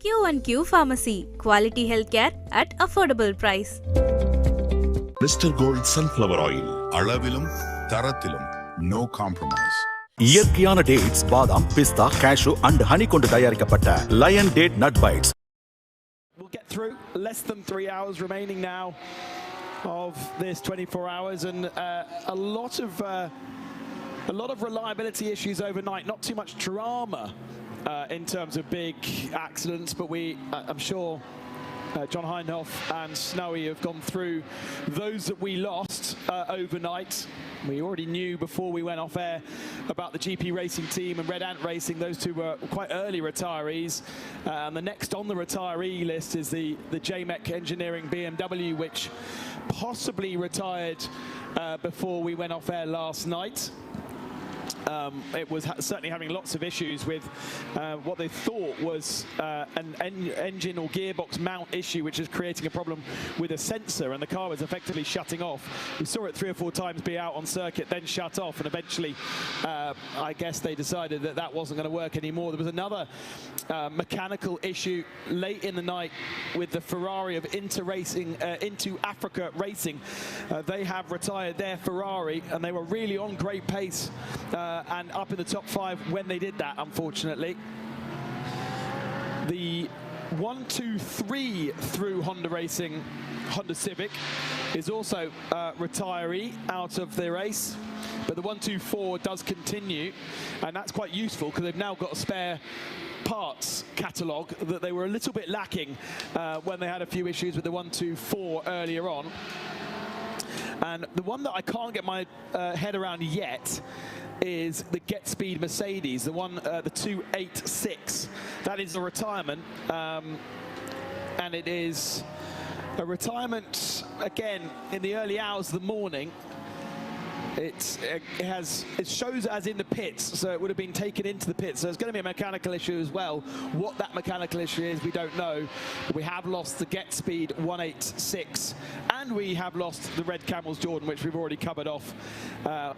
QnQ Pharmacy, quality healthcare at affordable price. Mr. Gold Sunflower Oil, அளவிலும் தரத்திலும் no compromise. இயற்கையான dates, பாதாம், பிஸ்தா, cashew and honey கொண்டு தயாரிக்கப்பட்ட Lion Date Nut Bites. We'll get through. Less than 3 hours remaining now of this 24 hours, and a lot of reliability issues overnight. Not too much drama in terms of big accidents, but I'm sure John Heinhoff and Snowy have gone through those that we lost overnight. We already knew before we went off air about the GP Racing team and Red Ant Racing. Those two were quite early retirees. And the next on the retiree list is the JMEC Engineering BMW, which possibly retired before we went off air last night. It was certainly having lots of issues with what they thought was an engine or gearbox mount issue, which is creating a problem with a sensor, and the car was effectively shutting off. We saw it 3 or 4 times be out on circuit, then shut off, and eventually I guess they decided that that wasn't going to work anymore. There was another mechanical issue late in the night with the Ferrari of Into Africa Racing. They have retired their Ferrari, and they were really on great pace and up in the top 5 when they did that, unfortunately. The 1-2-3 through Honda Racing, Honda Civic, is also retiree out of the race. But the 1-2-4 does continue, and that's quite useful because they've now got a spare parts catalogue that they were a little bit lacking when they had a few issues with the 1-2-4 earlier on. And the one that I can't get my head around yet is the Get Speed Mercedes, the 286. That is a retirement, and it is a retirement again in the early hours of the morning. It shows as in the pits, so it would have been taken into the pits. So there's going to be a mechanical issue as well. What that mechanical issue is, we don't know. We have lost the Get Speed 186, and we have lost the Red Camels Jordan, which we've already covered off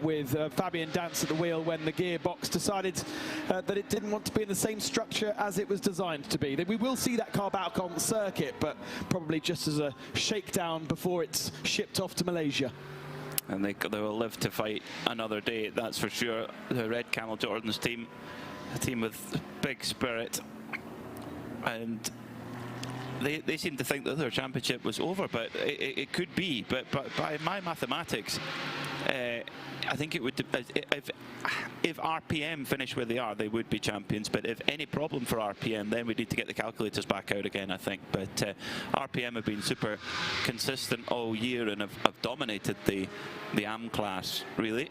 with Fabian Dance at the wheel when the gearbox decided that it didn't want to be in the same structure as it was designed to be. We will see that car back on the circuit, but probably just as a shakedown before it's shipped off to Malaysia. And they will live to fight another day, that's for sure. The Red Camel Jordan's team, a team with big spirit, and they seem to think that their championship was over, but it could be. But by my mathematics, I think it would. If RPM finish where they are, they would be champions. But if any problem for RPM, then we need to get the calculators back out again, I think. But RPM have been super consistent all year and have dominated the Am class, really.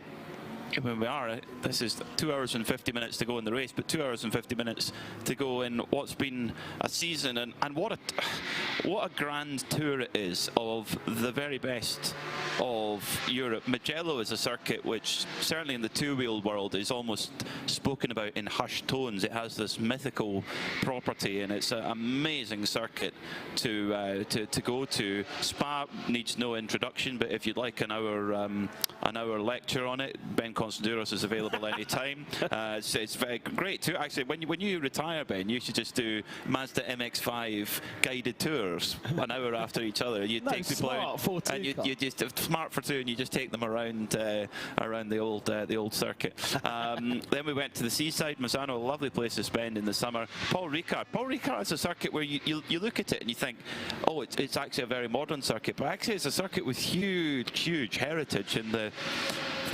When we are, this is 2 hours and 50 minutes to go in the race, but 2 hours and 50 minutes to go in what's been a season, and what a grand tour it is of the very best of Europe. Mugello is a circuit which, certainly in the two-wheel world, is almost spoken about in hushed tones. It has this mythical property, and it's an amazing circuit to go to. Spa needs no introduction, but if you'd like an hour lecture on it, Ben Constanduros is available anytime. It's very great too. Actually, when you retire, Ben, you should just do Mazda MX-5 guided tours an hour after each other. You take people out, and you just smart for two, and you just take them around the old circuit. Then we went to the seaside, Misano, a lovely place to spend in the summer. Paul Ricard is a circuit where you look at it and you think, oh, it's actually a very modern circuit, but actually it's a circuit with huge heritage, and the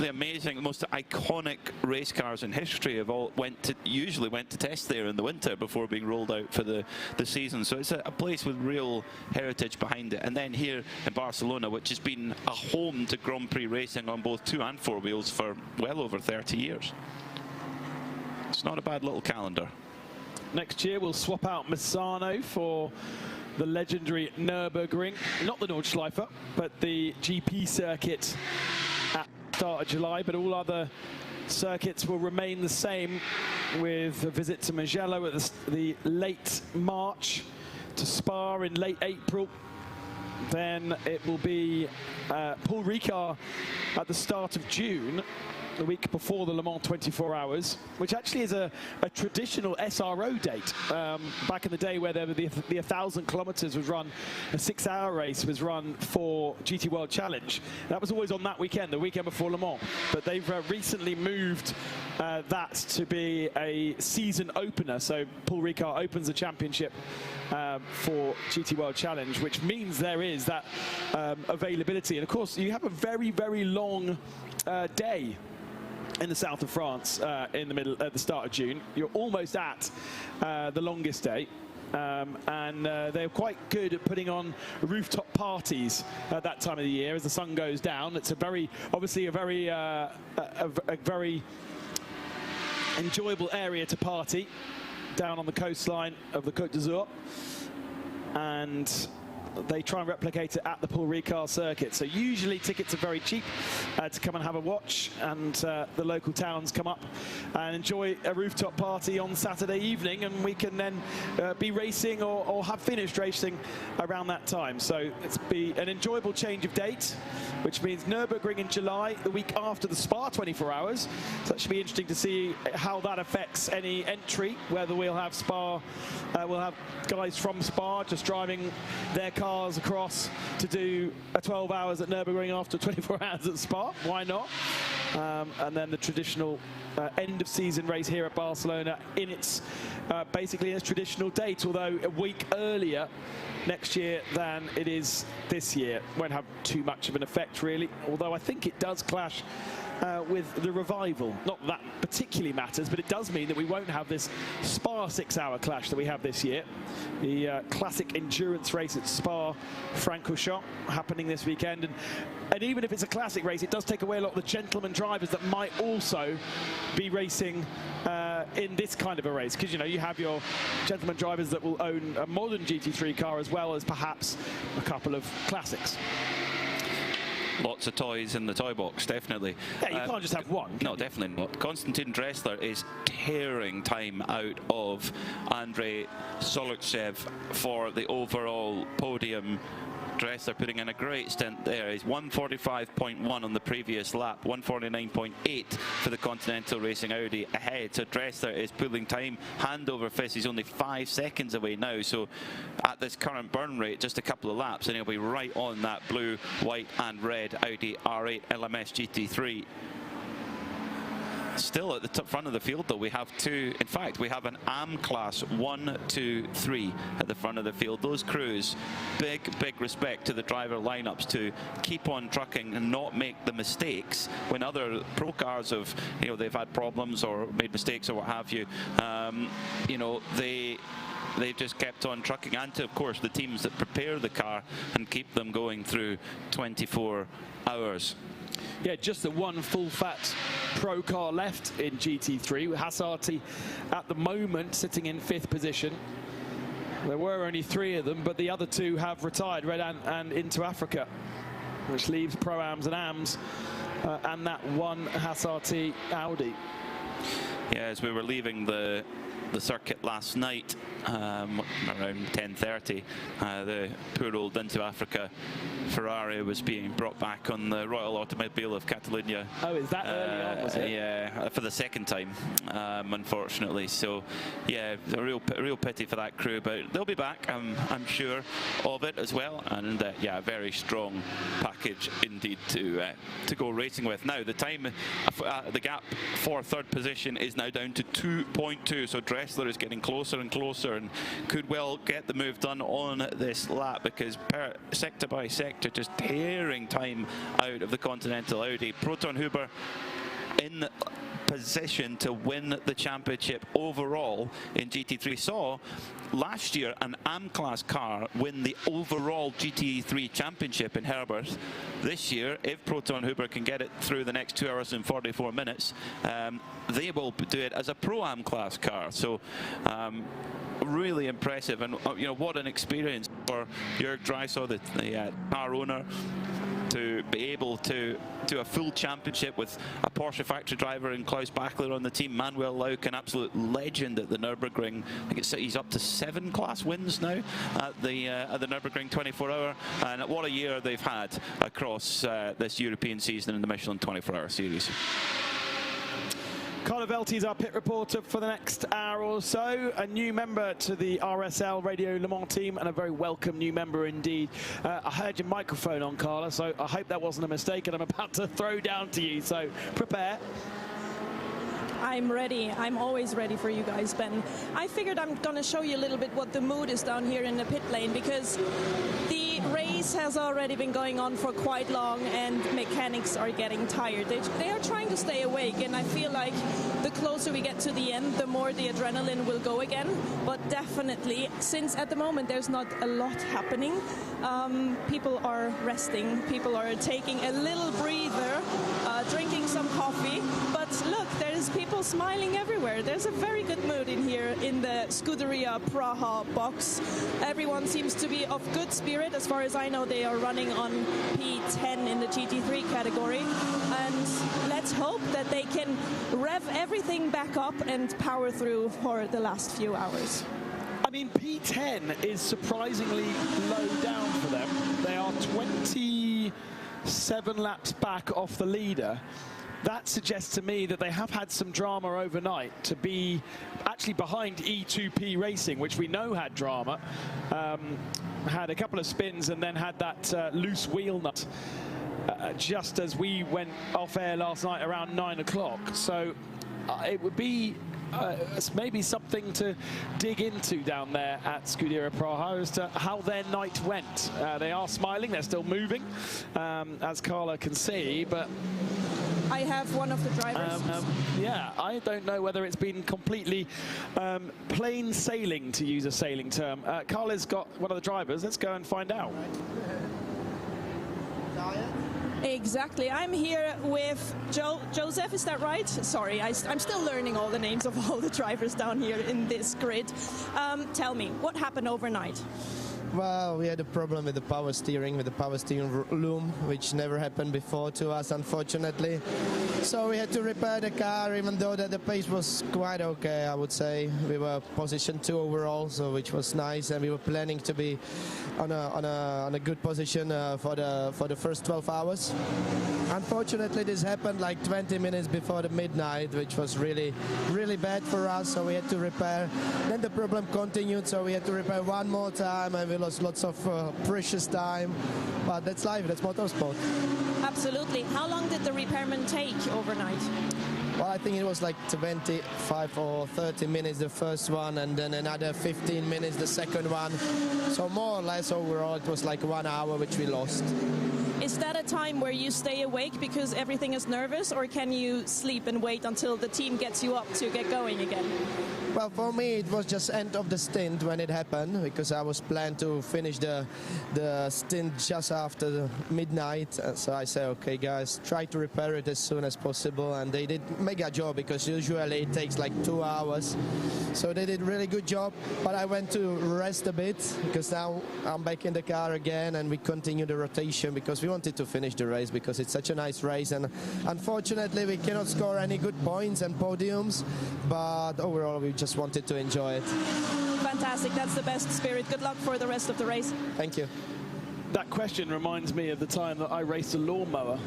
amazing, most iconic race cars in history have all usually went to test there in the winter before being rolled out for the season. So it's a place with real heritage behind it. And then here in Barcelona, which has been a home to Grand Prix racing on both 2 and 4 wheels for well over 30 years. It's not a bad little calendar. Next year we'll swap out Misano for the legendary Nürburgring, not the Nordschleife, but the GP circuit at start of July, but all other circuits will remain the same, with a visit to Mugello at the late March, to Spa in late April. Then it will be Paul Ricard at the start of June, the week before the Le Mans 24 Hours, which actually is a traditional SRO date. Back in the day where the 1,000 kilometers was run, a 6-hour race was run for GT World Challenge. That was always on that weekend, the weekend before Le Mans. But they've recently moved that to be a season opener. So Paul Ricard opens the championship for GT World Challenge, which means there is that availability. And of course, you have a very, very long day in the south of France at the start of June. You're almost at the longest day. And they're quite good at putting on rooftop parties at that time of the year as the sun goes down. It's obviously a very enjoyable area to party down on the coastline of the Côte d'Azur, and they try and replicate it at the Paul Ricard circuit. So usually tickets are very cheap to come and have a watch, and the local towns come up and enjoy a rooftop party on Saturday evening, and we can then be racing or have finished racing around that time. So it's be an enjoyable change of date, which means Nürburgring in July, the week after the Spa 24 Hours. So that should be interesting to see how that affects any entry, whether we'll have Spa, we'll have guys from Spa just driving their cars across to do a 12 hours at Nürburgring after 24 hours at Spa. Why not? And then the traditional end of season race here at Barcelona in its basically its traditional date, although a week earlier next year than it is this year. Won't have too much of an effect really, although I think it does clash with the revival. Not that particularly matters, but it does mean that we won't have this Spa 6-hour clash that we have this year. The classic endurance race at Spa-Francorchamps happening this weekend. And even if it's a classic race, it does take away a lot of the gentleman drivers that might also be racing in this kind of a race. Because, you know, you have your gentleman drivers that will own a modern GT3 car as well as perhaps a couple of classics. Lots of toys in the toy box, definitely. Yeah, you can't just have one. No, definitely not. Konstantin Dressler is tearing time out of Andrei Solochev for the overall podium. Dressler putting in a great stint there. He's 145.1 on the previous lap, 149.8 for the Continental Racing Audi ahead. So Dressler is pulling time hand over fist. He's only 5 seconds away now. So at this current burn rate, just a couple of laps, and he'll be right on that blue, white and red Audi R8 LMS GT3. Still at the front of the field though, we have two, in fact we have an Am class 1, 2, 3 at the front of the field. Those crews, big respect to the driver lineups to keep on trucking and not make the mistakes when other pro cars have, you know, they've had problems or made mistakes or what have you. You know, they've just kept on trucking, and to, of course, the teams that prepare the car and keep them going through 24 hours. Yeah, just the one full-fat pro car left in GT3, with Hassarti at the moment sitting in 5th position. There were only 3 of them, but the other 2 have retired, Red and into Africa, which leaves ProAms and AMs and that one Hassarti Audi. Yeah, as we were leaving the circuit last night, around 10:30, the poor old Into Africa Ferrari was being brought back on the Royal Automobile of Catalunya. Oh, is that early on, was it? Yeah, for the second time, unfortunately. So, yeah, a real pity for that crew, but they'll be back, I'm sure of it as well. And yeah, a very strong package indeed to go racing with. Now, the time, the gap for 3rd position is now down to 2.2. So Dressler is getting closer and closer, and could well get the move done on this lap, because sector by sector just tearing time out of the Continental Audi. Proton Huber in position to win the championship overall in GT3. Saw last year an Am class car win the overall GT3 championship in Herbert. This year, if Proton Huber can get it through the next 2 hours and 44 minutes, they will do it as a Pro-Am class car. So really impressive, and you know, what an experience for Jörg Dreisau, the car owner, to be able to do a full championship with a Porsche factory driver in Klaus Bachler on the team. Manuel Lauk, an absolute legend at the Nürburgring. I think he's up to 7 class wins now at the Nürburgring 24 hour, and what a year they've had across this European season in the Michelin 24 hour series. Carla Velti is our pit reporter for the next hour or so. A new member to the RSL Radio Le Mans team, and a very welcome new member indeed. I heard your microphone on, Carla, so I hope that wasn't a mistake, and I'm about to throw down to you, so prepare. I'm ready. I'm always ready for you guys, Ben. I figured I'm going to show you a little bit what the mood is down here in the pit lane, because the race has already been going on for quite long and mechanics are getting tired. They are trying to stay awake, and I feel like the closer we get to the end, the more the adrenaline will go again. But definitely, since at the moment there's not a lot happening, people are resting, people are taking a little breather, drinking some coffee. But look, there's people smiling everywhere. There's a very good mood in here in the Scuderia Praha box. Everyone seems to be of good spirit. As far as I know, they are running on P10 in the GT3 category. And let's hope that they can rev everything back up and power through for the last few hours. I mean, P10 is surprisingly low down for them. They are 27 laps back off the leader. That suggests to me that they have had some drama overnight to be actually behind E2P Racing, which we know had drama. Had a couple of spins and then had that loose wheel nut just as we went off air last night around 9 o'clock. So it would be maybe something to dig into down there at Scuderia Praha as to how their night went. They are smiling, they're still moving, as Carla can see, but I have one of the drivers. Yeah, I don't know whether it's been completely plain sailing, to use a sailing term. Carla's got one of the drivers. Let's go and find out. Exactly. I'm here with Joseph, is that right? Sorry, I'm still learning all the names of all the drivers down here in this grid. Tell me, what happened overnight? Well, we had a problem with the power steering loom, which never happened before to us, unfortunately. So we had to repair the car, even though that the pace was quite okay, I would say. We were position 2 overall, so which was nice, and we were planning to be on a good position for the first 12 hours. Unfortunately, this happened like 20 minutes before the midnight, which was really bad for us. So we had to repair. Then the problem continued, so we had to repair one more time, and we lost lots of precious time. But that's life, that's motorsport. Absolutely. How long did the repairman take overnight? Well, I think it was like 25 or 30 minutes the first one, and then another 15 minutes the second one. So more or less overall it was like 1 hour which we lost. Is that a time where you stay awake because everything is nervous, or can you sleep and wait until the team gets you up to get going again? Well, for me, it was just end of the stint when it happened, because I was planned to finish the stint just after the midnight. So I said, okay, guys, try to repair it as soon as possible. And they did mega job, because usually it takes like 2 hours. So they did really good job. But I went to rest a bit, because now I'm back in the car again, and we continue the rotation because we wanted to finish the race, because it's such a nice race. And unfortunately, we cannot score any good points and podiums. But overall, we just wanted to enjoy it. Fantastic. That's the best spirit. Good luck for the rest of the race. Thank you. That question reminds me of the time that I raced a lawnmower.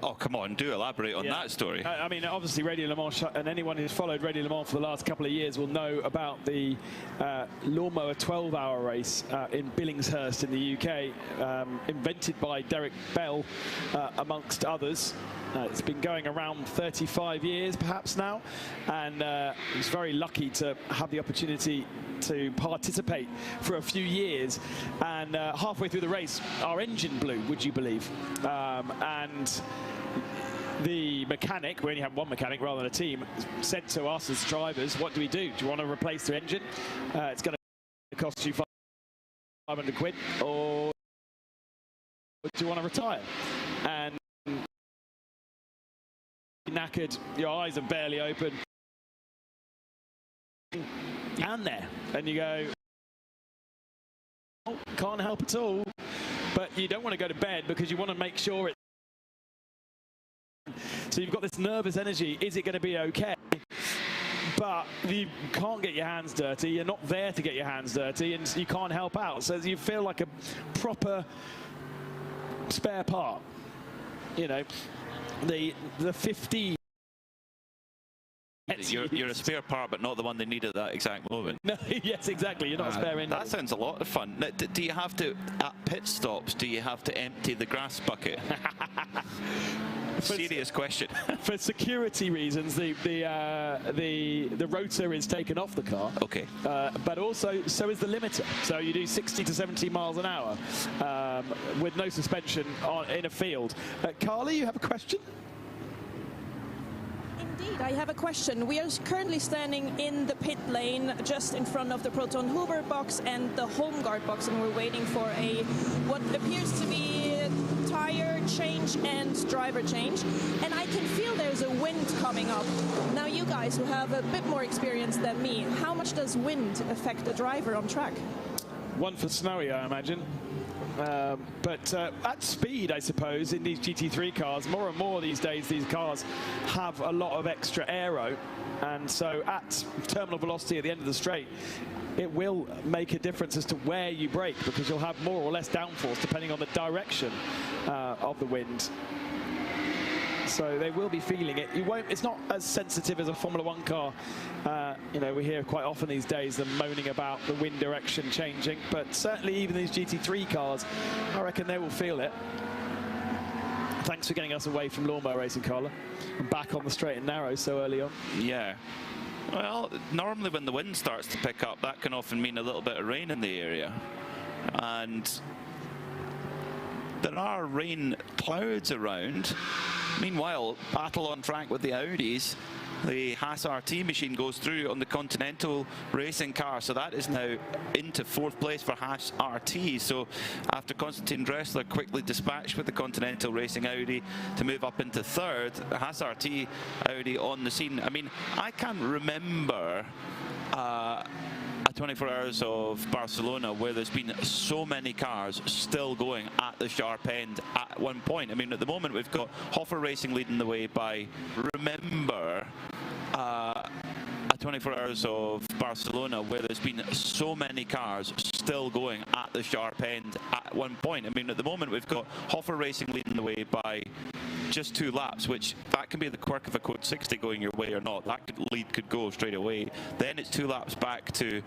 Oh, come on, do elaborate on that story. I mean, obviously Radio Le Mans, and anyone who's followed Radio Le Mans for the last couple of years will know about the lawnmower 12-hour race in Billingshurst in the UK, invented by Derek Bell, amongst others. It's been going around 35 years perhaps now, and I was very lucky to have the opportunity to participate for a few years. And halfway through the race, our engine blew, would you believe? And the mechanic, we only had one mechanic rather than a team, said to us as drivers, what do we do? Do you want to replace the engine? It's going to cost you 500 quid, or do you want to retire? And knackered, your eyes are barely open, and there, and you go, oh, can't help at all. But you don't want to go to bed because you want to make sure it. So you've got this nervous energy. Is it going to be okay? But you can't get your hands dirty. You're not there to get your hands dirty, and you can't help out. So you feel like a proper spare part. You know, the 15 You're a spare part, but not the one they need at that exact moment. No, yes, exactly. You're not a spare engine. That sounds a lot of fun. Now, do you have to, at pit stops, do you have to empty the grass bucket? Serious question. For security reasons, the rotor is taken off the car. Okay. But also, so is the limiter. So you do 60 to 70 miles an hour with no suspension in a field. Carly, you have a question? Indeed, I have a question. We are currently standing in the pit lane just in front of the Proton Hoover box and the home guard box, and we're waiting for what appears to be tire change and driver change. And I can feel there's a wind coming up. Now, you guys who have a bit more experience than me, how much does wind affect a driver on track? One for snowy, I imagine. But at speed, I suppose, in these GT3 cars, more and more these days, these cars have a lot of extra aero. And so at terminal velocity at the end of the straight, it will make a difference as to where you brake, because you'll have more or less downforce depending on the direction of the wind. So they will be feeling it. It's not as sensitive as a Formula One car. You know, we hear quite often these days them moaning about the wind direction changing, but certainly even these GT3 cars, I reckon they will feel it. Thanks for getting us away from lawnmower racing, Carla, and back on the straight and narrow so early on. Yeah. Well, normally when the wind starts to pick up, that can often mean a little bit of rain in the area. And there are rain clouds around. Meanwhile, battle on track with the Audis. The Haas RT machine goes through on the Continental racing car, so that is now into 4th place for Haas RT. So after Konstantin Dressler quickly dispatched with the Continental racing Audi to move up into 3rd, Haas RT Audi on the scene. I mean, I can't remember a 24 hours of Barcelona where there's been so many cars still going at the sharp end at one point. I mean, at the moment we've got Hoffer Racing leading the way by, remember, a 24 hours of Barcelona where there's been so many cars still going at the sharp end at one point. I mean, at the moment we've got Hoffer Racing leading the way by just 2 laps, which that can be the quirk of a code 60 going your way or not. That lead could go straight away. Then it's 2 laps back to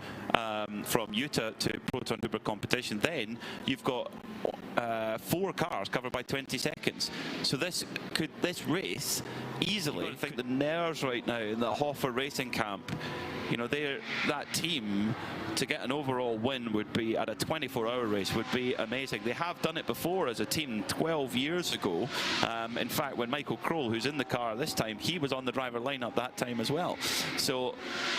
from Utah to Proton Hoover competition. Then you've got 4 cars covered by 20 seconds. So this race easily, I think the nerves right now in the Hoffer Racing camp, you know, that team to get an overall win would be at a 24-hour race would be amazing. They have done it before as a team 12 years ago. In fact, when Michael Kroll, who's in the car this time, he was on the driver lineup that time as well. So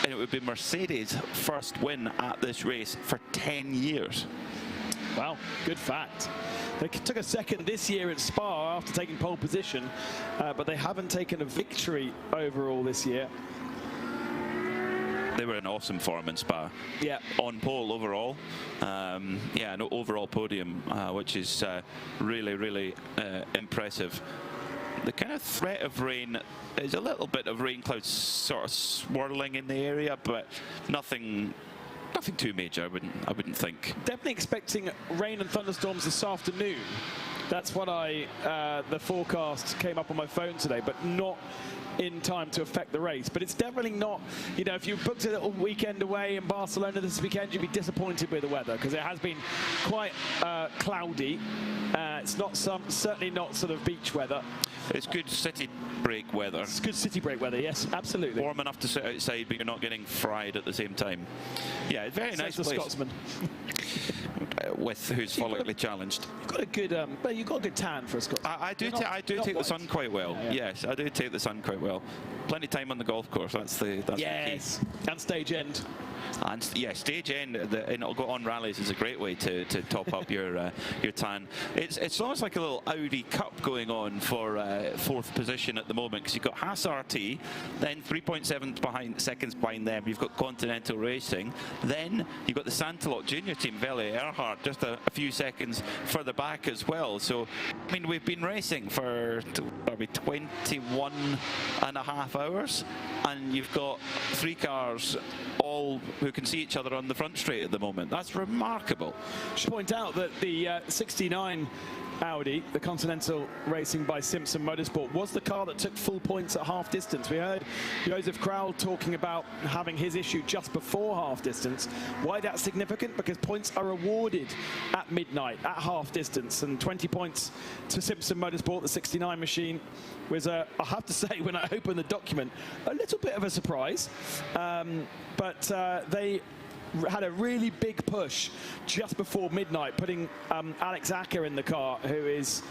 it would be Mercedes' first win at this race for 10 years. Wow, good fact. They took a second this year at Spa after taking pole position, but they haven't taken a victory overall this year. They were in awesome form in Spa. Yeah. On pole overall. Yeah, an overall podium, which is really, really impressive. The kind of threat of rain is a little bit of rain clouds sort of swirling in the area, but nothing too major, I wouldn't think. Definitely expecting rain and thunderstorms this afternoon. That's what the forecast came up on my phone today, but not in time to affect the race. But it's definitely not, you know, if you booked a little weekend away in Barcelona this weekend, you'd be disappointed with the weather, because it has been quite cloudy. It's not certainly not sort of beach weather. It's good city break weather. It's good city break weather, yes, absolutely. Warm enough to sit outside, but you're not getting fried at the same time. Yeah, very nice place. Scotsman. With who's follically challenged. You've got a good, but you've got a good tan for a Scotsman. I do take the sun quite well. Yeah. Yes, I do take the sun quite well. Plenty of time on the golf course. That's the key. And stage end. And yeah, stage end, and it'll go on rallies is a great way to top up your tan. It's almost like a little Audi Cup going on for 4th position at the moment, because you've got Haas RT, then 3.7 seconds behind them. You've got Continental Racing, then you've got the Santalot Junior team, Vele Earhart, just a few seconds further back as well. So I mean, we've been racing for probably 21.5 hours, and you've got 3 cars all who can see each other on the front straight at the moment. That's remarkable. I should point out that the 69 Audi, the Continental Racing by Simpson Motorsport, was the car that took full points at half distance. We heard Josef Kraul talking about having his issue just before half distance. Why that's significant? Because points are awarded at midnight, at half distance, and 20 points to Simpson Motorsport, the 69 machine, was, I have to say, when I opened the document, a little bit of a surprise. But they had a really big push just before midnight, putting Alex Acker in the car, who has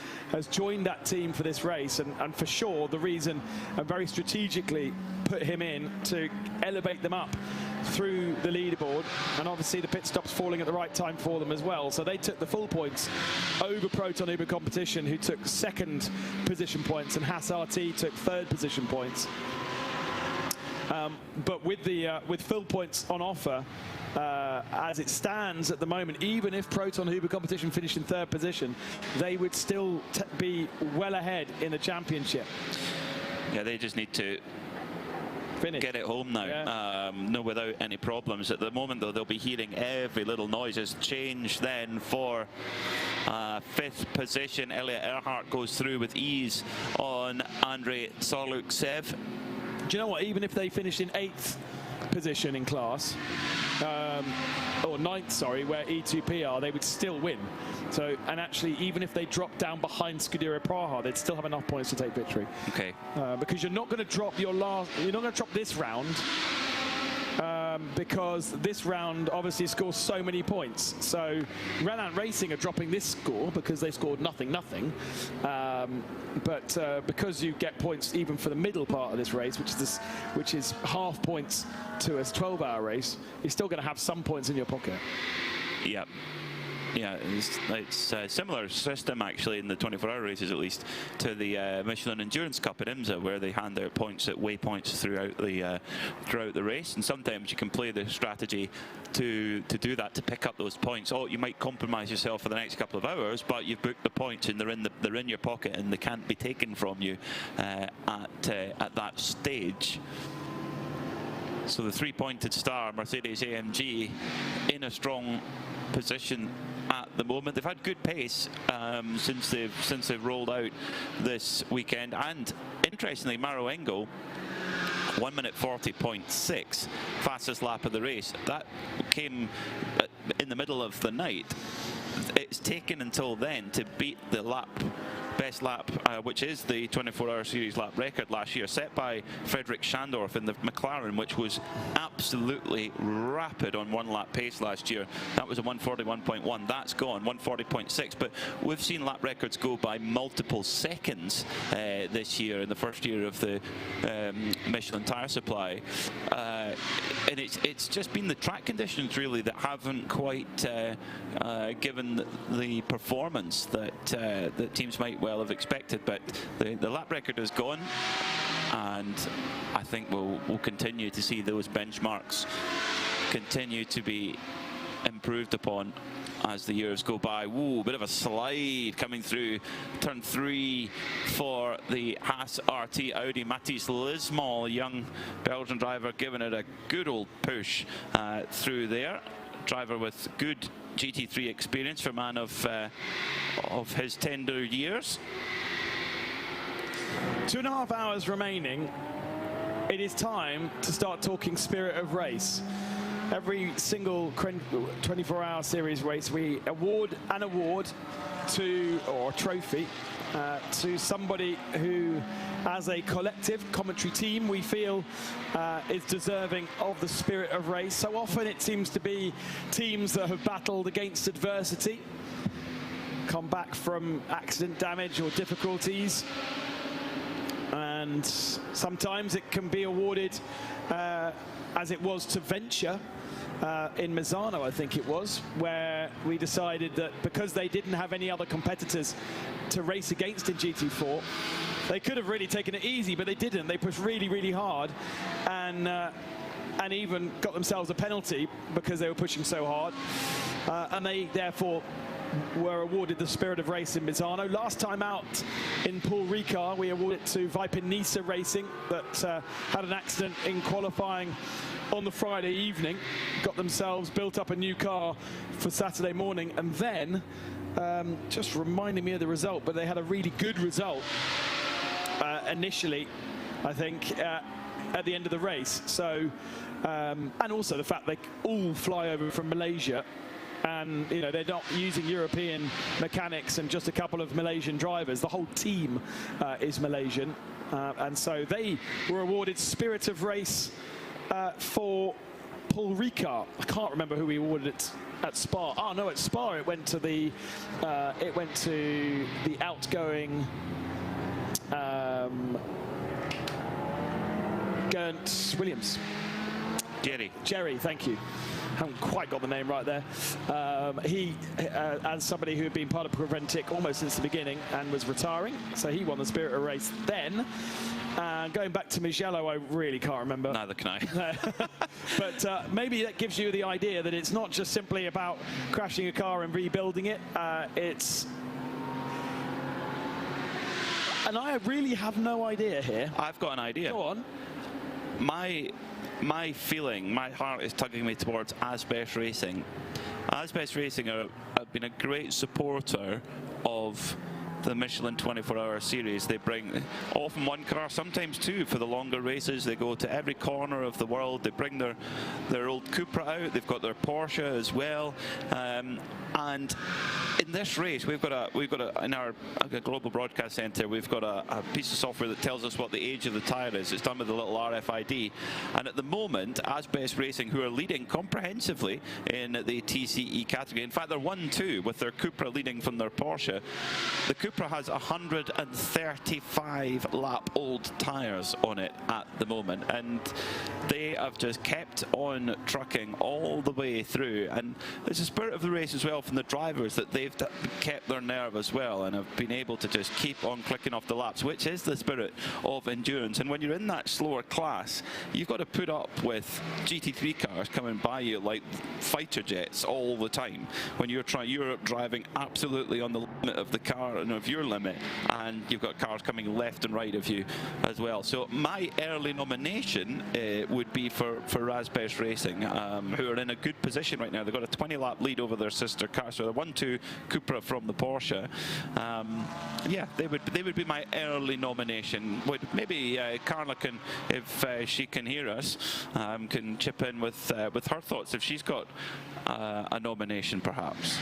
joined that team for this race, and for sure the reason, and very strategically put him in to elevate them up through the leaderboard, and obviously the pit stops falling at the right time for them as well. So they took the full points over Proton Uber Competition, who took second position points, and Haas RT took third position points. But with full points on offer, as it stands at the moment, even if Proton Uber Competition finished in third position, they would still be well ahead in the championship. Yeah, they just need to get it home now, yeah. No, without any problems. At the moment, though, they'll be hearing every little noise. Has changed then for fifth position. Elliot Earhart goes through with ease on Andrei Sorluksev. Do you know what? Even if they finished in 8th position in class, or 9th, sorry, where E2P are, they would still win. So, and actually, even if they drop down behind Scuderia Praha, they'd still have enough points to take victory. Okay. Because you're not going to drop you're not going to drop this round. Because this round obviously scores so many points. So Renan Racing are dropping this score because they scored nothing. But because you get points even for the middle part of this race, which is half points to a 12-hour race, you're still going to have some points in your pocket. Yep. Yeah, it's a similar system actually in the 24-hour races, at least, to the Michelin Endurance Cup in IMSA, where they hand out points at waypoints throughout the race. And sometimes you can play the strategy to do that, to pick up those points. Oh, you might compromise yourself for the next couple of hours, but you've booked the points and they're in your pocket and they can't be taken from you at that stage. So the 3-pointed star Mercedes AMG in a strong position at the moment. They've had good pace since they've rolled out this weekend, and interestingly, Maroengo 1 minute 40.6, fastest lap of the race. That came in the middle of the night. It's taken until then to beat the best lap, which is the 24-hour series lap record last year, set by Frederick Schandorf in the McLaren, which was absolutely rapid on one-lap pace last year. That was a 141.1. That's gone, 140.6. But we've seen lap records go by multiple seconds this year, in the first year of the Michelin tyre supply. And it's just been the track conditions, really, that haven't quite given the performance that teams might well have expected. But the lap record is gone, and I think we'll continue to see those benchmarks continue to be improved upon as the years go by. Ooh, bit of a slide coming through turn 3 for the Haas RT Audi. Mathis Lismol, young Belgian driver, giving it a good old push through there. Driver with good GT3 experience for a man of his tender years. 2.5 hours remaining. It is time to start talking spirit of race. Every single 24-hour series race, we award an award to, or a trophy, to somebody who, as a collective commentary team, we feel is deserving of the spirit of race. So often it seems to be teams that have battled against adversity, come back from accident damage or difficulties, and sometimes it can be awarded as it was to Venture in Misano, I think it was, where we decided that because they didn't have any other competitors to race against in GT4, they could have really taken it easy, but they didn't. They pushed really, really hard, and even got themselves a penalty because they were pushing so hard, and they therefore were awarded the Spirit of Race in Misano. Last time out in Paul Ricard, we awarded it to Vipin Nisa Racing, that had an accident in qualifying on the Friday evening, got themselves built up a new car for Saturday morning, and then just reminding me of the result, but they had a really good result initially, I think, at the end of the race. So, and also the fact they all fly over from Malaysia, and you know they're not using European mechanics and just a couple of Malaysian drivers. The whole team is Malaysian, and so they were awarded Spirit of Race for Paul Ricard. I can't remember who we awarded it at Spa. Oh no, at Spa it went to the outgoing Geraint Williams. Jerry, thank you. Haven't quite got the name right there. He, as somebody who had been part of Preventic almost since the beginning and was retiring, so he won the Spirit of Race then. And going back to Mugello, I really can't remember. Neither can I. But maybe that gives you the idea that it's not just simply about crashing a car and rebuilding it. And I really have no idea here. I've got an idea. Go on. My feeling, my heart is tugging me towards Asbest Racing. Asbest Racing have been a great supporter of the Michelin 24-hour series. They bring often one car, sometimes two, for the longer races. They go to every corner of the world. They bring their old Cupra out. They've got their Porsche as well. And in this race, we've got in our global broadcast center, we've got a piece of software that tells us what the age of the tire is. It's done with a little RFID. And at the moment, Asbest Racing, who are leading comprehensively in the TCE category, in fact, they're 1-2 with their Cupra leading from their Porsche. The Cupra has 135 lap old tires on it at the moment, and they have just kept on trucking all the way through. And there's a spirit of the race as well from the drivers that they've kept their nerve as well and have been able to just keep on clicking off the laps, which is the spirit of endurance. And when you're in that slower class, you've got to put up with GT3 cars coming by you like fighter jets all the time when you're driving absolutely on the limit of the car and of your limit, and you've got cars coming left and right of you as well. So my early nomination would be for Asbest Racing, who are in a good position right now. They've got a 20-lap lead over their sister car, so they're 1-2 Cupra from the Porsche. Yeah, they would be my early nomination. Maybe Carla can, if she can hear us, can chip in with her thoughts if she's got a nomination perhaps.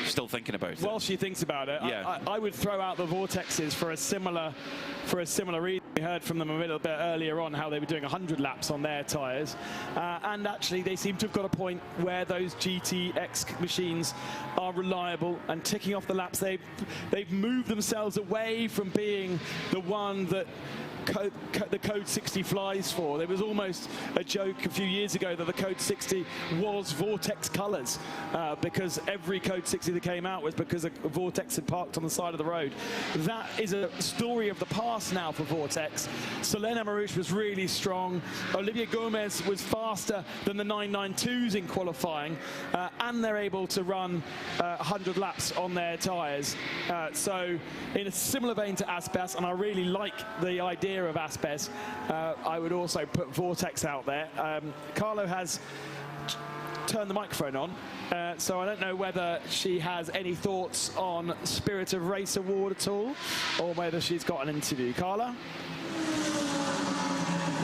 Still thinking about it. While she thinks about it, yeah. I would throw out the Vortexes for a similar reason. We heard from them a little bit earlier on how they were doing 100 laps on their tyres, and actually they seem to have got a point where those GTX machines are reliable and ticking off the laps. They've moved themselves away from being the one that the Code 60 flies for. There was almost a joke a few years ago that the Code 60 was Vortex colours because every Code 60 that came out was because a Vortex had parked on the side of the road. That is a story of the past now for Vortex. Selena Marouche was really strong. Olivia Gomez was faster than the 992s in qualifying, and they're able to run 100 laps on their tyres. So in a similar vein to Asbest, and I really like the idea of Asbest, I would also put Vortex out there. Carlo has turned the microphone on, so I don't know whether she has any thoughts on Spirit of Race Award at all, or whether she's got an interview. Carla?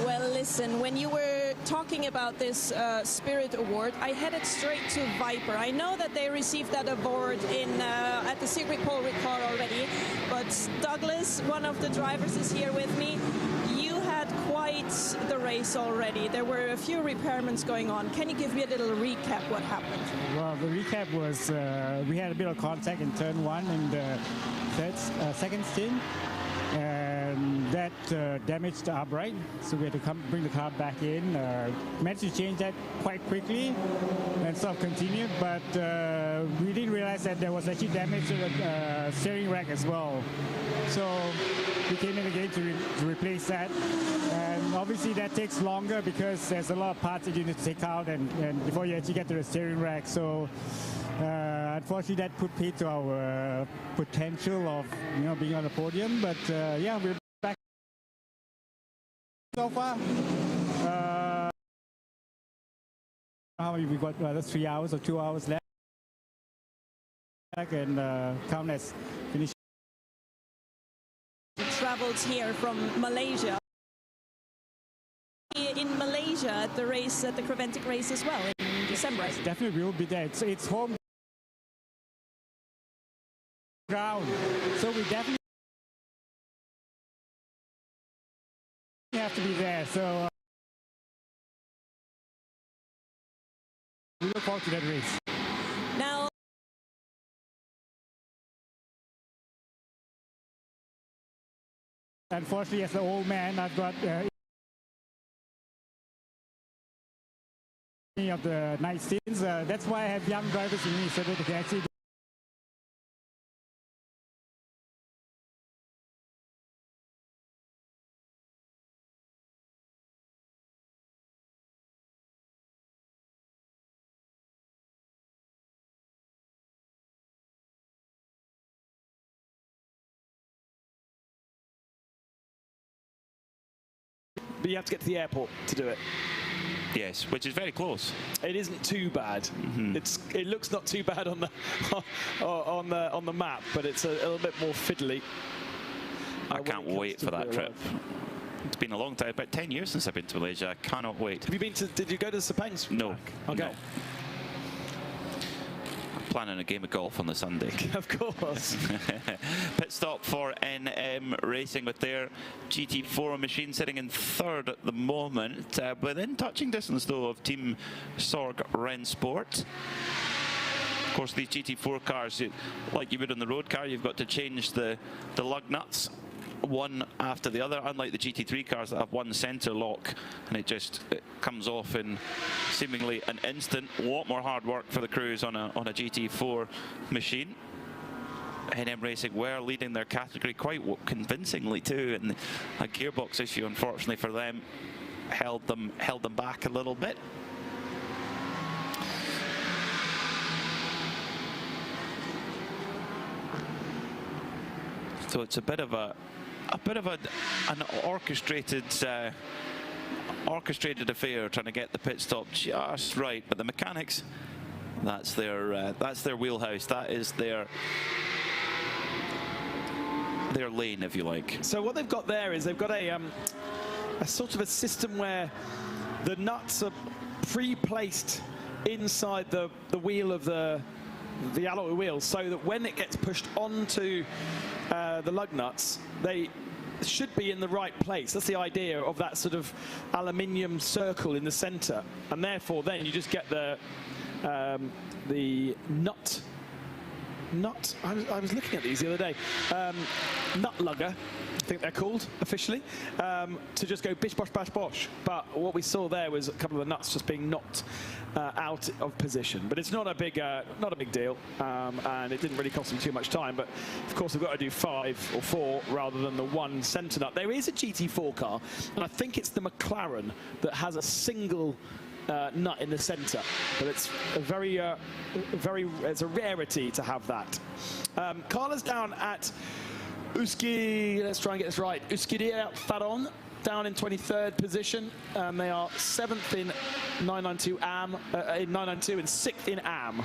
Well, listen, when you were talking about this Spirit Award, I headed straight to Viper. I know that they received that award at the Circuit Paul Ricard already, but Douglas, one of the drivers, is here with me. You had quite the race already. There were a few repairments going on. Can you give me a little recap what happened? Well, the recap was we had a bit of contact in turn one in the second stint. And that damaged the upright, so we had to bring the car back in. Managed to change that quite quickly and sort of continued, but we didn't realize that there was actually damage to the steering rack as well. So we came in again to replace that, and obviously that takes longer because there's a lot of parts that you need to take out and before you actually get to the steering rack. So unfortunately, that put paid to our potential of being on the podium. But yeah, we're back so far. How many we got? 3 hours or 2 hours left. and count as finish. Travels here from Malaysia. In Malaysia at the race, at the Creventic race as well in December. Definitely will be there. It's home ground, so we definitely have to be there. So we look forward to that race. Now, unfortunately, as an old man, I've got of the night scenes. That's why I have young drivers in me, so that they can actually But you have to get to the airport to do it. Yes, which is very close. It isn't too bad. It looks not too bad on the on the map, but it's a little bit more fiddly. I can't wait for that trip. It's been a long time, about 10 years since I've been to Malaysia. I cannot wait. Have you been to? Did you go to Sepang? No. Okay. No. Planning a game of golf on the Sunday. Of course. Pit stop for NM Racing with their GT4 machine sitting in third at the moment, within touching distance though of Team Sorg Rennsport. Of course, these GT4 cars, like you would on the road car, you've got to change the lug nuts one after the other, unlike the GT3 cars that have one center lock, and it comes off in seemingly an instant. A lot more hard work for the crews on a GT4 machine. NM Racing were leading their category quite convincingly too, and a gearbox issue, unfortunately for them, held them back a little bit. So it's a bit of an orchestrated affair, trying to get the pit stop just right. But the mechanics, that's their wheelhouse. That is their lane, if you like. So what they've got there is they've got a sort of a system where the nuts are pre-placed inside the wheel of the alloy wheel, so that when it gets pushed onto the lug nuts, they should be in the right place. That's the idea of that sort of aluminium circle in the center, and therefore then you just get the nut. I was looking at these the other day. Nut lugger, I think they're called officially, to just go bish bosh bash bosh. But what we saw there was a couple of the nuts just being knocked out of position. But it's not a big deal, and it didn't really cost them too much time. But of course, they've got to do 5 or 4 rather than the one center nut. There is a GT4 car, and I think it's the McLaren that has a single nut in the center, but it's it's a rarity to have that. Carla's down at let's try and get this right, Euskadi Faron, down in 23rd position. They are 7th in 992 Am, in 992 and 6th in Am.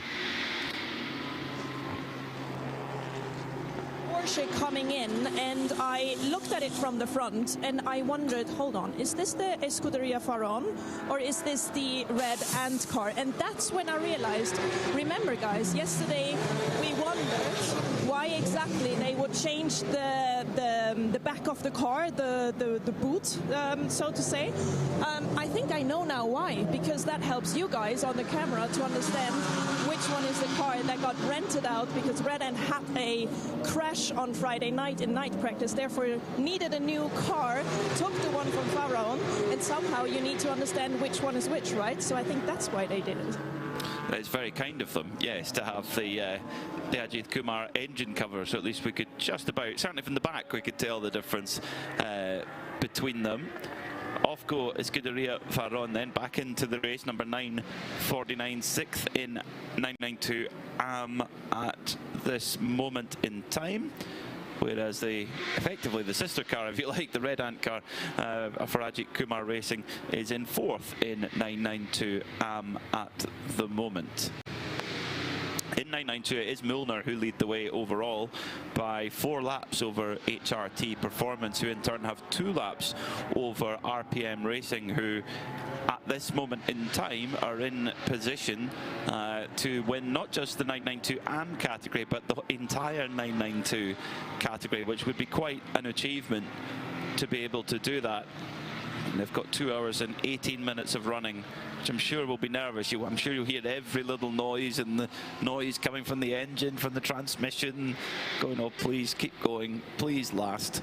Porsche coming in, and I looked at it from the front and I wondered, hold on, is this the Escuderia Faron or is this the red ant car? And that's when I realized, remember guys, yesterday we wondered why exactly they would change the back of the car, the boot, so to say. I think I know now why, because that helps you guys on the camera to understand which one is the car that got rented out, because Red Ant had a crash on Friday night in night practice, therefore needed a new car, took the one from Faron, and somehow you need to understand which one is which, right? So I think that's why they did it. It's very kind of them, yes, to have the Ajith Kumar engine cover, so at least we could just about, certainly from the back, we could tell the difference between them. Off go Escuderia Faron then, back into the race, number 949, 6th in 992 Am at this moment in time. Whereas effectively the sister car, if you like, the Red Ant car for Ajith Kumar Racing is in 4th in 992 Am at the moment. in 992, it is Milner who lead the way overall by 4 laps over HRT Performance, who in turn have 2 laps over RPM Racing, who at this moment in time are in position to win not just the 992 Am category, but the entire 992 category, which would be quite an achievement to be able to do that. And they've got 2 hours and 18 minutes of running, which I'm sure will be nervous. I'm sure you'll hear every little noise, and the noise coming from the engine, from the transmission, going, oh, please keep going, please last.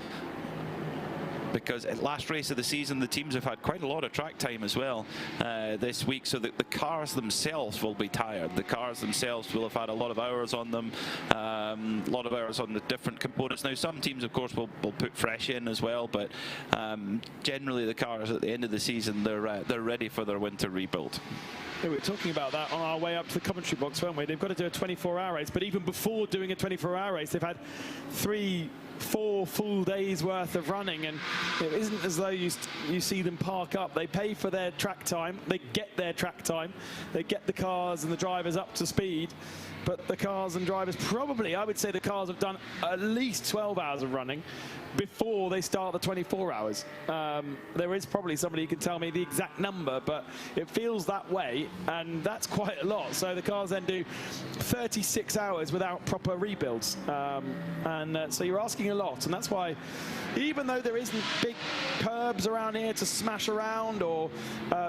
Because at last race of the season, the teams have had quite a lot of track time as well this week, so that the cars themselves will be tired. The cars themselves will have had a lot of hours on them, a lot of hours on the different components. Now, some teams, of course, will put fresh in as well, but generally the cars at the end of the season, they're ready for their winter rebuild. We were talking about that on our way up to the commentary box, weren't we? They've got to do a 24-hour race, but even before doing a 24-hour race, they've had 3-4 full days worth of running, and it isn't as though you see them park up. They pay for their track time, they get their track time, they get the cars and the drivers up to speed, but the cars and drivers probably, I would say the cars have done at least 12 hours of running before they start the 24 hours. There is probably somebody who can tell me the exact number, but it feels that way, and that's quite a lot. So the cars then do 36 hours without proper rebuilds, so you're asking a lot, and that's why, even though there isn't big curbs around here to smash around, or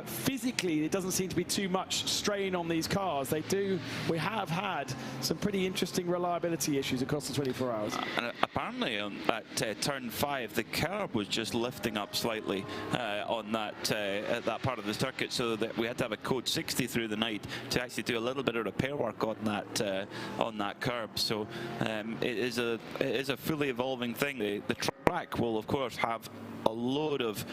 physically it doesn't seem to be too much strain on these cars, we have had some pretty interesting reliability issues across the 24 hours. And apparently at turn 5, the curb was just lifting up slightly on that part of the circuit, so that we had to have a code 60 through the night to actually do a little bit of repair work on that curb. So it is a fully evolving thing. The track will, of course, have a load of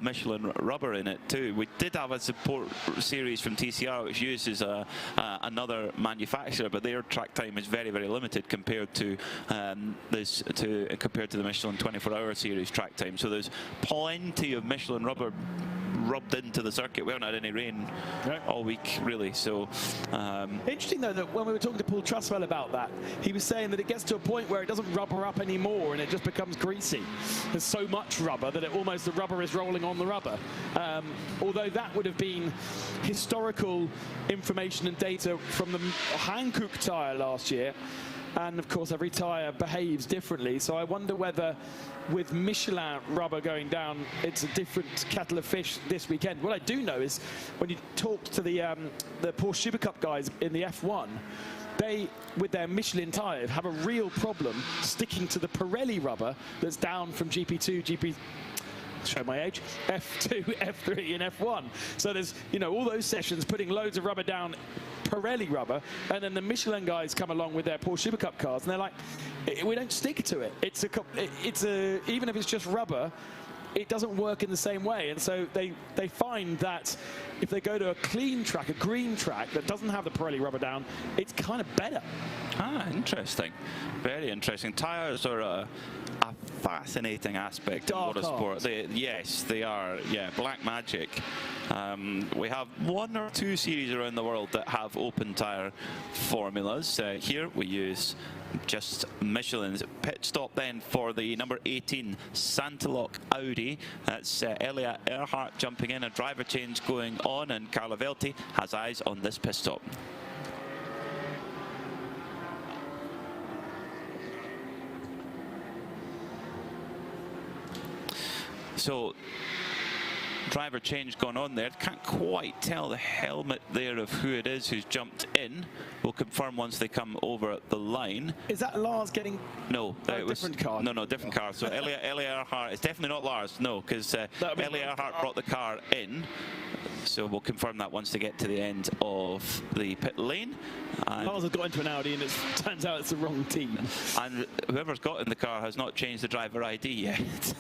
Michelin rubber in it too. We did have a support series from TCR which uses another manufacturer, but their track time is very, very limited compared to the Michelin 24-hour series track time. So there's plenty of Michelin rubber rubbed into the circuit. We haven't had any rain all week, really. So interesting though that when we were talking to Paul Truswell about that, he was saying that it gets to a point where it doesn't rubber up anymore and it just becomes greasy. There's so much rubber that the rubber is rolling on the rubber. Although that would have been historical information and data from the Hankook tyre last year, and of course every tyre behaves differently, so I wonder whether with Michelin rubber going down it's a different kettle of fish this weekend. What I do know is when you talk to the Porsche Super Cup guys in the F1, they, with their Michelin tyre, have a real problem sticking to the Pirelli rubber that's down from GP2, show my age, F2, F3 and F1. So there's, all those sessions putting loads of rubber down, Pirelli rubber, and then the Michelin guys come along with their Porsche Super Cup cars and they're like, we don't stick to it. Even if it's just rubber, it doesn't work in the same way. And so they find that if they go to a clean track, a green track that doesn't have the Pirelli rubber down, it's kind of better. Interesting. Very interesting. Tyres are a fascinating aspect of motorsport. Yes, they are. Yeah, black magic. We have 1 or 2 series around the world that have open tyre formulas. Here we use just Michelin's. Pit stop then for the number 18 Santilok Audi. That's Elia Earhart jumping in, a driver change going on, and Carlo Velti has eyes on this pit stop. So driver change going on there. Can't quite tell the helmet there of who it is who's jumped in. We'll confirm once they come over the line. Is that Lars getting? No, it was different car. No, different car. So Elia Earhart. It's definitely not Lars. No, because Elia Earhart brought the car in. So we'll confirm that once they get to the end of the pit lane. Lars has got into an Audi and it turns out it's the wrong team. And whoever's got in the car has not changed the driver ID yet.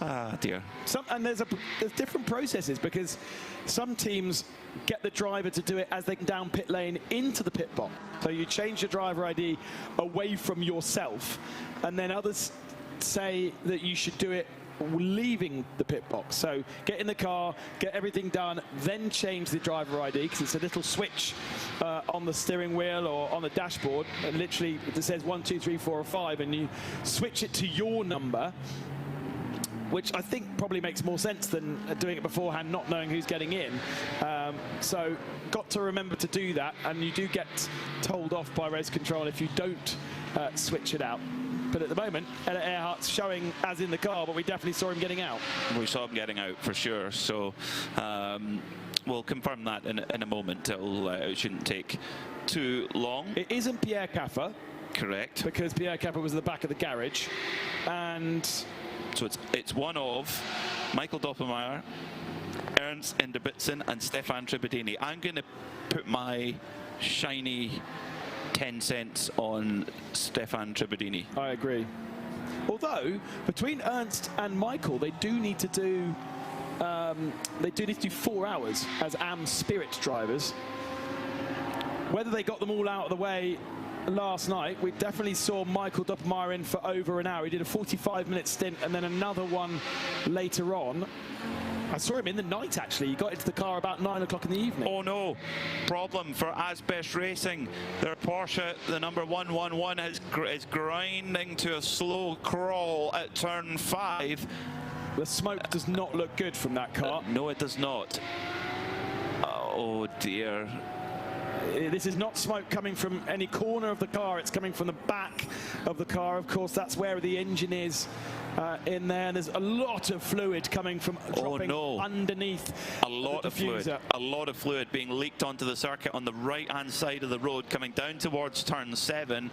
Ah, dear. And there's different processes, because some teams get the driver to do it as they come down pit lane into the pit box. So you change your driver ID away from yourself, and then others say that you should do it leaving the pit box. So get in the car, get everything done, then change the driver ID, because it's a little switch on the steering wheel or on the dashboard, and literally it says 1, 2, 3, 4 or 5, and you switch it to your number, which I think probably makes more sense than doing it beforehand, not knowing who's getting in. So got to remember to do that, and you do get told off by race control if you don't switch it out. But at the moment, Elliot Earhart's showing as in the car, but we definitely saw him getting out. We saw him getting out for sure, so we'll confirm that in a moment. It shouldn't take too long. It isn't Pierre Caffer. Correct. Because Pierre Caffer was at the back of the garage. And so it's one of Michael Doppelmayr, Ernst Inderbitzen and Stefan Tribadini. I'm going to put my shiny 10 cents on Stefan Tribadini. I agree. Although between Ernst and Michael, they do need to do 4 hours as Am Spirit drivers. Whether they got them all out of the way last night, we definitely saw Michael Doppelmayr in for over an hour. He did a 45-minute stint and then another one later on. I saw him in the night, actually. He got into the car about 9 o'clock in the evening. Oh no, problem for Asbest Racing. Their Porsche, the number 111, is grinding to a slow crawl at turn 5. The smoke does not look good from that car. No, it does not. Oh dear. This is not smoke coming from any corner of the car, it's coming from the back of the car. Of course, that's where the engine is in there. And there's a lot of fluid coming from dropping underneath a lot of fluid being leaked onto the circuit on the right-hand side of the road, coming down towards turn 7.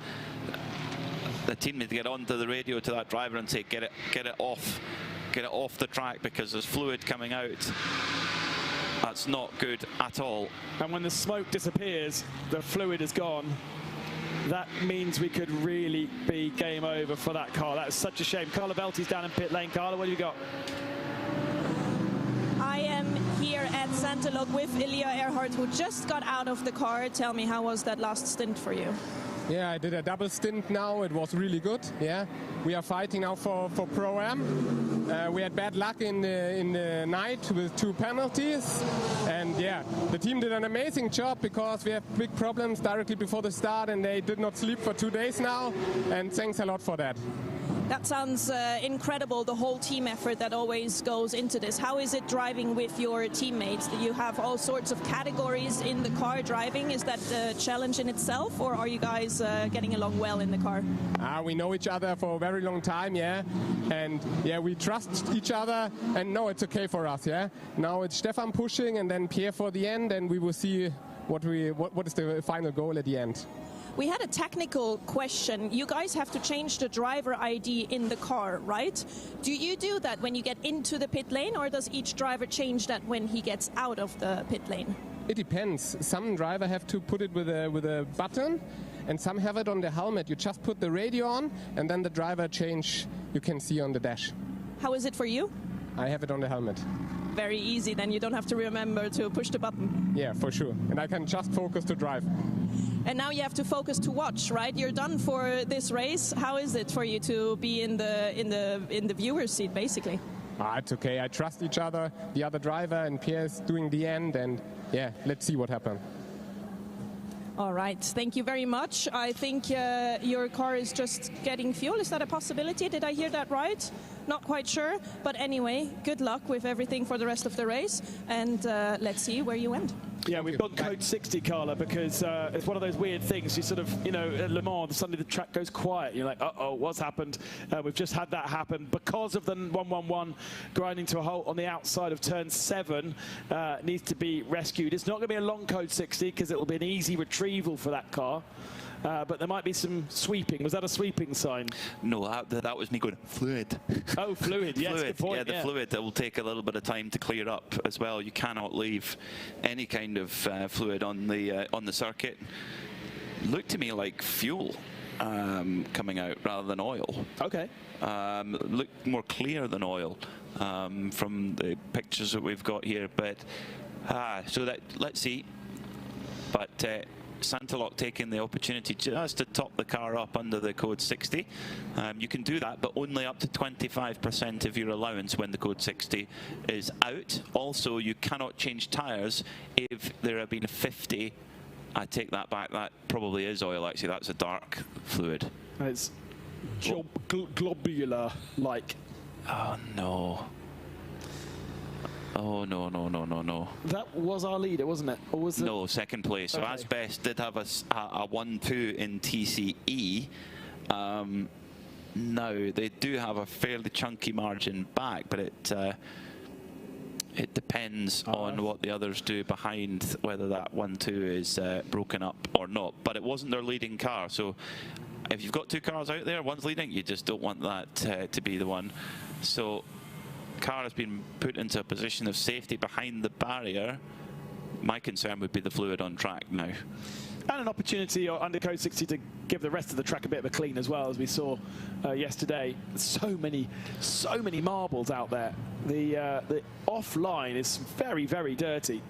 The team need to get onto the radio to that driver and say, get it off the track, because there's fluid coming out. That's not good at all. And when the smoke disappears, the fluid is gone. That means we could really be game over for that car. That is such a shame. Carla Velti's down in pit lane. Carla, what have you got? I am here at Cineulagam with Ilya Earhart, who just got out of the car. Tell me, how was that last stint for you? Yeah, I did a double stint now. It was really good. Yeah, we are fighting now for ProAm. We had bad luck in the night with 2 penalties, and yeah, the team did an amazing job, because we have big problems directly before the start, and they did not sleep for 2 days now. And thanks a lot for that. That sounds incredible, the whole team effort that always goes into this. How is it driving with your teammates? Do you have all sorts of categories in the car driving? Is that a challenge in itself, or are you guys getting along well in the car? We know each other for a very long time, yeah. And yeah, we trust each other, and no, it's okay for us, yeah. Now it's Stefan pushing and then Pierre for the end, and we will see what is the final goal at the end. We had a technical question. You guys have to change the driver ID in the car, right? Do you do that when you get into the pit lane, or does each driver change that when he gets out of the pit lane? It depends. Some driver have to put it with a button, and some have it on the helmet. You just put the radio on, and then the driver change you can see on the dash. How is it for you? I have it on the helmet. Very easy, then you don't have to remember to push the button. Yeah, for sure. And I can just focus to drive. And now you have to focus to watch, right? You're done for this race. How is it for you to be in the viewer's seat, basically? It's okay. I trust each other, the other driver, and Pierre's doing the end, and yeah, let's see what happens. All right, thank you very much. I think your car is just getting fuel. Is that a possibility? Did I hear that right? Not quite sure. But anyway, good luck with everything for the rest of the race. And let's see where you end. Yeah, we've got code 60, Carla, because it's one of those weird things. You sort of, at Le Mans, suddenly the track goes quiet. You're like, uh-oh, what's happened? We've just had that happen because of the 111 grinding to a halt on the outside of turn 7. Needs to be rescued. It's not going to be a long code 60 because it will be an easy retrieval for that car. But there might be some sweeping. Was that a sweeping sign? No, that was me going, fluid. Oh, fluid, yes, fluid. Good point. Yeah, the fluid, that will take a little bit of time to clear up as well. You cannot leave any kind of fluid on the circuit. Looked to me like fuel coming out rather than oil. Okay. Looked more clear than oil from the pictures that we've got here. But so that let's see. But Cineulagam taking the opportunity just to top the car up under the code 60. You can do that, but only up to 25% of your allowance when the code 60 is out. Also, you cannot change tyres if there have been 50. I take that back. That probably is oil, actually. That's a dark fluid. It's globular like. Oh, no. Oh, no, no, no, no, no. That was our leader, wasn't it? Or was it? No, second place. So Asbest did have a 1-2 in TCE. Now, they do have a fairly chunky margin back, but it depends on what the others do behind, whether that 1-2 is broken up or not. But it wasn't their leading car, so if you've got two cars out there, one's leading, you just don't want that to be the one. So car has been put into a position of safety behind the barrier. My concern would be the fluid on track now. And an opportunity under code 60 to give the rest of the track a bit of a clean as well, as we saw yesterday. So many marbles out there. The offline is very, very dirty.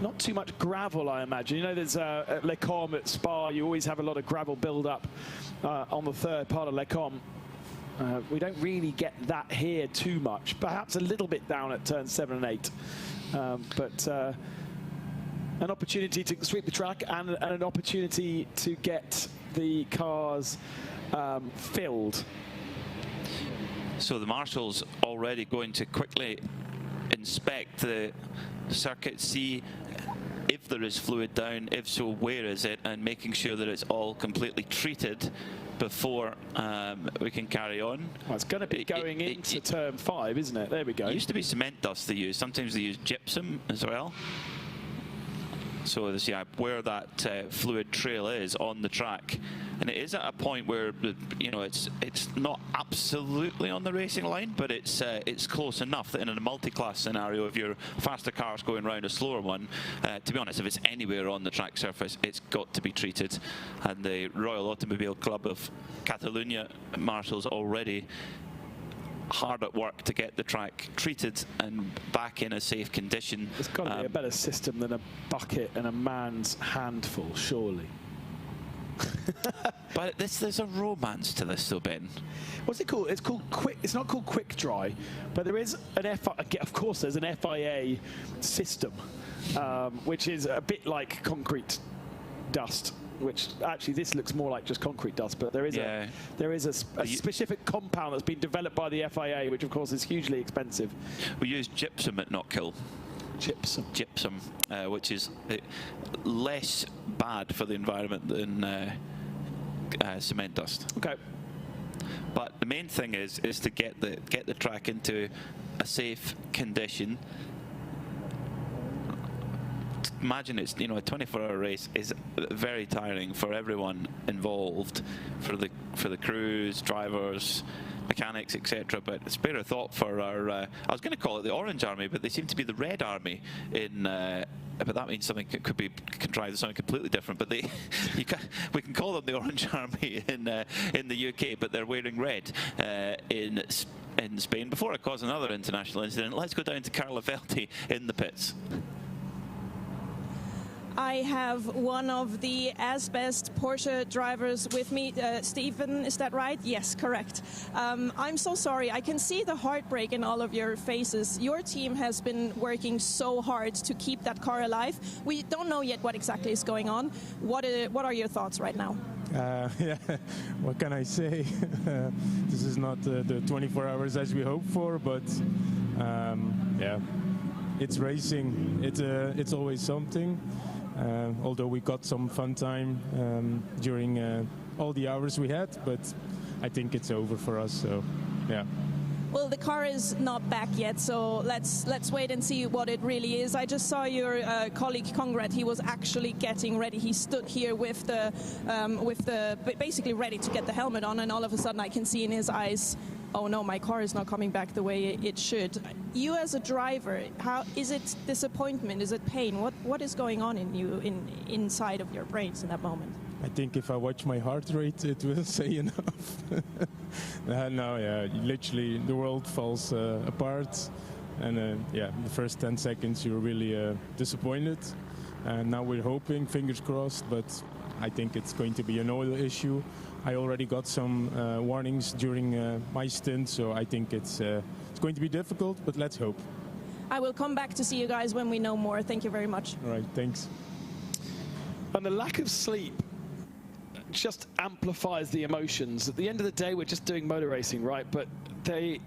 Not too much gravel, I imagine. You know, there's at Les Combes at Spa, you always have a lot of gravel build-up on the third part of Les Combes. We don't really get that here too much. Perhaps a little bit down at turns 7 and 8. But an opportunity to sweep the track and an opportunity to get the cars filled. So the marshals already going to quickly inspect the circuit, see if there is fluid down, if so, where is it, and making sure that it's all completely treated before we can carry on. Well, it's going to be going into turn 5, isn't it? There we go. It used to be cement dust they use. Sometimes they use gypsum as well. So this, yeah, where that fluid trail is on the track, and it is at a point where, you know, it's not absolutely on the racing line, but it's close enough that in a multi-class scenario, if your faster car's going around a slower one, to be honest, if it's anywhere on the track surface, it's got to be treated. And the Royal Automobile Club of Catalonia marshals already hard at work to get the track treated and back in a safe condition. There's got to be a better system than a bucket and a man's handful, surely. But there's a romance to this, though, Ben. What's it called? It's called quick. It's not called quick dry, but there is an of course, there's an FIA system, which is a bit like concrete dust. Which actually this looks more like just concrete dust, but there is a specific compound that's been developed by the FIA, which of course is hugely expensive. We use gypsum at Knockhill. Gypsum, which is less bad for the environment than cement dust. Okay. But the main thing is to get the track into a safe condition. Imagine it's, you know, a 24-hour race is very tiring for everyone involved, for the crews, drivers, mechanics, etc. But spare a thought for our I was going to call it the Orange Army, but they seem to be the Red Army in. But that means something could be contrived as something completely different. But we can call them the Orange Army in the UK, but they're wearing red in Spain. Before I cause another international incident, let's go down to Carla Velti in the pits. I have one of the Asbest Porsche drivers with me. Stephen, is that right? Yes, correct. I'm so sorry. I can see the heartbreak in all of your faces. Your team has been working so hard to keep that car alive. We don't know yet what exactly is going on. What are your thoughts right now? Yeah, what can I say? This is not the 24 hours as we hoped for, but yeah, it's racing. It's always something. Although we got some fun time during all the hours we had, but I think it's over for us, so yeah. Well, the car is not back yet, so let's wait and see what it really is. I just saw your colleague Conrad. He was actually getting ready. He stood here with the basically ready to get the helmet on, and all of a sudden I can see in his eyes, oh no, my car is not coming back the way it should. You as a driver, how is it disappointment? Is it pain? What is going on in you inside of your brains in that moment? I think if I watch my heart rate, it will say enough. No, yeah, literally the world falls apart, and yeah, the first 10 seconds you're really disappointed, And now we're hoping, fingers crossed, but I think it's going to be an oil issue. I already got some warnings during my stint, so I think it's going to be difficult, but let's hope. I will come back to see you guys when we know more. Thank you very much. All right, thanks. And the lack of sleep just amplifies the emotions. At the end of the day, we're just doing motor racing, right? But as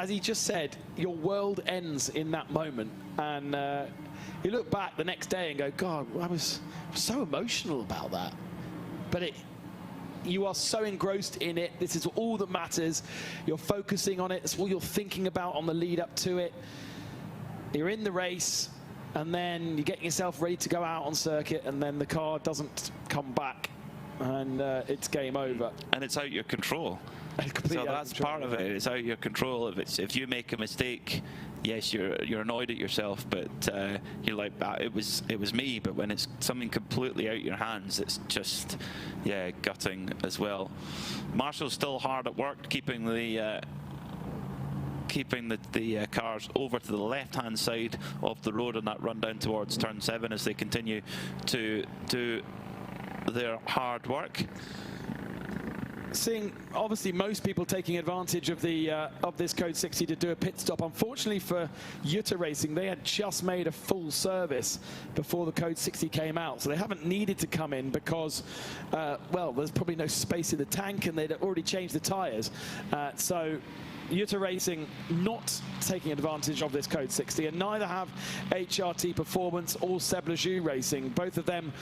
he just said, your world ends in that moment. And you look back the next day and go, God, I was so emotional about that. But you are so engrossed in it. This is all that matters. You're focusing on it. It's all you're thinking about on the lead up to it. You're in the race, and then you're getting yourself ready to go out on circuit, and then the car doesn't come back, and it's game over. And it's out your control. So that's part of it. It's out of your control. If you make a mistake, yes, you're annoyed at yourself, but you're like, it was me. But when it's something completely out of your hands, it's just, yeah, gutting as well. Marshall's still hard at work keeping the cars over to the left-hand side of the road on that run down towards turn 7 as they continue to do their hard work. Seeing obviously most people taking advantage of this Code 60 to do a pit stop. Unfortunately for Jutta Racing, they had just made a full service before the Code 60 came out, so they haven't needed to come in because, well, there's probably no space in the tank, and they'd already changed the tyres. So Jutta Racing not taking advantage of this Code 60, and neither have HRT Performance or Seb Lejeune Racing, both of them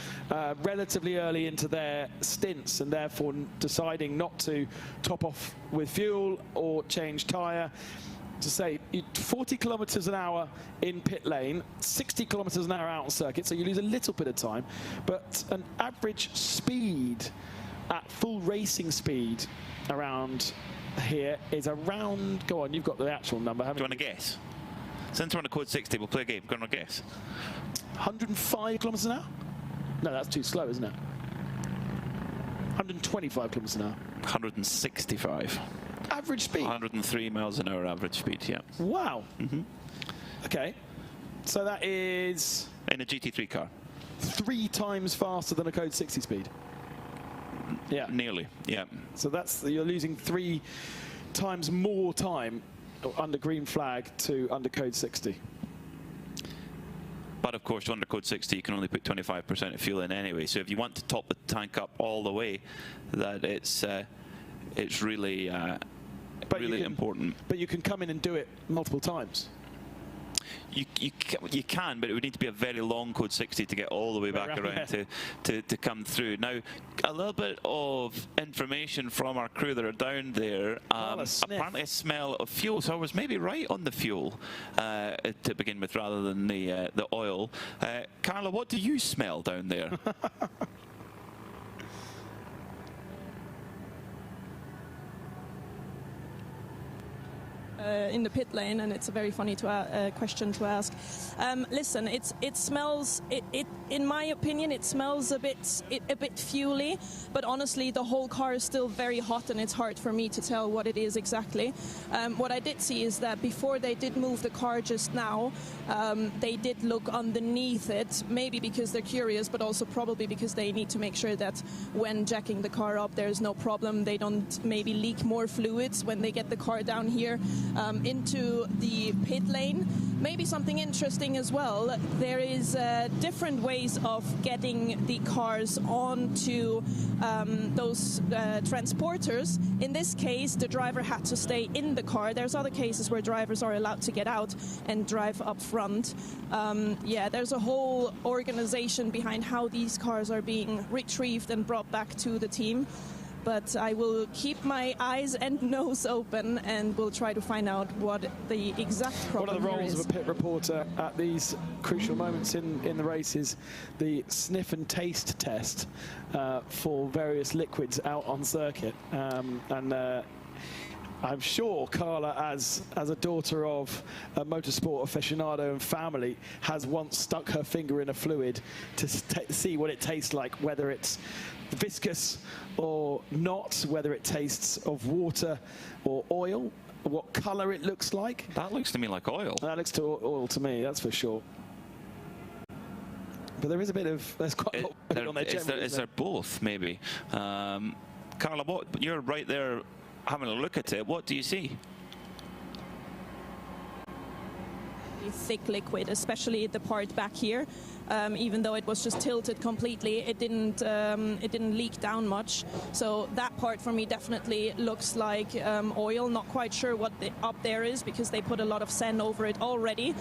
relatively early into their stints, and therefore deciding not to top off with fuel or change tyre. To say 40 kilometers an hour in pit lane, 60 kilometers an hour out on circuit, so you lose a little bit of time, but an average speed at full racing speed around here is around, go on, you've got the actual number, haven't you? Do you want to guess? Since we're on a Code 60, we'll play a game. Go on, guess. 105 kilometers an hour? No, that's too slow, isn't it? 125 kilometers an hour. 165. Average speed? 103 miles an hour average speed, yeah. Wow. Okay. So that is... in a GT3 car. 3 times faster than a Code 60 speed. Yeah. Nearly, yeah. So that's, you're losing 3 times more time under green flag to under Code 60. But of course, under Code 60, you can only put 25% of fuel in anyway. So if you want to top the tank up all the way, that it's really, really important. But you can come in and do it multiple times. You can, but it would need to be a very long Code 60 to get all the way back around to come through. Now, a little bit of information from our crew that are down there. Apparently a smell of fuel, so I was maybe right on the fuel to begin with rather than the oil. Carla, what do you smell down there? In the pit lane, and it's a very funny question to ask. Listen, it smells. In my opinion, it smells a bit fuely. But honestly, the whole car is still very hot, and it's hard for me to tell what it is exactly. What I did see is that before they did move the car just now, they did look underneath it. Maybe because they're curious, but also probably because they need to make sure that when jacking the car up, there is no problem. They don't maybe leak more fluids when they get the car down here. Into the pit lane. Maybe something interesting as well, there is different ways of getting the cars onto those transporters. In this case, the driver had to stay in the car. There's other cases where drivers are allowed to get out and drive up front. Yeah, there's a whole organization behind how these cars are being retrieved and brought back to the team. But I will keep my eyes and nose open, and we'll try to find out what the exact problem is. One of the roles of a pit reporter at these crucial moments in the race is the sniff and taste test for various liquids out on circuit. I'm sure Carla, as a daughter of a motorsport aficionado and family, has once stuck her finger in a fluid to see what it tastes like, whether it's viscous or not, whether it tastes of water or oil, what color it looks like. That looks to me like oil. That looks to oil to me, that's for sure. But there is a bit of, there's quite a lot on there generally. Is there both, maybe? Carla, you're right there having a look at it. What do you see? Thick liquid, especially the part back here. Even though it was just tilted completely, it didn't leak down much. So that part for me definitely looks like oil. Not quite sure what up there is, because they put a lot of sand over it already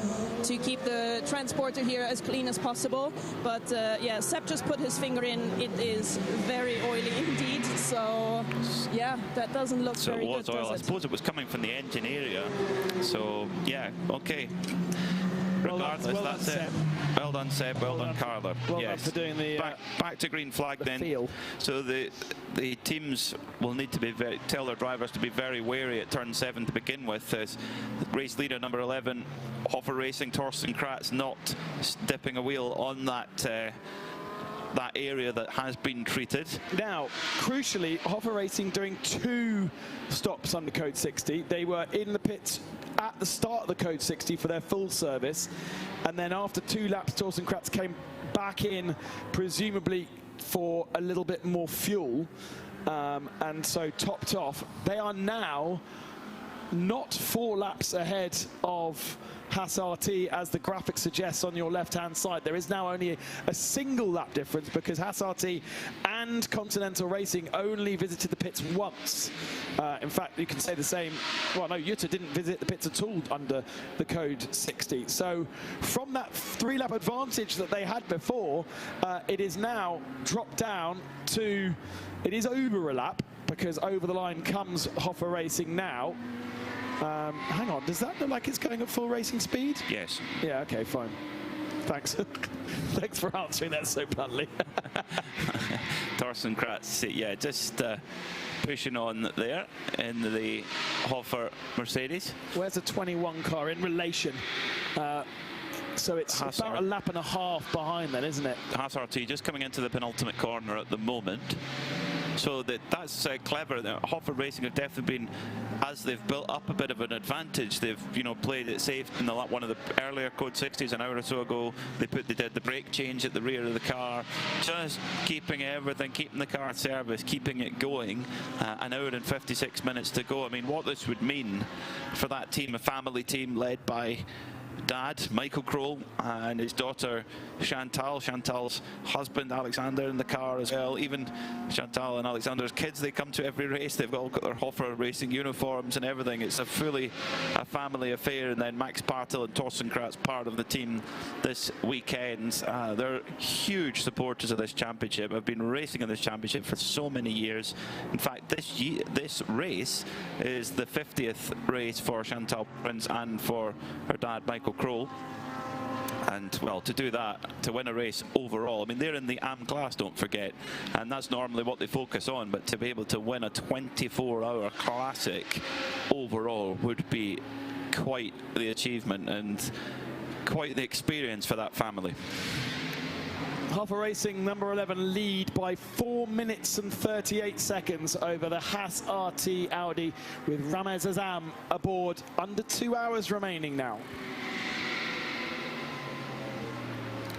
to keep the transporter here as clean as possible. But yeah, Sepp just put his finger in. It is very oily indeed. So yeah, that doesn't look very good. So it was oil. I suppose it was coming from the engine area. So yeah, okay. Regardless, that's it. Well done, Seb. Well done, Carla. Well done for doing the back to green flag then. Feel. So the teams will need to tell their drivers to be very wary at turn 7 to begin with. As race leader number 11, Hoffer Racing, Torsten Kratz, not dipping a wheel on that area that has been treated. Now, crucially, Hoffer Racing doing 2 stops under code 60. They were in the pits at the start of the code 60 for their full service, and then after 2 laps, Torsten Kratz came back in, presumably for a little bit more fuel, and so topped off. They are now not 4 laps ahead of Haas RT, as the graphic suggests on your left-hand side. There is now only a single lap difference, because Haas RT and Continental Racing only visited the pits once. In fact, you can say the same. Well, no, Jutta didn't visit the pits at all under the code 60. So from that 3-lap advantage that they had before, it is now dropped down to, it is over a lap, because over the line comes Hoffer Racing now. Hang on, does that look like it's going at full racing speed? Yes. Yeah, okay, fine. Thanks. Thanks for answering that so bluntly. Torsten Kratz, yeah, just pushing on there in the Hoffer Mercedes. Where's the 21 car in relation? So it's about a lap and a half behind then, isn't it? Haas RT just coming into the penultimate corner at the moment. So that's clever. Hoffer Racing have definitely been, as they've built up a bit of an advantage, they've played it safe in one of the earlier code 60s an hour or so ago. They did the brake change at the rear of the car, just keeping everything, keeping the car serviced, keeping it going. An hour and 56 minutes to go. I mean, what this would mean for that team, a family team led by Dad, Michael Kroll, and his daughter Chantal. Chantal's husband Alexander in the car as well. Even Chantal and Alexander's kids, they come to every race. They've all got their Hoffer Racing uniforms and everything. It's a family affair. And then Max Bartel and Torsten Kratz, part of the team this weekend. They're huge supporters of this championship. I've been racing in this championship for so many years. In fact, this race is the 50th race for Chantal Prince and for her dad Michael Kroll. And well, to do that, to win a race overall, I mean, they're in the Am class, don't forget, and that's normally what they focus on, but to be able to win a 24-hour classic overall would be quite the achievement and quite the experience for that family. Hoffer Racing number 11 lead by 4 minutes and 38 seconds over the Haas RT Audi, with Ramez Azam aboard. Under 2 hours remaining now.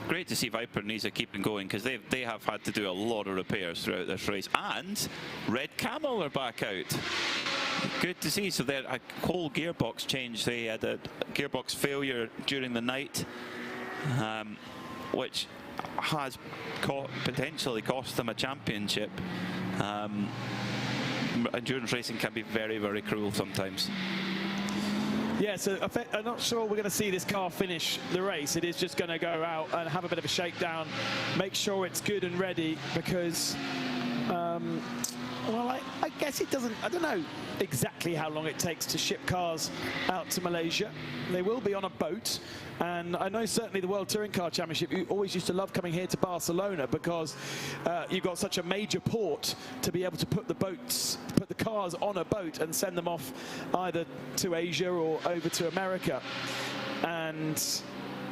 Great to see Viper and Nisa keeping going, because they have had to do a lot of repairs throughout this race. And Red Camel are back out. Good to see. So they're a whole gearbox change. They had a gearbox failure during the night, which has potentially cost them a championship. Endurance racing can be very, very cruel sometimes. Yeah, so I'm not sure we're going to see this car finish the race. It is just going to go out and have a bit of a shakedown, make sure it's good and ready, because, well, I guess it doesn't, I don't know exactly how long it takes to ship cars out to Malaysia. They will be on a boat. And I know certainly the World Touring Car Championship, you always used to love coming here to Barcelona, because you've got such a major port to be able to put the cars on a boat and send them off either to Asia or over to America. And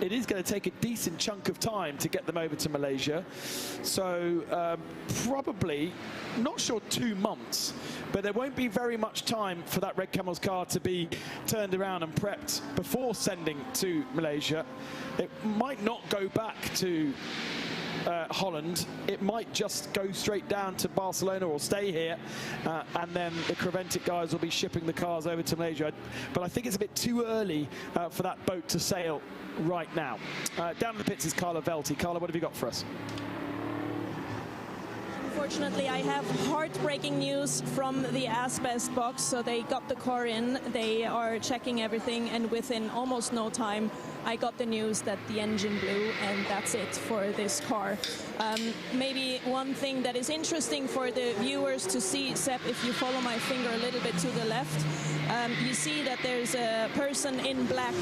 it is going to take a decent chunk of time to get them over to Malaysia. So probably, not sure 2 months, but there won't be very much time for that Red Camel's car to be turned around and prepped before sending to Malaysia. It might not go back to Holland, it might just go straight down to Barcelona or stay here, and then the Creventic guys will be shipping the cars over to Malaysia. But I think it's a bit too early for that boat to sail right now. Down in the pits is Carla Velti. Carla, what have you got for us? Unfortunately, I have heartbreaking news from the asbest box. So they got the car in, they are checking everything, and within almost no time, I got the news that the engine blew, and that's it for this car. Maybe one thing that is interesting for the viewers to see, Sepp, if you follow my finger a little bit to the left, you see that there's a person in black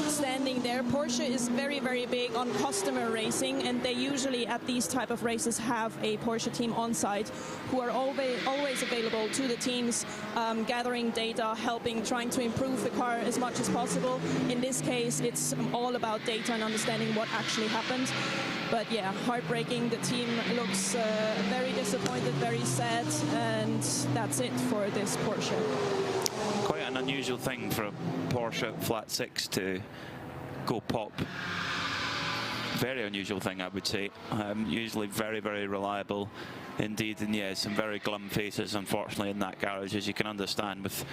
standing there. Porsche is very, very big on customer racing, and they usually at these type of races have a Porsche team on site who are always available to the teams, gathering data, helping, trying to improve the car as much as possible. In this case, it's all about data and understanding what actually happened. But yeah, heartbreaking. The team looks very disappointed, very sad, and that's it for this Porsche. Quite an unusual thing for a Porsche Flat 6 to go pop. Very unusual thing, I would say. Usually very, very reliable indeed, and yeah, some very glum faces, unfortunately, in that garage, as you can understand, with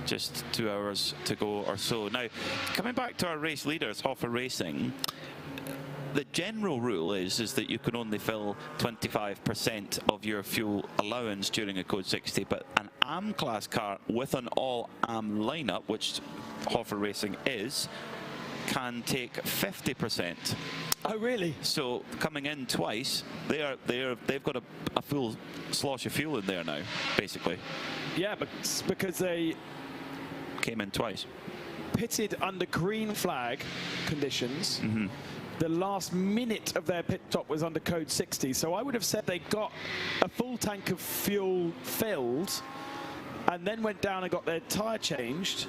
just 2 hours to go or so. Now, coming back to our race leaders, RAFA Racing, the general rule is that you can only fill 25% of your fuel allowance during a Code 60, but an AM class car with an all AM lineup, which RAFA Racing is, can take 50%. Oh, really? So coming in twice, they've got a full slosh of fuel in there now, basically. Yeah, but because they came in twice. Pitted under green flag conditions. Mm-hmm. The last minute of their pit stop was under Code 60, so I would have said they got a full tank of fuel filled and then went down and got their tyre changed,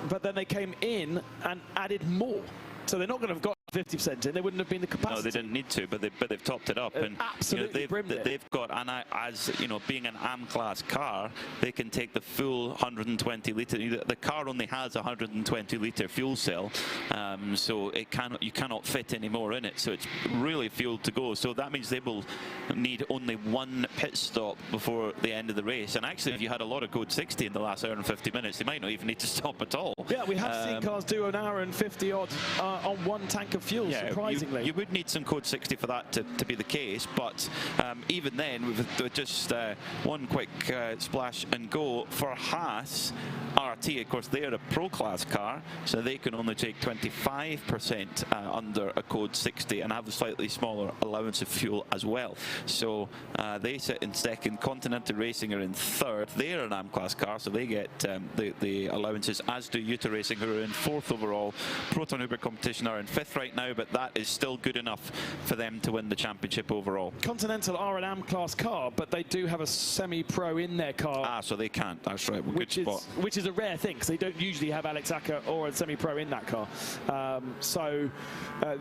but then they came in and added more. So they're not going to have got 50% in. They wouldn't have been the capacity. No, they didn't need to, but they've topped it up. And absolutely, they've got, and as you know, being an AM class car, they can take the full 120 litre. The car only has a 120 litre fuel cell, so you cannot fit any more in it. So it's really fuel to go. So that means they will need only one pit stop before the end of the race. And actually, if you had a lot of Code 60 in the last hour and 50 minutes, they might not even need to stop at all. Yeah, we have seen cars do an hour and 50 odd on one tank of fuel, yeah, surprisingly. You would need some Code 60 for that to be the case, but even then, with just one quick splash and go for Haas RT. Of course, they're a Pro Class car, so they can only take 25% under a Code 60 and have a slightly smaller allowance of fuel as well. So they sit in second. Continental Racing are in third. They're an AM class car, so they get the allowances, as do Utah Racing, who are in fourth overall. Proton Uber Competition are in fifth right now, but that is still good enough for them to win the championship overall. Continental are an AM class car, but they do have a semi-pro in their car. Ah, so they can't. That's right. Well, which is a rare thing, because they don't usually have Alex Acker or a semi-pro in that car. So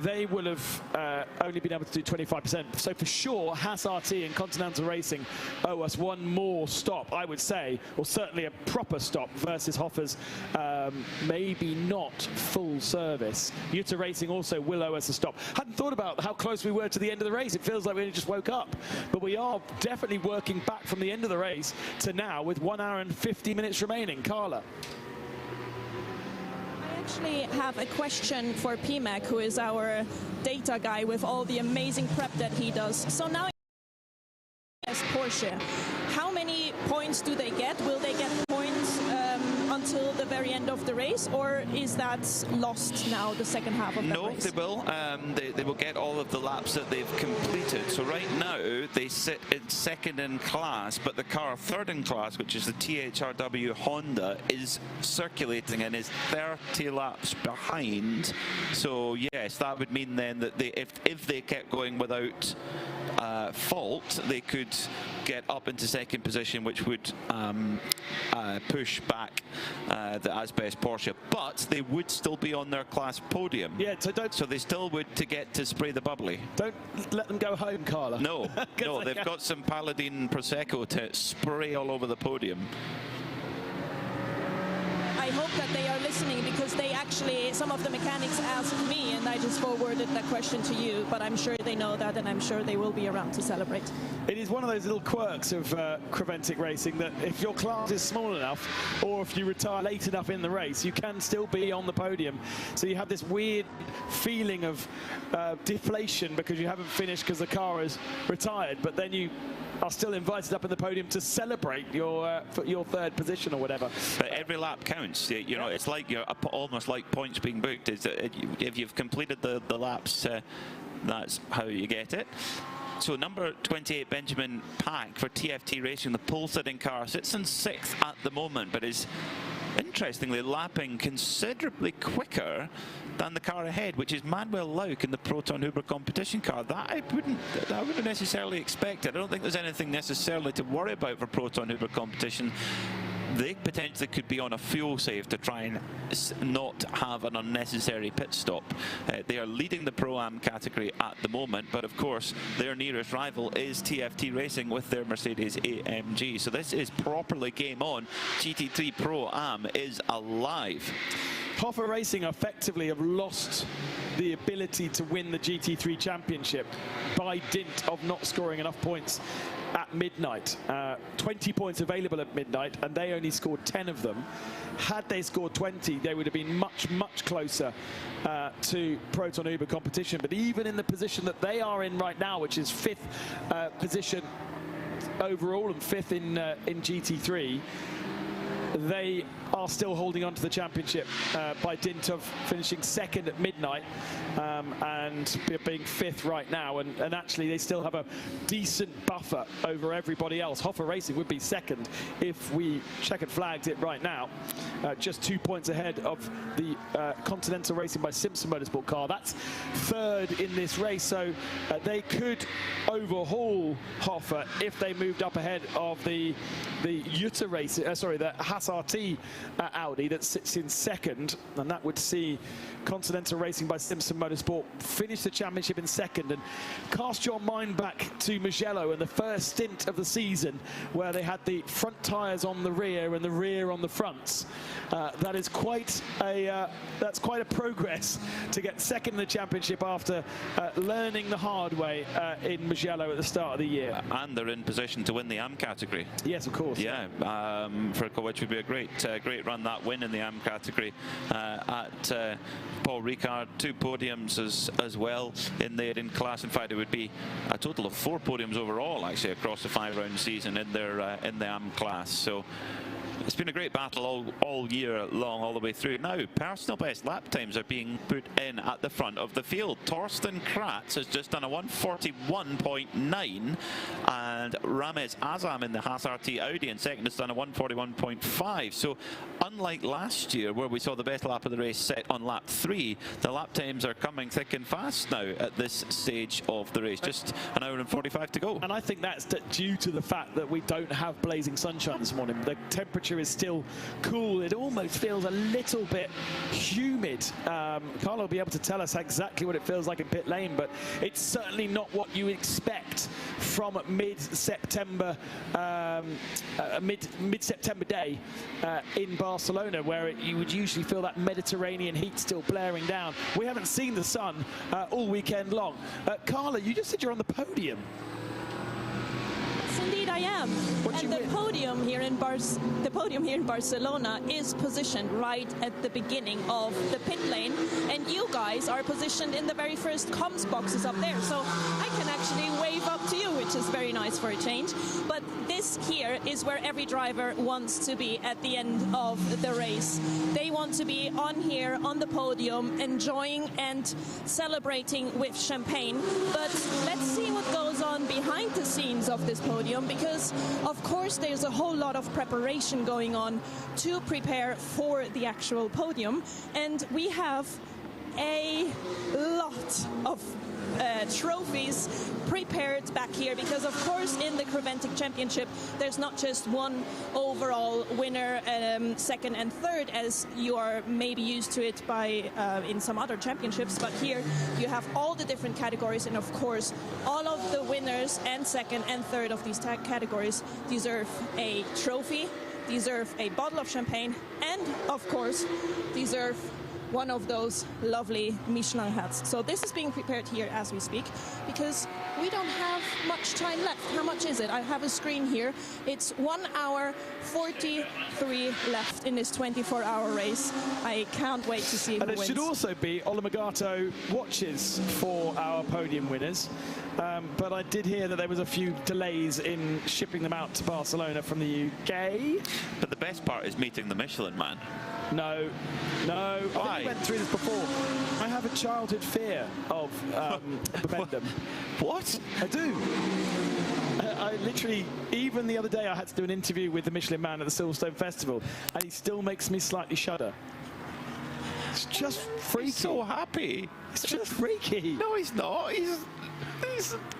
they will have only been able to do 25%. So for sure, Haas RT and Continental Racing owe us one more stop, I would say, or certainly a proper stop versus Hoffa's maybe not full service. Utah Racing also will owe us a stop. Hadn't thought about how close we were to the end of the race. It feels like we only just woke up, but we are definitely working back from the end of the race to now with 1 hour and 50 minutes remaining. Carla. I actually have a question for PMAC, who is our data guy with all the amazing prep that he does. So now as Porsche, how many points do they get? Will they get points until the very end of the race, or is that lost now, the second half of the race? No, they will. They will get all of the laps that they've completed. So right now they sit in second in class, but the car third in class, which is the THRW Honda, is circulating and is 30 laps behind. So yes, that would mean then that if they kept going without fault, they could get up into second position, which would push back the asbest Porsche, but they would still be on their class podium. Yeah, so they still would to get to spray the bubbly. Don't let them go home, Carla. No, no, they've got some Paladin Prosecco to spray all over the podium. I hope that they are listening, because they actually, some of the mechanics asked me, and I just forwarded that question to you, but I'm sure they know that, and I'm sure they will be around to celebrate. It is one of those little quirks of Creventic racing, that if your class is small enough, or if you retire late enough in the race, you can still be on the podium. So you have this weird feeling of deflation because you haven't finished because the car is retired, but then you are still invited up in the podium to celebrate your third position or whatever. But every lap counts. You know, it's like you're almost like points being booked. If you've completed the laps, that's how you get it. So number 28, Benjamin Pack for TFT Racing, the pole-sitting car, sits in 6th at the moment, but is interestingly lapping considerably quicker than the car ahead, which is Manuel Lauk in the Proton Huber competition car. That I wouldn't necessarily expect it. I don't think there's anything necessarily to worry about for Proton Huber competition. They potentially could be on a fuel save to try and not have an unnecessary pit stop. They are leading the Pro-Am category at the moment, but of course their nearest rival is TFT Racing with their Mercedes AMG. So this is properly game on. GT3 Pro-Am is alive. RAFA Racing effectively have lost the ability to win the GT3 championship by dint of not scoring enough points at midnight. 20 points available at midnight, and they only scored 10 of them. Had they scored 20, they would have been much, much closer to Proton Uber competition. But even in the position that they are in right now, which is 5th position overall and 5th in GT3, they are still holding on to the championship by dint of finishing 2nd at midnight and being 5th right now, and actually they still have a decent buffer over everybody else. RAFA Racing would be 2nd if we checkered flagged it right now, just 2 points ahead of the Continental Racing by Simpson Motorsport car. That's 3rd in this race, so they could overhaul RAFA if they moved up ahead of the Jutta Racing, the Haas RT Audi that sits in 2nd, and that would see Continental Racing by Simpson Motorsport finish the championship in 2nd. And cast your mind back to Mugello and the first stint of the season, where they had the front tyres on the rear and the rear on the fronts. That is quite a progress to get 2nd in the championship after learning the hard way in Mugello at the start of the year. And they're in position to win the Am category. Yes, of course. Yeah, which would be a great run, that win in the Am category at Paul Ricard. 2 podiums as well in there in class. In fact, it would be a total of 4 podiums overall actually across the 5-round season in the Am class. So it's been a great battle all year long, all the way through. Now, personal best lap times are being put in at the front of the field. Torsten Kratz has just done a 141.9, and Ramez Azam in the Haas RT Audi in 2nd has done a 141.5. So, unlike last year, where we saw the best lap of the race set on lap 3, the lap times are coming thick and fast now at this stage of the race. Just an hour and 45 to go. And I think that's due to the fact that we don't have blazing sunshine this morning. The temperature is still cool. It almost feels a little bit humid. Carlo will be able to tell us exactly what it feels like in pit lane, but it's certainly not what you expect from mid-September mid-September day in Barcelona, where you would usually feel that Mediterranean heat still blaring down. We haven't seen the sun all weekend long. Carla, you just said you're on the podium. Indeed, I am. And the podium here in Barcelona is positioned right at the beginning of the pit lane, and you guys are positioned in the very first comms boxes up there. So I can actually wave up to you, which is very nice for a change. But this here is where every driver wants to be at the end of the race. They want to be on here on the podium, enjoying and celebrating with champagne. But let's see what goes on behind the scenes of this podium, because of course there's a whole lot of preparation going on to prepare for the actual podium, and we have a lot of trophies prepared back here, because of course in the Creventic Championship there's not just one overall winner, 2nd and 3rd, as you are maybe used to it by in some other championships, but here you have all the different categories, and of course all of the winners and 2nd and 3rd of these categories deserve a trophy deserve a bottle of champagne, and of course deserve one of those lovely Michelin hats. So this is being prepared here as we speak, because we don't have much time left. How much is it? I have a screen here. It's 1 hour 43 left in this 24-hour race. I can't wait to see who wins. And it should also be Olomagato watches for our podium winners. But I did hear that there was a few delays in shipping them out to Barcelona from the UK. But the best part is meeting the Michelin man. No. Why? I think we went through this before. I have a childhood fear of Bibendum. What? I do. I literally, even the other day, I had to do an interview with the Michelin man at the Silverstone Festival, and he still makes me slightly shudder. It's just freaky. He's so happy. It's just freaky. No, he's not.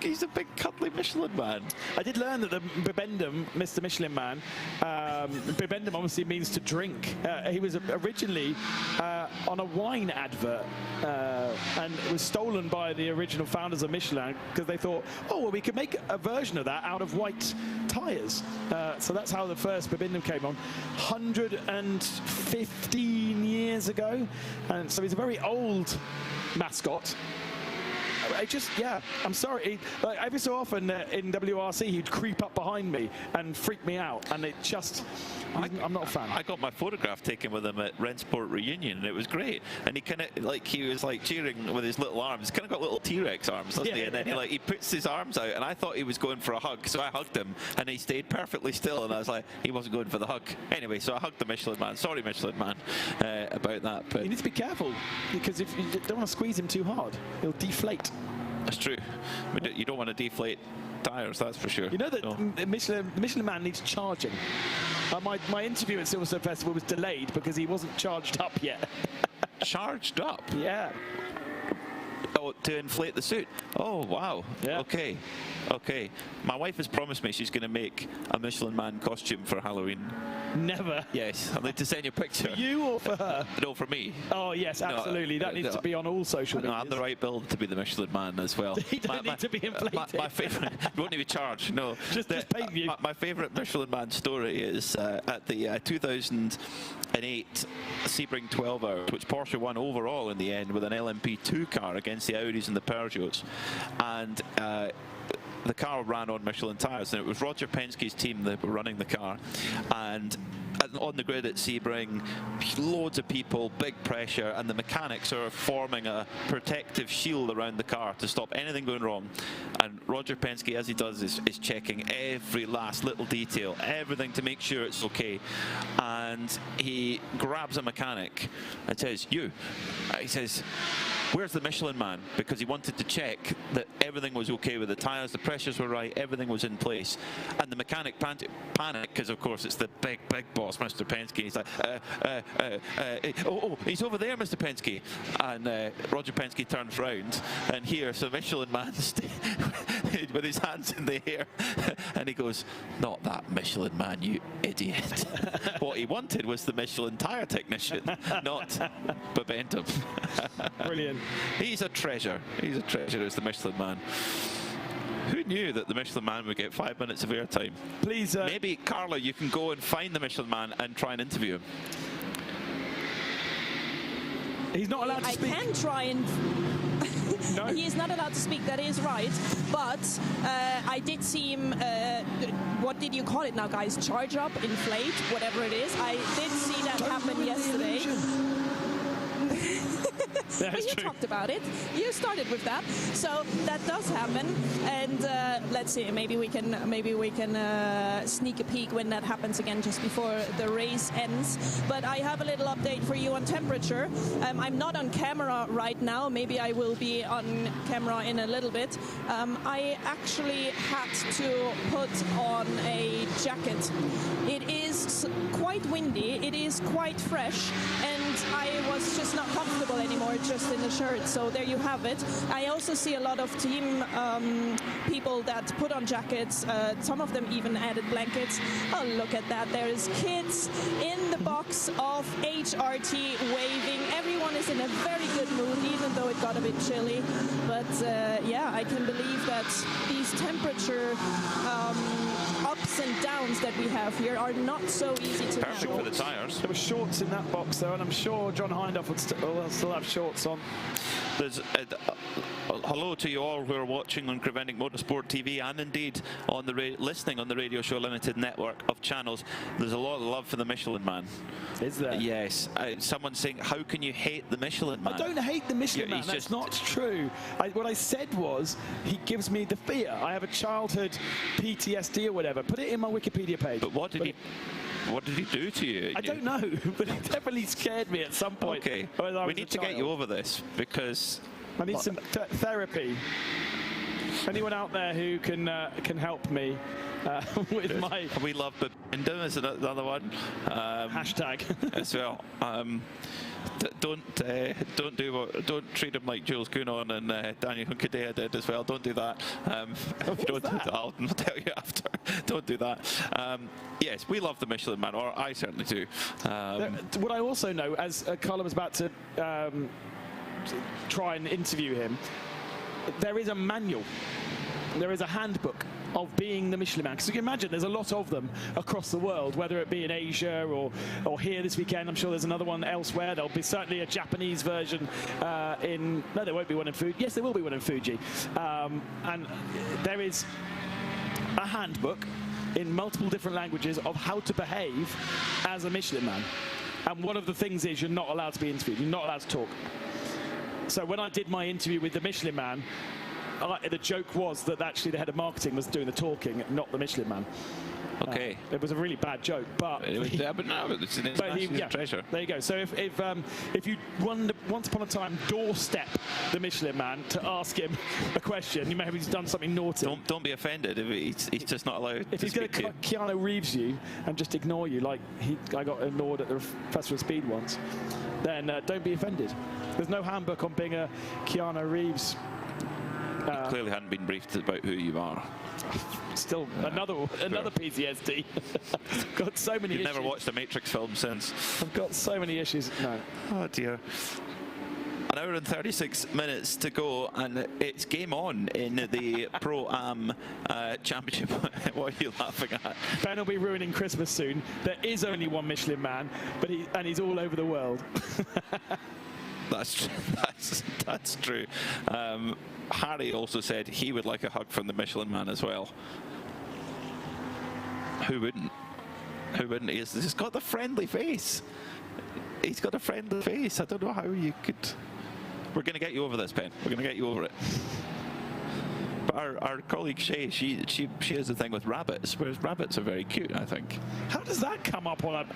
He's a big cuddly Michelin man. I did learn that the Bibendum, Mr. Michelin man, Bibendum obviously means to drink. He was originally on a wine advert and it was stolen by the original founders of Michelin because they thought, oh, well, we could make a version of that out of white tyres. So that's how the first Bibendum came on 115 years ago. And so he's a very old mascot. I just, yeah, I'm sorry. Like, every so often in WRC, he'd creep up behind me and freak me out. And it just, I'm not a fan. I got my photograph taken with him at Rensport Reunion, and it was great. And he kind of, like, he was like cheering with his little arms. He's kind of got little T-Rex arms, doesn't he? And then he puts his arms out, and I thought he was going for a hug, so I hugged him, and he stayed perfectly still. And I was like, he wasn't going for the hug. Anyway, so I hugged the Michelin man. Sorry, Michelin man, about that. But you need to be careful, because if you don't want to squeeze him too hard, he'll deflate. That's true. You don't want to deflate tyres, that's for sure. You know that the Michelin man needs charging. My interview at Silverstone Festival was delayed because he wasn't charged up yet. Charged up? Yeah. Oh, to inflate the suit? Oh, wow. Yeah. Okay. Okay. My wife has promised me she's going to make a Michelin man costume for Halloween. Never. Yes. I'd like to send you a picture. For you or for her? No, for me. Oh, yes, absolutely. That needs to be on all social media. No, I'm the right build to be the Michelin man as well. You don't need to be inflated. My favourite, you won't need to be charged, no. Just paint you. My favourite Michelin man story is at the 2008 Sebring 12 Hours, which Porsche won overall in the end with an LMP2 car against the Audis and the Peugeots. And the car ran on Michelin tyres, and it was Roger Penske's team that were running the car. And on the grid at Sebring, loads of people, big pressure, and the mechanics are forming a protective shield around the car to stop anything going wrong. And Roger Penske, as he does, is checking every last little detail, everything to make sure it's okay. And he grabs a mechanic and says, "You," he says, "Where's the Michelin man?" Because he wanted to check that everything was okay with the tyres, the pressures were right, everything was in place. And the mechanic panicked, because of course it's the big boss, Mr. Penske. He's like, oh, he's over there, Mr. Penske. And Roger Penske turns round, and here's the Michelin man with his hands in the air. And he goes, "Not that Michelin man, you idiot." What he wanted was the Michelin tyre technician, not Bibendum. Brilliant. He's a treasure. He's a treasure as the Michelin man. Who knew that the Michelin man would get 5 minutes of airtime? Please. Maybe, Carla, you can go and find the Michelin man and try and interview him. He's not allowed to speak. I can try and... No. He is not allowed to speak, that is right. But I did see him, what did you call it now, guys? Charge up, inflate, whatever it is. I did see that happen yesterday. Well, you talked about it. You started with that, so that does happen. And let's see, maybe we can sneak a peek when that happens again, just before the race ends. But I have a little update for you on temperature. I'm not on camera right now. Maybe I will be on camera in a little bit. I actually had to put on a jacket. It is quite windy. It is quite fresh, and I was just not comfortable anymore just in the shirt. So there you have it. I also see a lot of team people that put on jackets. Some of them even added blankets. Oh, look at that. There is kids in the box of HRT waving. Everyone is in a very good mood, even though it got a bit chilly. But yeah, I can believe that these temperature ups and downs that we have here are not so easy to Perfect handle. for the tyres. There were shorts in that box though, and I'm sure John Hindhaugh would still have shorts on. There's hello to you all who are watching on Preventing Motorsport TV and indeed on the listening on the Radio Show Limited network of channels. There's a lot of love for the Michelin Man. Is there? Yes. Someone saying, how can you hate the Michelin Man? I don't hate the Michelin Man. That's not true. What I said was he gives me the fear. I have a childhood PTSD or whatever. Put it in my Wikipedia page. But what did he do to you? I don't know, but he definitely scared me at some point. Okay, we need to get you over this because I need some therapy. Anyone out there who can help me with my... We love Babinda is another one. Hashtag. As well. Don't treat him like Jules Counon and Daniel Hunkadea did as well. Don't do that. If you don't do that, I'll tell you after. Don't do that. Yes, we love the Michelin Man, or I certainly do. What I also know, as Carla was about to try and interview him, there is a manual, there is a handbook of being the Michelin Man. Because you can imagine there's a lot of them across the world, whether it be in Asia or here this weekend. I'm sure there's another one elsewhere. There'll be certainly a Japanese version no, there won't be one in Fuji. Yes, there will be one in Fuji. And there is a handbook in multiple different languages of how to behave as a Michelin Man. And one of the things is you're not allowed to be interviewed. You're not allowed to talk. So when I did my interview with the Michelin Man, the joke was that actually the head of marketing was doing the talking, not the Michelin Man. Okay. It was a really bad joke, but it's an international treasure. There you go. So if you once upon a time doorstep the Michelin Man to ask him a question, you maybe he's done something naughty. Don't be offended if he's just not allowed. If he's going to Keanu Reeves you and just ignore you, like I got ignored at the Festival of Speed once, then don't be offended. There's no handbook on being a Keanu Reeves. You clearly hadn't been briefed about who you are. Still, another PTSD. I've got so many issues. You've never watched a Matrix film since. I've got so many issues. No. Oh dear. An hour and 36 minutes to go, and it's game on in the Pro-Am Championship. What are you laughing at? Ben will be ruining Christmas soon. There is only one Michelin Man, but he's all over the world. That's true. Harry also said he would like a hug from the Michelin Man as well. Who wouldn't? Who wouldn't? He's got the friendly face. He's got a friendly face. I don't know how you could... We're going to get you over this, Ben. We're going to get you over it. But our colleague Shay, she has a thing with rabbits, whereas rabbits are very cute, I think. How does that come up on a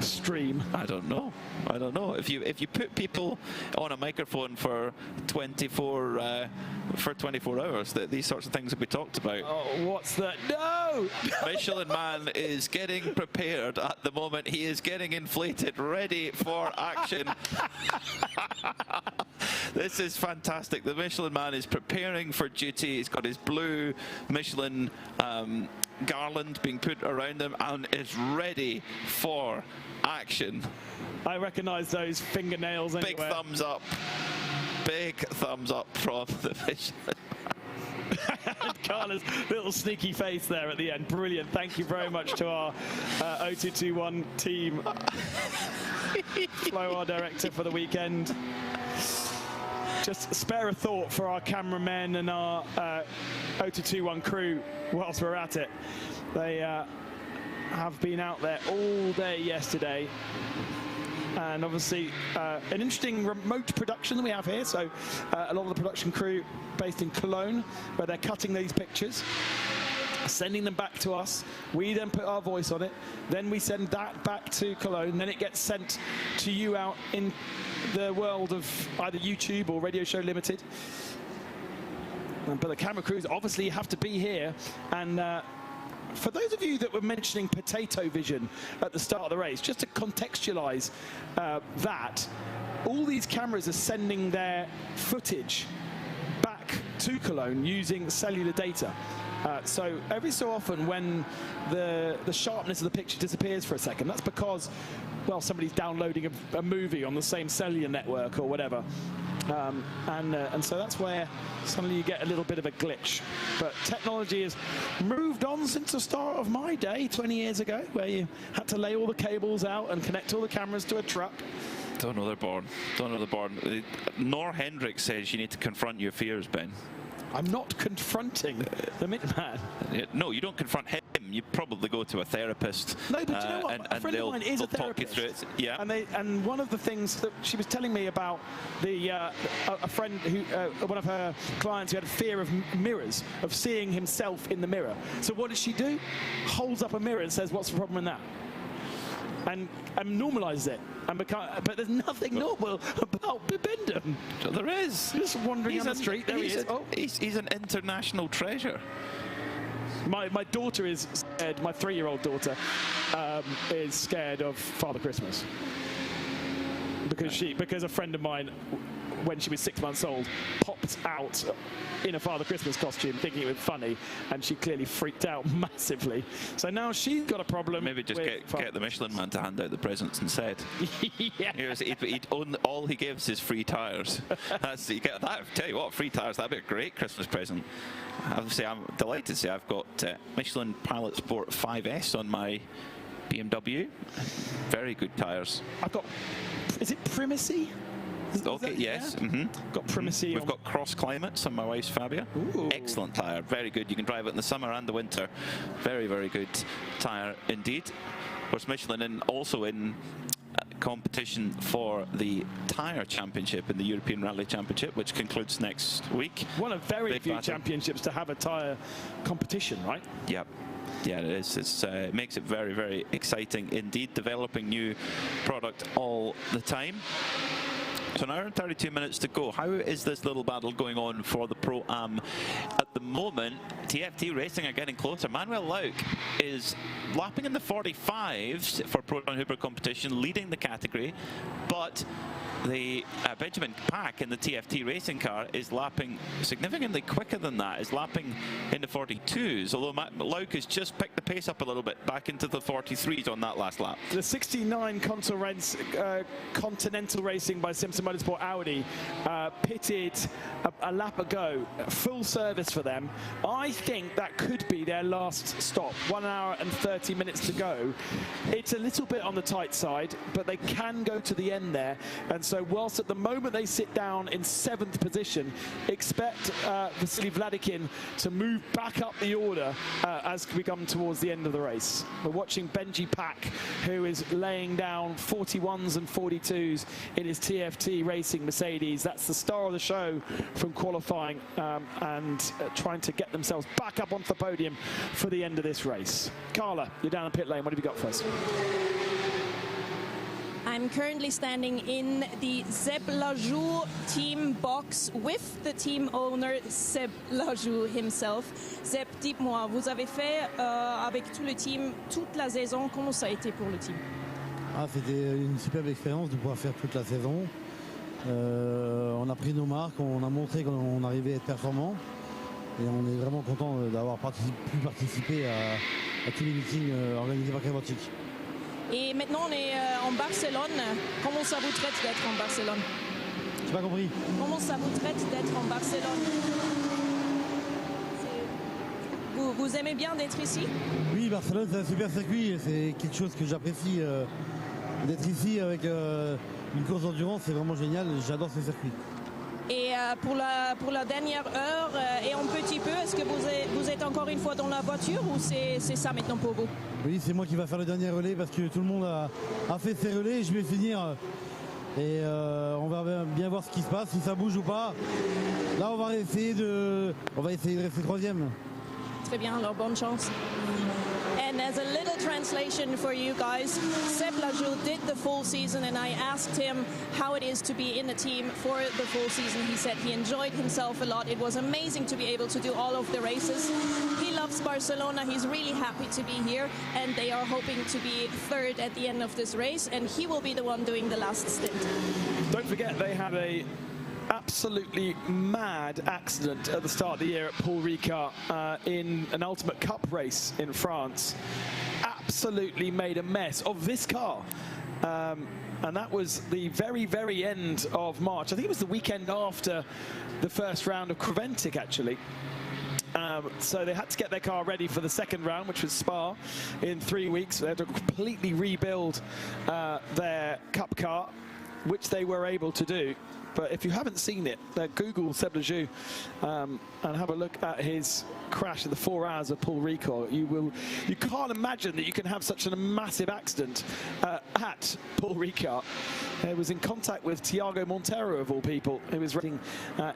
stream? I don't know. I don't know. If you put people on a microphone for 24 hours, these sorts of things will be talked about. Oh, what's that? No! Michelin Man is getting prepared at the moment. He is getting inflated, ready for action. This is fantastic. The Michelin Man is preparing for duty. He's got his blue Michelin garland being put around him and is ready for action. I recognise those fingernails anywhere. Big thumbs up. Big thumbs up from the Michelin. And Carla's little sneaky face there at the end. Brilliant. Thank you very much to our 0221 team. Flo, our director for the weekend. Just spare a thought for our cameramen and our 0221 crew whilst we're at it. They have been out there all day yesterday. And obviously an interesting remote production that we have here. So a lot of the production crew based in Cologne, where they're cutting these pictures, sending them back to us. We then put our voice on it. Then we send that back to Cologne. And then it gets sent to you out in the world of either YouTube or Radio Show Limited. But the camera crews obviously have to be here. And for those of you that were mentioning potato vision at the start of the race, just to contextualize that, all these cameras are sending their footage back to Cologne using cellular data. So every so often when the sharpness of the picture disappears for a second, that's because, well, somebody's downloading a movie on the same cellular network or whatever. And so that's where suddenly you get a little bit of a glitch. But technology has moved on since the start of my day 20 years ago, where you had to lay all the cables out and connect all the cameras to a truck. Don't know they're born. Don't know they're born. Nor Hendrick says you need to confront your fears, Ben. I'm not confronting the Minuteman. No, you don't confront him. You probably go to a therapist. No, but you know what? A friend of mine is a therapist. Talk you through it. Yeah. And one of the things that she was telling me about a friend who, one of her clients who had a fear of mirrors, of seeing himself in the mirror. So what does she do? Holds up a mirror and says, "What's the problem in that?" And normalises it. But there's nothing normal about Bibendum. There is. Just wandering down the street. There he is. He's an international treasure. My daughter is scared. My 3-year-old daughter is scared of Father Christmas because a friend of mine, when she was 6 months old, popped out in a Father Christmas costume thinking it was funny, and she clearly freaked out massively. So now she's got a problem. Maybe just get the Michelin man to hand out the presents instead. Yeah. All he gives is free tyres. Tell you what, free tyres, that'd be a great Christmas present. Obviously, I'm delighted to say I've got Michelin Pilot Sport 5S on my BMW. Very good tyres. I've got, is it Primacy? Okay, yes. Yeah? Got Primacy. We've got cross climates on my wife's Fabia. Ooh. Excellent tyre, very good. You can drive it in the summer and the winter. Very, very good tyre indeed. Of course, Michelin also in competition for the tyre championship in the European Rally Championship, which concludes next week. One of very few championships to have a tyre competition, right? Yep. Yeah, it is. It makes it very, very exciting indeed. Developing new product all the time. So an hour and 32 minutes to go. How is this little battle going on for the Pro-Am at the moment? TFT Racing are getting closer. Manuel Lauk is lapping in the 45s for Proton Hooper competition, leading the category, but the Benjamin Pack in the TFT racing car is lapping significantly quicker than that, is lapping in the 42s, although Lauk has just picked the pace up a little bit back into the 43s on that last lap. The 69 Continental Racing by Simpson Motorsport Audi pitted a lap ago, full service for them. I think that could be their last stop. 1 hour and 30 minutes to go. It's a little bit on the tight side, but they can go to the end there. And so whilst at the moment they sit down in 7th position, expect Vasily Vladikin to move back up the order as we come towards the end of the race. We're watching Benji Pack, who is laying down 41s and 42s in his TFT Racing Mercedes. That's the star of the show from qualifying and trying to get themselves back up onto the podium for the end of this race. Carla, you're down the pit lane. What have you got for us? I'm currently standing in the Seb Lajoux team box with the team owner Seb Lajoux himself. Seb, dites-moi, vous avez fait avec tout le team toute la saison. Comment ça a été pour le team? C'était une superbe expérience de pouvoir faire toute la saison. On a pris nos marques, on a montré qu'on arrivait à être performant. Et on est vraiment content d'avoir pu participer à tous les meetings organisés par Quadratique. Et maintenant on est en Barcelone. Comment ça vous traite d'être en Barcelone? J'ai pas compris. Comment ça vous traite d'être en Barcelone? Vous aimez bien d'être ici? Oui, Barcelone c'est un super circuit. C'est quelque chose que j'apprécie d'être ici avec une course d'endurance. C'est vraiment génial. J'adore ce circuit. Et pour la dernière heure et un petit peu, est-ce que vous êtes encore une fois dans la voiture ou c'est ça maintenant pour vous? Oui, c'est moi qui va faire le dernier relais parce que tout le monde a fait ses relais. Je vais finir et on va bien voir ce qui se passe, si ça bouge ou pas. Là, on va essayer de rester troisième. Très bien, alors bonne chance. And as a little translation for you guys, Seb Lajoux did the full season and I asked him how it is to be in the team for the full season. He said he enjoyed himself a lot. It was amazing to be able to do all of the races. He loves Barcelona. He's really happy to be here and they are hoping to be third at the end of this race and he will be the one doing the last stint. Don't forget they had a absolutely mad accident at the start of the year at Paul Ricard in an Ultimate Cup race in France. Absolutely made a mess of this car. and that was the very, very end of March. I think it was the weekend after the first round of Creventic, actually. So they had to get their car ready for the second round, which was Spa, in 3 weeks. They had to completely rebuild their Cup car, which they were able to do. But if you haven't seen it, Google Seb Lejeune and have a look at his crash in the 4 hours of Paul Ricard. You can't imagine that you can have such a massive accident at Paul Ricard. He was in contact with Tiago Monteiro, of all people, who was racing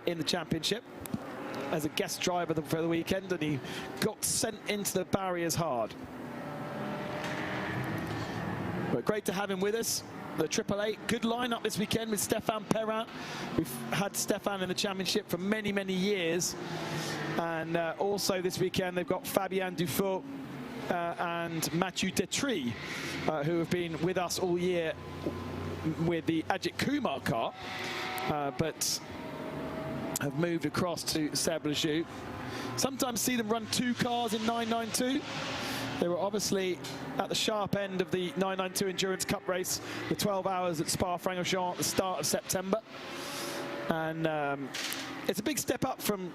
in the championship as a guest driver for the weekend, and he got sent into the barriers hard. But great to have him with us. The Triple Eight, good lineup this weekend with Stéphane Perrin. We've had Stéphane in the championship for many, many years. And also this weekend, they've got Fabien Dufault and Mathieu Tetry, who have been with us all year with the Ajith Kumar car, but have moved across to Seb Lejeune. Sometimes see them run 2 cars in 992. They were obviously at the sharp end of the 992 Endurance Cup race, the 12 hours at Spa-Francorchamps at the start of September. And it's a big step up from,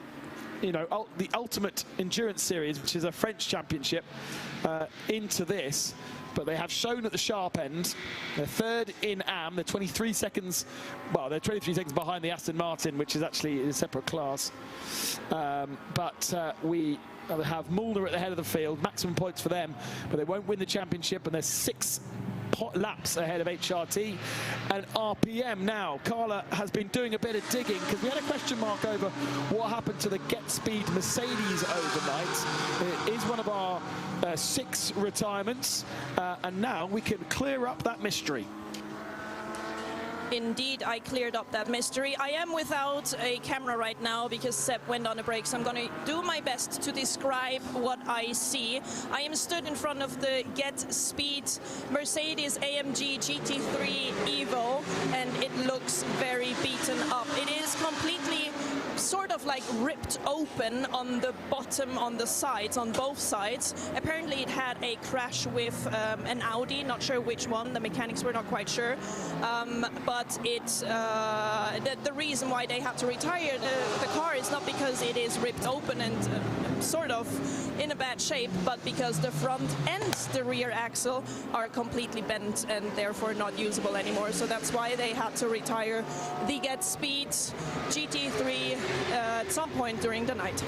you know, the Ultimate Endurance Series, which is a French championship, into this. But they have shown at the sharp end. They're third in Am. They're 23 seconds, well, they're 23 seconds behind the Aston Martin, which is actually a separate class. We have Mulder at the head of the field, maximum points for them, but they won't win the championship, and they're 6 laps ahead of HRT and RPM. Now, Carla has been doing a bit of digging, because we had a question mark over what happened to the Get Speed Mercedes overnight. It is one of our 6 retirements, and now we can clear up that mystery. Indeed, I cleared up that mystery. I am without a camera right now because Seb went on a break, so I'm going to do my best to describe what I see. I am stood in front of the Get Speed Mercedes AMG GT3 Evo, and it looks very beaten up. It is completely sort of like ripped open on the bottom, on the sides, on both sides. Apparently it had a crash with an Audi, not sure which one, the mechanics were not quite sure. But the reason why they had to retire the car is not because it is ripped open and sort of in a bad shape, but because the front and the rear axle are completely bent and therefore not usable anymore. So that's why they had to retire the Get Speed GT3 at some point during the night.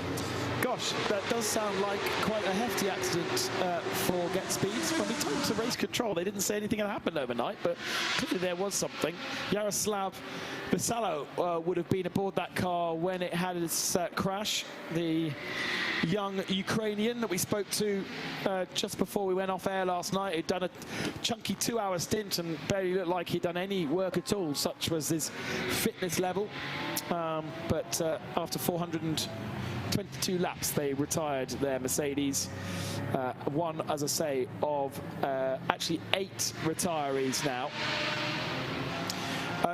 Gosh, that does sound like quite a hefty accident for Get Speed. When we talked to race control, they didn't say anything had happened overnight, but clearly there was something. Yaroslav Vesalo would have been aboard that car when it had its crash. The young Ukrainian that we spoke to just before we went off air last night. He'd done a chunky 2-hour stint and barely looked like he'd done any work at all, such was his fitness level. But after 422 laps, they retired their Mercedes. One, as I say, of actually 8 retirees now.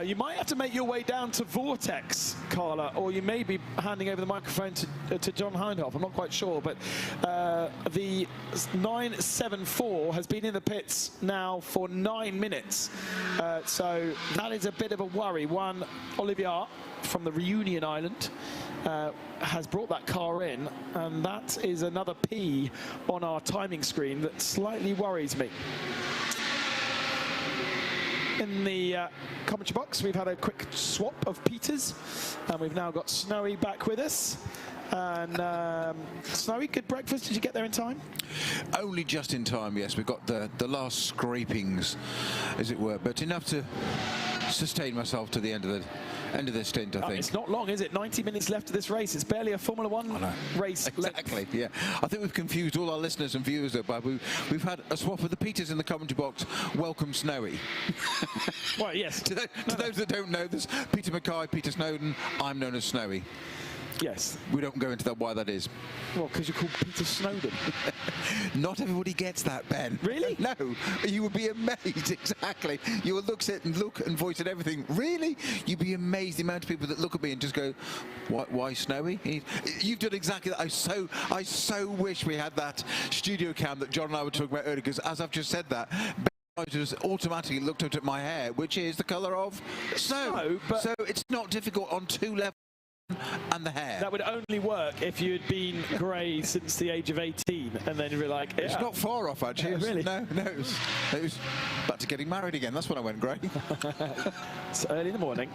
You might have to make your way down to Vortex, Carla, or you may be handing over the microphone to John Hindhoff. I'm not quite sure, but the 974 has been in the pits now for 9 minutes. So that is a bit of a worry. One, Olivier from the Reunion Island has brought that car in, and that is another P on our timing screen that slightly worries me. In the commentary box, we've had a quick swap of Peters, and we've now got Snowy back with us. And Snowy, good breakfast. Did you get there in time? Only just in time, yes. We've got the last scrapings, as it were, but enough to sustain myself to the end of the stint, I think. It's not long, is it? 90 minutes left of this race. It's barely a Formula One race. Exactly, yeah. I think we've confused all our listeners and viewers, though, but we've had a swap of the Peters in the commentary box. Welcome, Snowy. Well, yes. to those that don't know, there's Peter Mackay, Peter Snowden. I'm known as Snowy. Yes. We don't go into that, why that is. Well, because you're called Peter Snowden. Not everybody gets that, Ben. Really? No. You would be amazed, exactly. You will look and voice and everything. Really? You'd be amazed the amount of people that look at me and just go, why Snowy? You've done exactly that. I so wish we had that studio cam that John and I were talking about earlier, because as I've just said that, I just automatically looked up at my hair, which is the colour of snow. So it's not difficult on 2 levels and the hair. That would only work if you had been grey since the age of 18, and then you were like, yeah. It's not far off, actually. Yeah, really? No, it was back to getting married again. That's when I went grey. It's early in the morning.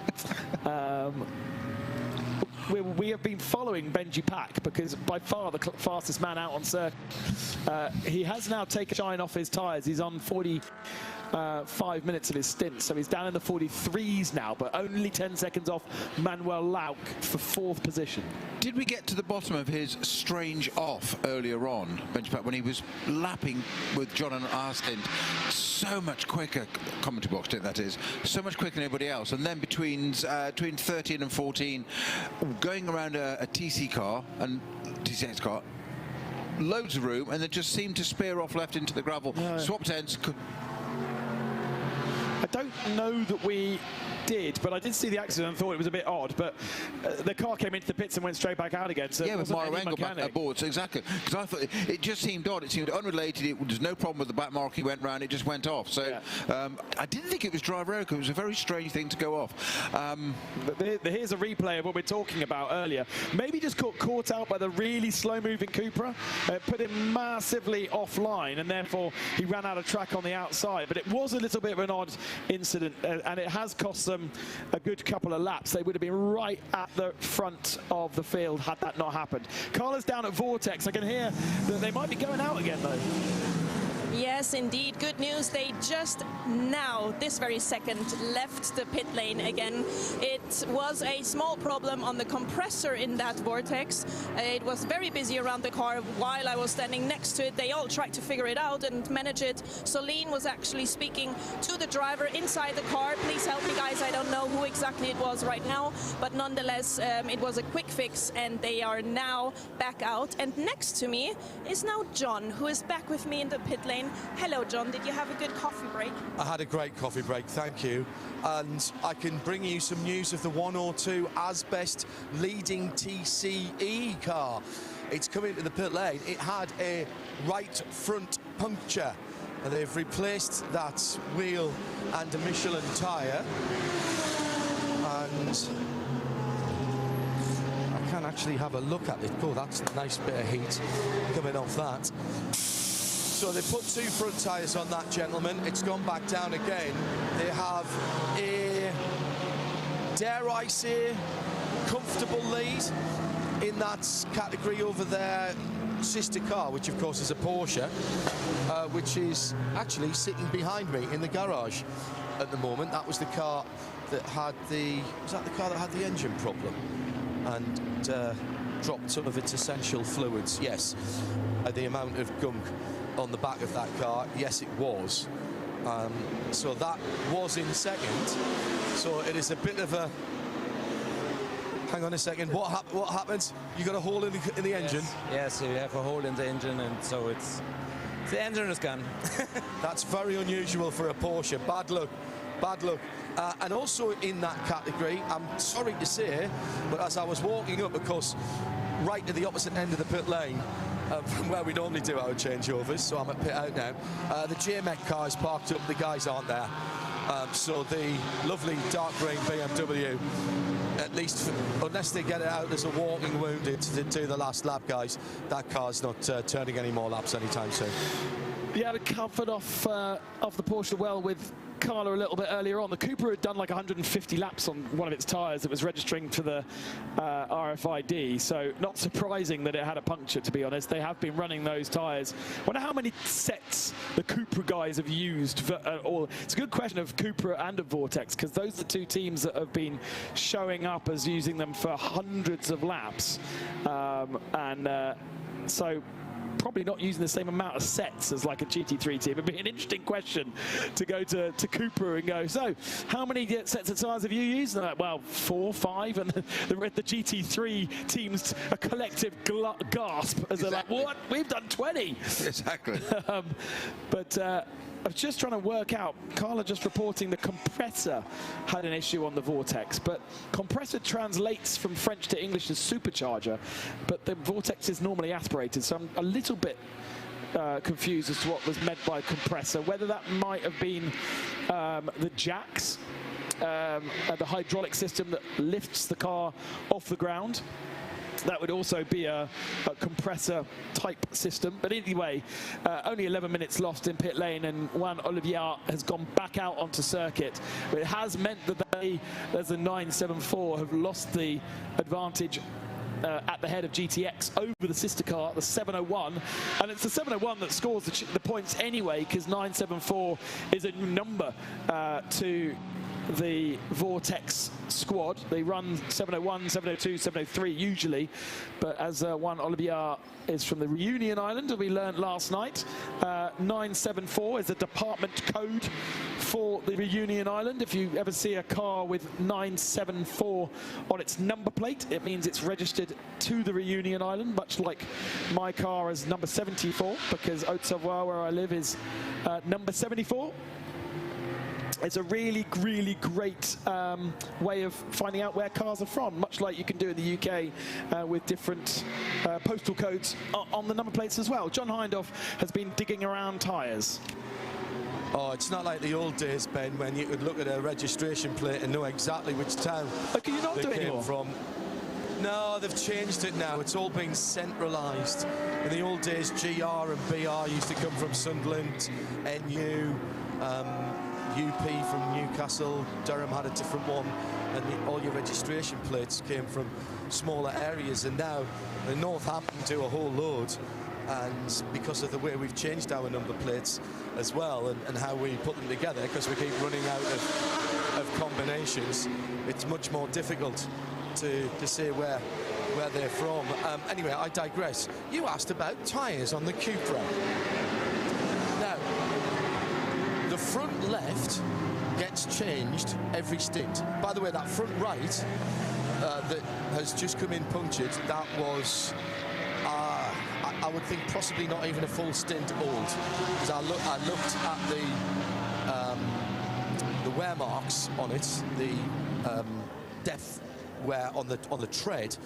We have been following Benji Pack because by far the fastest man out on circuit. He has now taken shine off his tyres. He's on 45 minutes of his stint, so he's down in the 43s now, but only 10 seconds off Manuel Lauk for 4th position. Did we get to the bottom of his strange off earlier on, Benji Pack, when he was lapping with John and our stint so much quicker, commentary box stint that is, so much quicker than everybody else, and then between 13 and 14, going around a TC car and TCX car, loads of room, and then just seemed to spear off left into the gravel. Swapped ends. I don't know that we did, but I did see the accident and thought it was a bit odd, but the car came into the pits and went straight back out again. So yeah, with Mauro Engel back at board, so exactly. Because I thought it just seemed odd. It seemed unrelated. There's no problem with the back mark. He went round. It just went off. So yeah. I didn't think it was driver error. It was a very strange thing to go off. Here's a replay of what we're talking about earlier. Maybe just got caught out by the really slow-moving Cupra. Put him massively offline, and therefore he ran out of track on the outside. But it was a little bit of an odd incident, and it has cost them a good couple of laps. They would have been right at the front of the field had that not happened. Carla's down at Vortex. I can hear that they might be going out again, though. Yes, indeed. Good news. They just now, this very second, left the pit lane again. It was a small problem on the compressor in that Vortex. It was very busy around the car while I was standing next to it. They all tried to figure it out and manage it. Solene was actually speaking to the driver inside the car. Please help me, guys. I don't know who exactly it was right now, but nonetheless, it was a quick fix, and they are now back out. And next to me is now John, who is back with me in the pit lane. Hello, John. Did you have a good coffee break? I had a great coffee break, thank you. And I can bring you some news of the 102 Asbest leading TCE car. It's coming to the pit lane. It had a right front puncture, and they've replaced that wheel and a Michelin tyre. And I can actually have a look at it. Oh, that's a nice bit of heat coming off that. So they put 2 front tyres on that gentleman. It's gone back down again. They have a, dare I say, comfortable lead in that category over their sister car, which of course is a Porsche, which is actually sitting behind me in the garage at the moment. That was the car that had the, was that the car that had the engine problem and dropped some of its essential fluids? Yes, the amount of gunk on the back of that car, yes it was. So that was in second. So it is a bit of a, hang on a second, what happens? You got a hole in the engine? Yes, you have a hole in the engine, and so the engine is gone. That's very unusual for a Porsche. Bad luck, bad luck. And also in that category, I'm sorry to say, but as I was walking up, of course, right to the opposite end of the pit lane, from where we normally do our changeovers, so I'm at pit out now. The JMEC car is parked up, the guys aren't there. So the lovely dark green BMW, at least unless they get it out as a walking wounded to do the last lap, guys, that car's not turning any more laps anytime soon. Yeah, the comfort off the Porsche well with Carla a little bit earlier on. The Cupra had done like 150 laps on one of its tyres that was registering to the RFID, so not surprising that it had a puncture, to be honest. They have been running those tyres. I wonder how many sets the Cupra guys have used for all. It's a good question of Cupra and of Vortex, because those are the 2 teams that have been showing up as using them for hundreds of laps. So probably not using the same amount of sets as like a GT3 team. It'd be an interesting question to go to Cupra and go, so how many sets of tyres have you used? And like, well, 4, 5, and the GT3 teams a collective gasp as they're like, what? We've done 20. Exactly. I was just trying to work out, Carla just reporting the compressor had an issue on the Vortex, but compressor translates from French to English as supercharger, but the Vortex is normally aspirated, so I'm a little bit confused as to what was meant by compressor, whether that might have been the jacks, the hydraulic system that lifts the car off the ground. That would also be a compressor type system. But anyway, only 11 minutes lost in pit lane, and Juan Olivier has gone back out onto circuit. But it has meant that they, as the 974, have lost the advantage at the head of GTX over the sister car, the 701. And it's the 701 that scores the points anyway, because 974 is a new number to the Vortex squad. They run 701, 702, 703 usually, but as Juan Olivier is from the Reunion Island, we learned last night, 974 is the department code for the Reunion Island. If you ever see a car with 974 on its number plate, it means it's registered to the Reunion Island, much like my car is number 74, because Haute-Savoie, where I live, is number 74. It's a really, really great way of finding out where cars are from, much like you can do in the UK with different postal codes on the number plates as well. John Hindhoff has been digging around tyres. Oh, it's not like the old days, Ben, when you could look at a registration plate and know exactly which town can you not they do it came anymore? from. No, they've changed it now. It's all been centralised. In the old days, GR and BR used to come from Sunderland, NU, UP from Newcastle, Durham had a different one, and all your registration plates came from smaller areas, and now the Northampton do a whole load, and because of the way we've changed our number plates as well, and how we put them together, because we keep running out of combinations, it's much more difficult to say where they're from. Anyway, I digress. You asked about tyres on the Cupra. Now, the front left gets changed every stint. By the way, that front right that has just come in punctured, that was, I would think, possibly not even a full stint old. Because I looked at the wear marks on it, the depth wear on the tread.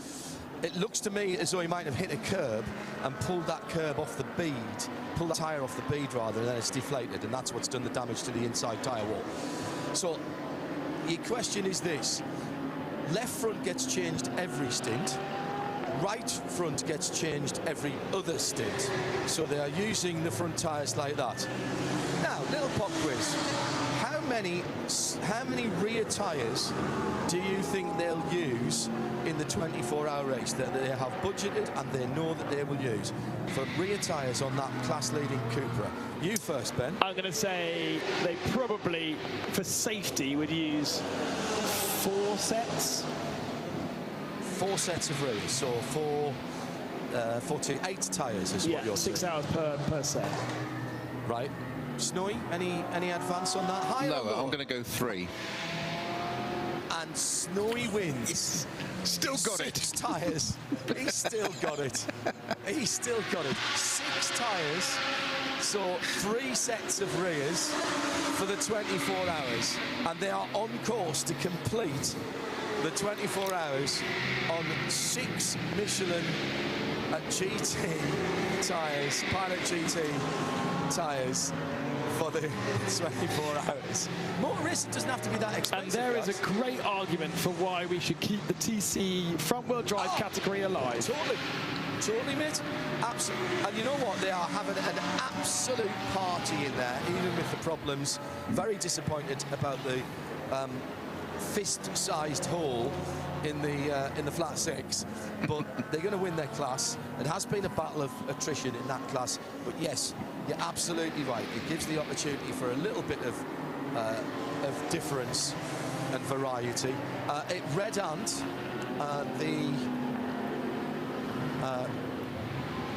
It looks to me as though he might have hit a curb and pulled that curb off the bead, pulled the tyre off the bead rather, and then it's deflated, and that's what's done the damage to the inside tyre wall. So your question is this: left front gets changed every stint, right front gets changed every other stint. So they are using the front tyres like that. Now, little pop quiz. How many rear tyres do you think they'll use in the 24-hour race that they have budgeted and they know that they will use for rear tyres on that class-leading Cupra? You first, Ben. I'm going to say they probably, for safety, would use 4 sets. 4 sets of rears, so 8 tyres is what you're saying. 6 hours per set. Right. Snowy, any advance on that? Higher Lower, I'm going to go 3. And Snowy wins. Still got 6 tyres. He's still got it. He's still got it. 6 tyres, so 3 sets of rears for the 24 hours. And they are on course to complete the 24 hours on 6 Michelin GT tyres, Pilot GT tyres for the 24 hours. Motor racing doesn't have to be that expensive. And there is a great argument for why we should keep the TC front-wheel drive category alive. Totally, mate. Absolutely. And you know what? They are having an absolute party in there, even with the problems. Very disappointed about the fist-sized hole in the flat 6, but they're going to win their class. It has been a battle of attrition in that class, but yes, you're absolutely right. It gives the opportunity for a little bit of difference and variety. At Red Ant, the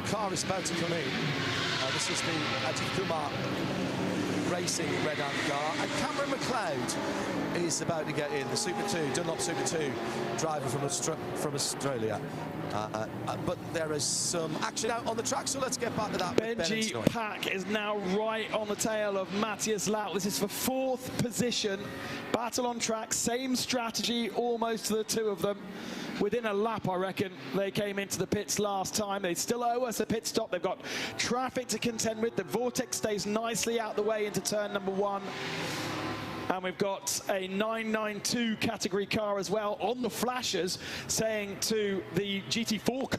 car is about to come in. This is the Ajith Kumar Racing Red Ant car, and Cameron McLeod is about to get in, the Super 2, Dunlop Super 2 driver from Australia. But there is some action out on the track, so let's get back to that. Benji Pack is now right on the tail of Matthias Lau. This is for 4th position. Battle on track, same strategy almost to the 2 of them. within a lap, I reckon, they came into the pits last time. They still owe us a pit stop. They've got traffic to contend with. The Vortex stays nicely out the way into turn number 1. And we've got a 992 category car as well on the flashers, saying to the GT4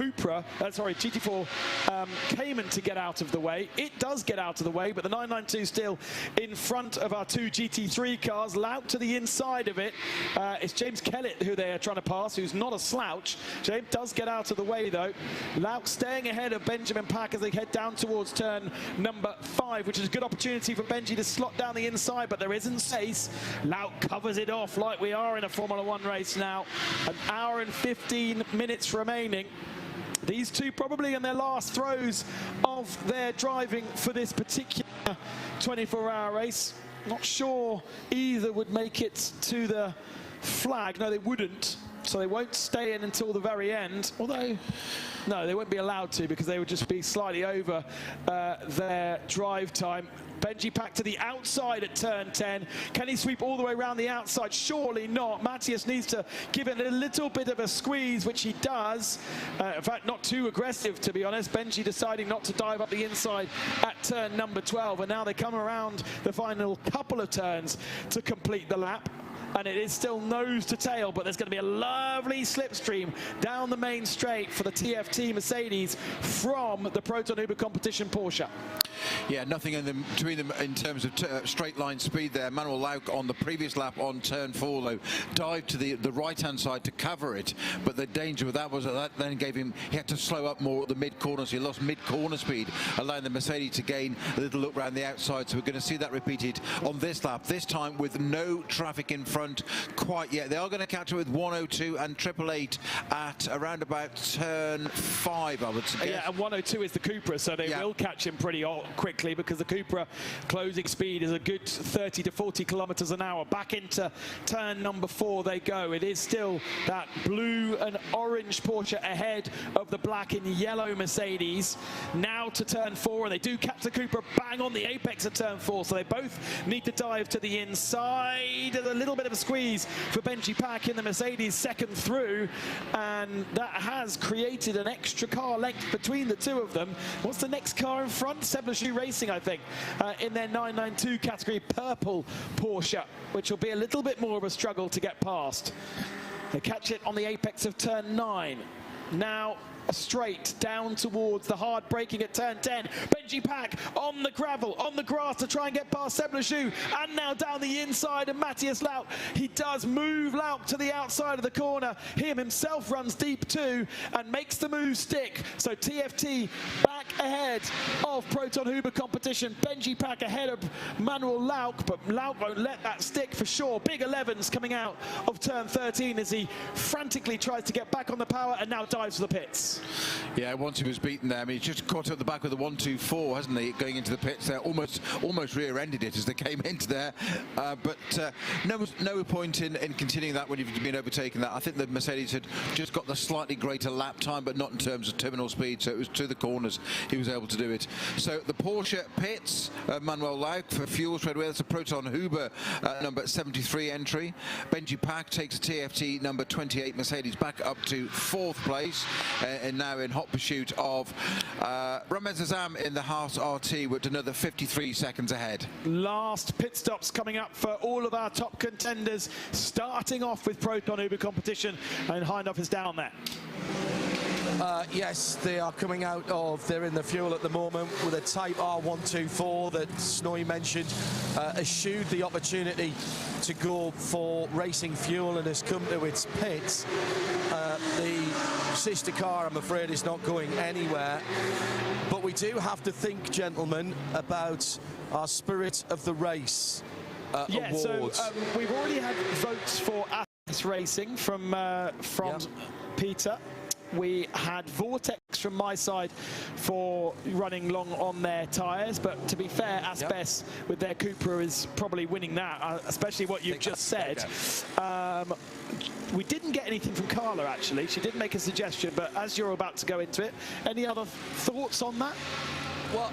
GT4 Cayman to get out of the way. It does get out of the way, but the 992 still in front of our 2 GT3 cars. Lauk to the inside of it. It's James Kellett who they are trying to pass, who's not a slouch. James does get out of the way though. Lauk staying ahead of Benjamin Pack as they head down towards turn number 5, which is a good opportunity for Benji to slot down the inside, but there isn't space. Lauk covers it off like we are in a Formula 1 race now. An hour and 15 minutes remaining. These two probably in their last throes of their driving for this particular 24-hour race. Not sure either would make it to the flag. No, they wouldn't. So they won't stay in until the very end. Although, no, they won't be allowed to because they would just be slightly over their drive time. Benji Pack to the outside at turn 10. Can he sweep all the way around the outside? Surely not. Matthias needs to give it a little bit of a squeeze, which he does. In fact, not too aggressive, to be honest. Benji deciding not to dive up the inside at turn number 12. And now they come around the final couple of turns to complete the lap. And it is still nose to tail, but there's going to be a lovely slipstream down the main straight for the TFT Mercedes from the Proton Uber competition Porsche. Yeah, nothing in between them in terms of straight line speed there. Manuel Lauk on the previous lap on turn 4, though, dived to the right-hand side to cover it, but the danger with that was that then gave him, he had to slow up more at the mid-corner, so he lost mid-corner speed, allowing the Mercedes to gain a little look around the outside. So we're going to see that repeated on this lap, this time with no traffic in front quite yet. They are going to catch up with 102 and 888 at around about turn 5, I would suggest. Yeah, and 102 is the Cupra, so they will catch him pretty quickly because the Cupra closing speed is a good 30 to 40 kilometers an hour. Back into turn number 4 they go. It is still that blue and orange Porsche ahead of the black and yellow Mercedes. Now to turn 4, and they do catch the Cupra bang on the apex of turn 4, so they both need to dive to the inside. A little bit of a squeeze for Benji Pack in the Mercedes second through, and that has created an extra car length between the two of them. What's the next car in front? Seblashu Racing, I think, in their 992 category purple Porsche, which will be a little bit more of a struggle to get past. They catch it on the apex of turn 9. Now straight down towards the hard braking at turn 10. Benji Pack on the gravel, on the grass to try and get past Seblashu, and now down the inside of Matthias Lauk. He does move Lauk to the outside of the corner. Him himself runs deep too and makes the move stick. So TFT back ahead of Proton Uber competition. Benji Pack ahead of Manuel Lauk, but Lauk won't let that stick for sure. Big 11s coming out of turn 13 as he frantically tries to get back on the power and now dives for the pits. Yeah, once he was beaten there, I mean, he's just caught up the back with the 124, hasn't he, going into the pits there, almost rear-ended it as they came into there, but no point in continuing that when you've been overtaken that. I think the Mercedes had just got the slightly greater lap time, but not in terms of terminal speed, so it was to the corners he was able to do it. So the Porsche pits, Manuel Lauk for fuel straight away. That's a Proton Uber number 73 entry. Benji Pack takes a TFT number 28 Mercedes back up to 4th place, and now in hot pursuit of Ramez Azam in the Haas RT with another 53 seconds ahead. Last pit stops coming up for all of our top contenders, starting off with Proton Uber competition, and Hindhoff is down there. Yes, they are coming out of, they're in the fuel at the moment with a Type R124 that Snowy mentioned, eschewed the opportunity to go for racing fuel and has come to its pits. The sister car, I'm afraid, is not going anywhere. But we do have to think, gentlemen, about our spirit of the race awards. So we've already had votes for RAFA Racing from Peter. We had Vortex from my side for running long on their tyres, but to be fair, Asbest with their Cupra is probably winning that, especially what you've just said. We didn't get anything from Carla, actually. She did make a suggestion, but as you're about to go into it, any other thoughts on that? Well,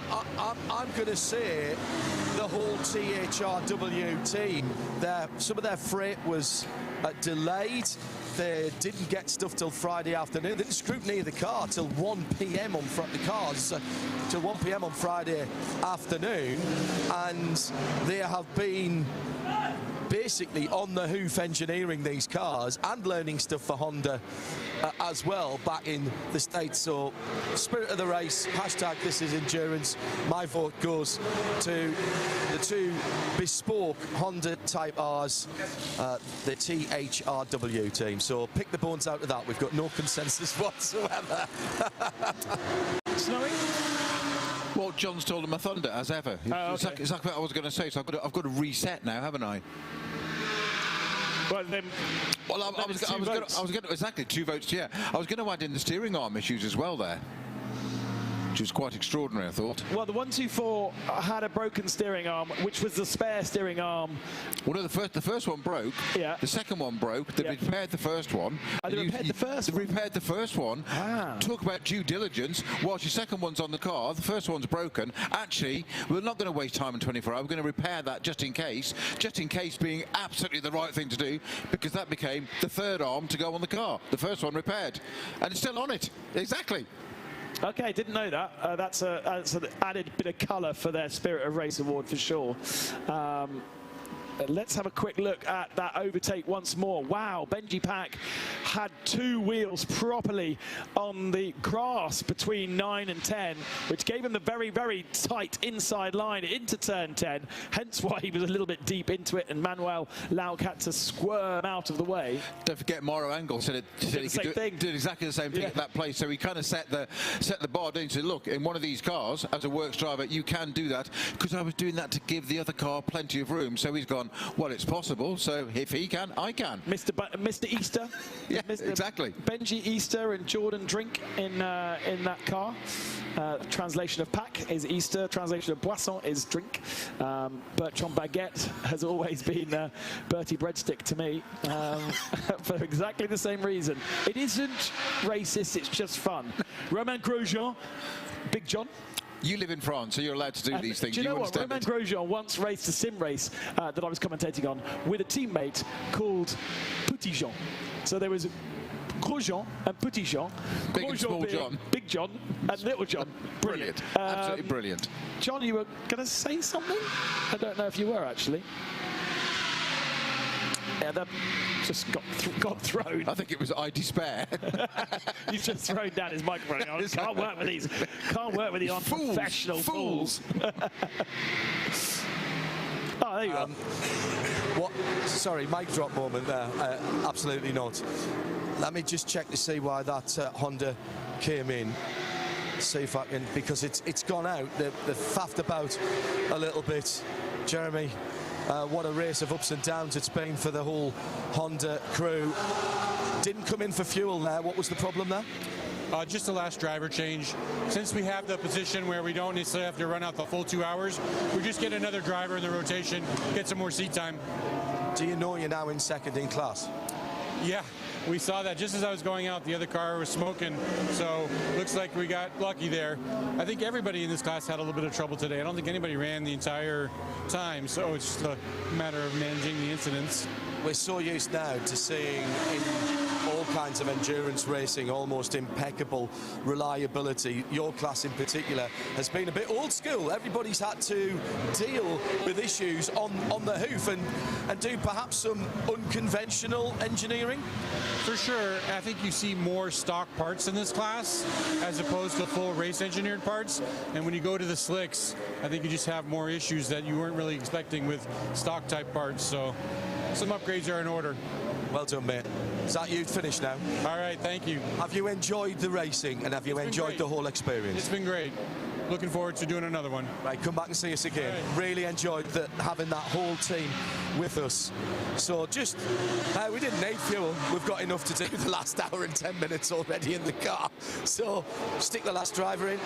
I'm going to say the whole THRW team, some of their freight was delayed. They didn't get stuff till Friday afternoon. They didn't scrutiny of the car till 1 p.m. on till 1 p.m. on Friday afternoon, and they have been basically on the hoof engineering these cars and learning stuff for Honda as well back in the States. So spirit of the race, hashtag this is endurance. My vote goes to the two bespoke Honda Type Rs, the THRW team. So pick the bones out of that. We've got no consensus whatsoever. Snowy? Well, John's told him a thunder, as ever. Okay. Exactly what I was going to say, so I've got to reset now, haven't I? Well, then, I was going to exactly 2 votes. Yeah, I was going to add in the steering arm issues as well there, which was quite extraordinary, I thought. Well, the 124 had a broken steering arm, which was the spare steering arm. Well, no, the first one broke. Yeah. The second one broke. They repaired the first one. They repaired the first one? They repaired the first one. Ah. Talk about due diligence. Whilst your second one's on the car, the first one's broken. Actually, we're not going to waste time in 24 hours. We're going to repair that just in case being absolutely the right thing to do, because that became the third arm to go on the car. The first one repaired. And it's still on it. Exactly. Okay, didn't know that. That's an added bit of colour for their Spirit of Race award for sure. Let's have a quick look at that overtake once more. Wow, Benji Pack had 2 wheels properly on the grass between 9 and 10, which gave him the very, very tight inside line into turn 10, hence why he was a little bit deep into it, and Manuel Lauk had to squirm out of the way. Don't forget Mauro Engel did exactly the same thing at that place, so he kind of set the bar down. He said, look, in one of these cars, as a works driver, you can do that, because I was doing that to give the other car plenty of room. So he's gone, well, it's possible, so if he can, I can. Mr. Easter. Yeah, exactly. Benji Easter and Jordan Drink in that car. Translation of Pack is Easter, translation of Boisson is drink. Bertrand Baguette has always been Bertie Breadstick to me, for exactly the same reason. It isn't racist, it's just fun. Romain Grosjean, Big John. You live in France, so you're allowed to do these things. Do you know what? Romain Grosjean once raced a sim race that I was commentating on with a teammate called Petit Jean. So there was Grosjean and Petit Jean. Big and small John. Big John and Little John. Brilliant. Absolutely brilliant. John, you were going to say something? I don't know if you were, actually. Yeah, that just got thrown. I think it was I despair. He's just thrown down his microphone. I can't work with these. Can't work with the unprofessional fools. Oh, there you go. What? Sorry, mic drop moment there. Absolutely not. Let me just check to see why that Honda came in. See if I can, because it's gone out. They've faffed about a little bit. Jeremy, what a race of ups and downs it's been for the whole Honda crew. Didn't come in for fuel there. What was the problem there? Just the last driver change. Since we have the position where we don't necessarily have to run out the full 2 hours, we just get another driver in the rotation, get some more seat time. Do you know you're now in second in class? Yeah, we saw that just as I was going out. The other car was smoking, so looks like we got lucky there. I think everybody in this class had a little bit of trouble today. I don't think anybody ran the entire time, so it's just a matter of managing the incidents. We're so used now to seeing in all kinds of endurance racing almost impeccable reliability. Your class in particular has been a bit old school. Everybody's had to deal with issues on the hoof and do perhaps some unconventional engineering. For sure, I think you see more stock parts in this class as opposed to full race engineered parts. And when you go to the slicks, I think you just have more issues that you weren't really expecting with stock type parts. So some upgrades are in order. Well done, mate. Is that you finished now? All right, thank you. Have you enjoyed the racing and have you enjoyed the whole experience? It's been great. Looking forward to doing another one. Right, come back and see us again. Right. Really enjoyed having that whole team with us. So just, we didn't need fuel. We've got enough to do the last hour and 10 minutes already in the car. So stick the last driver in.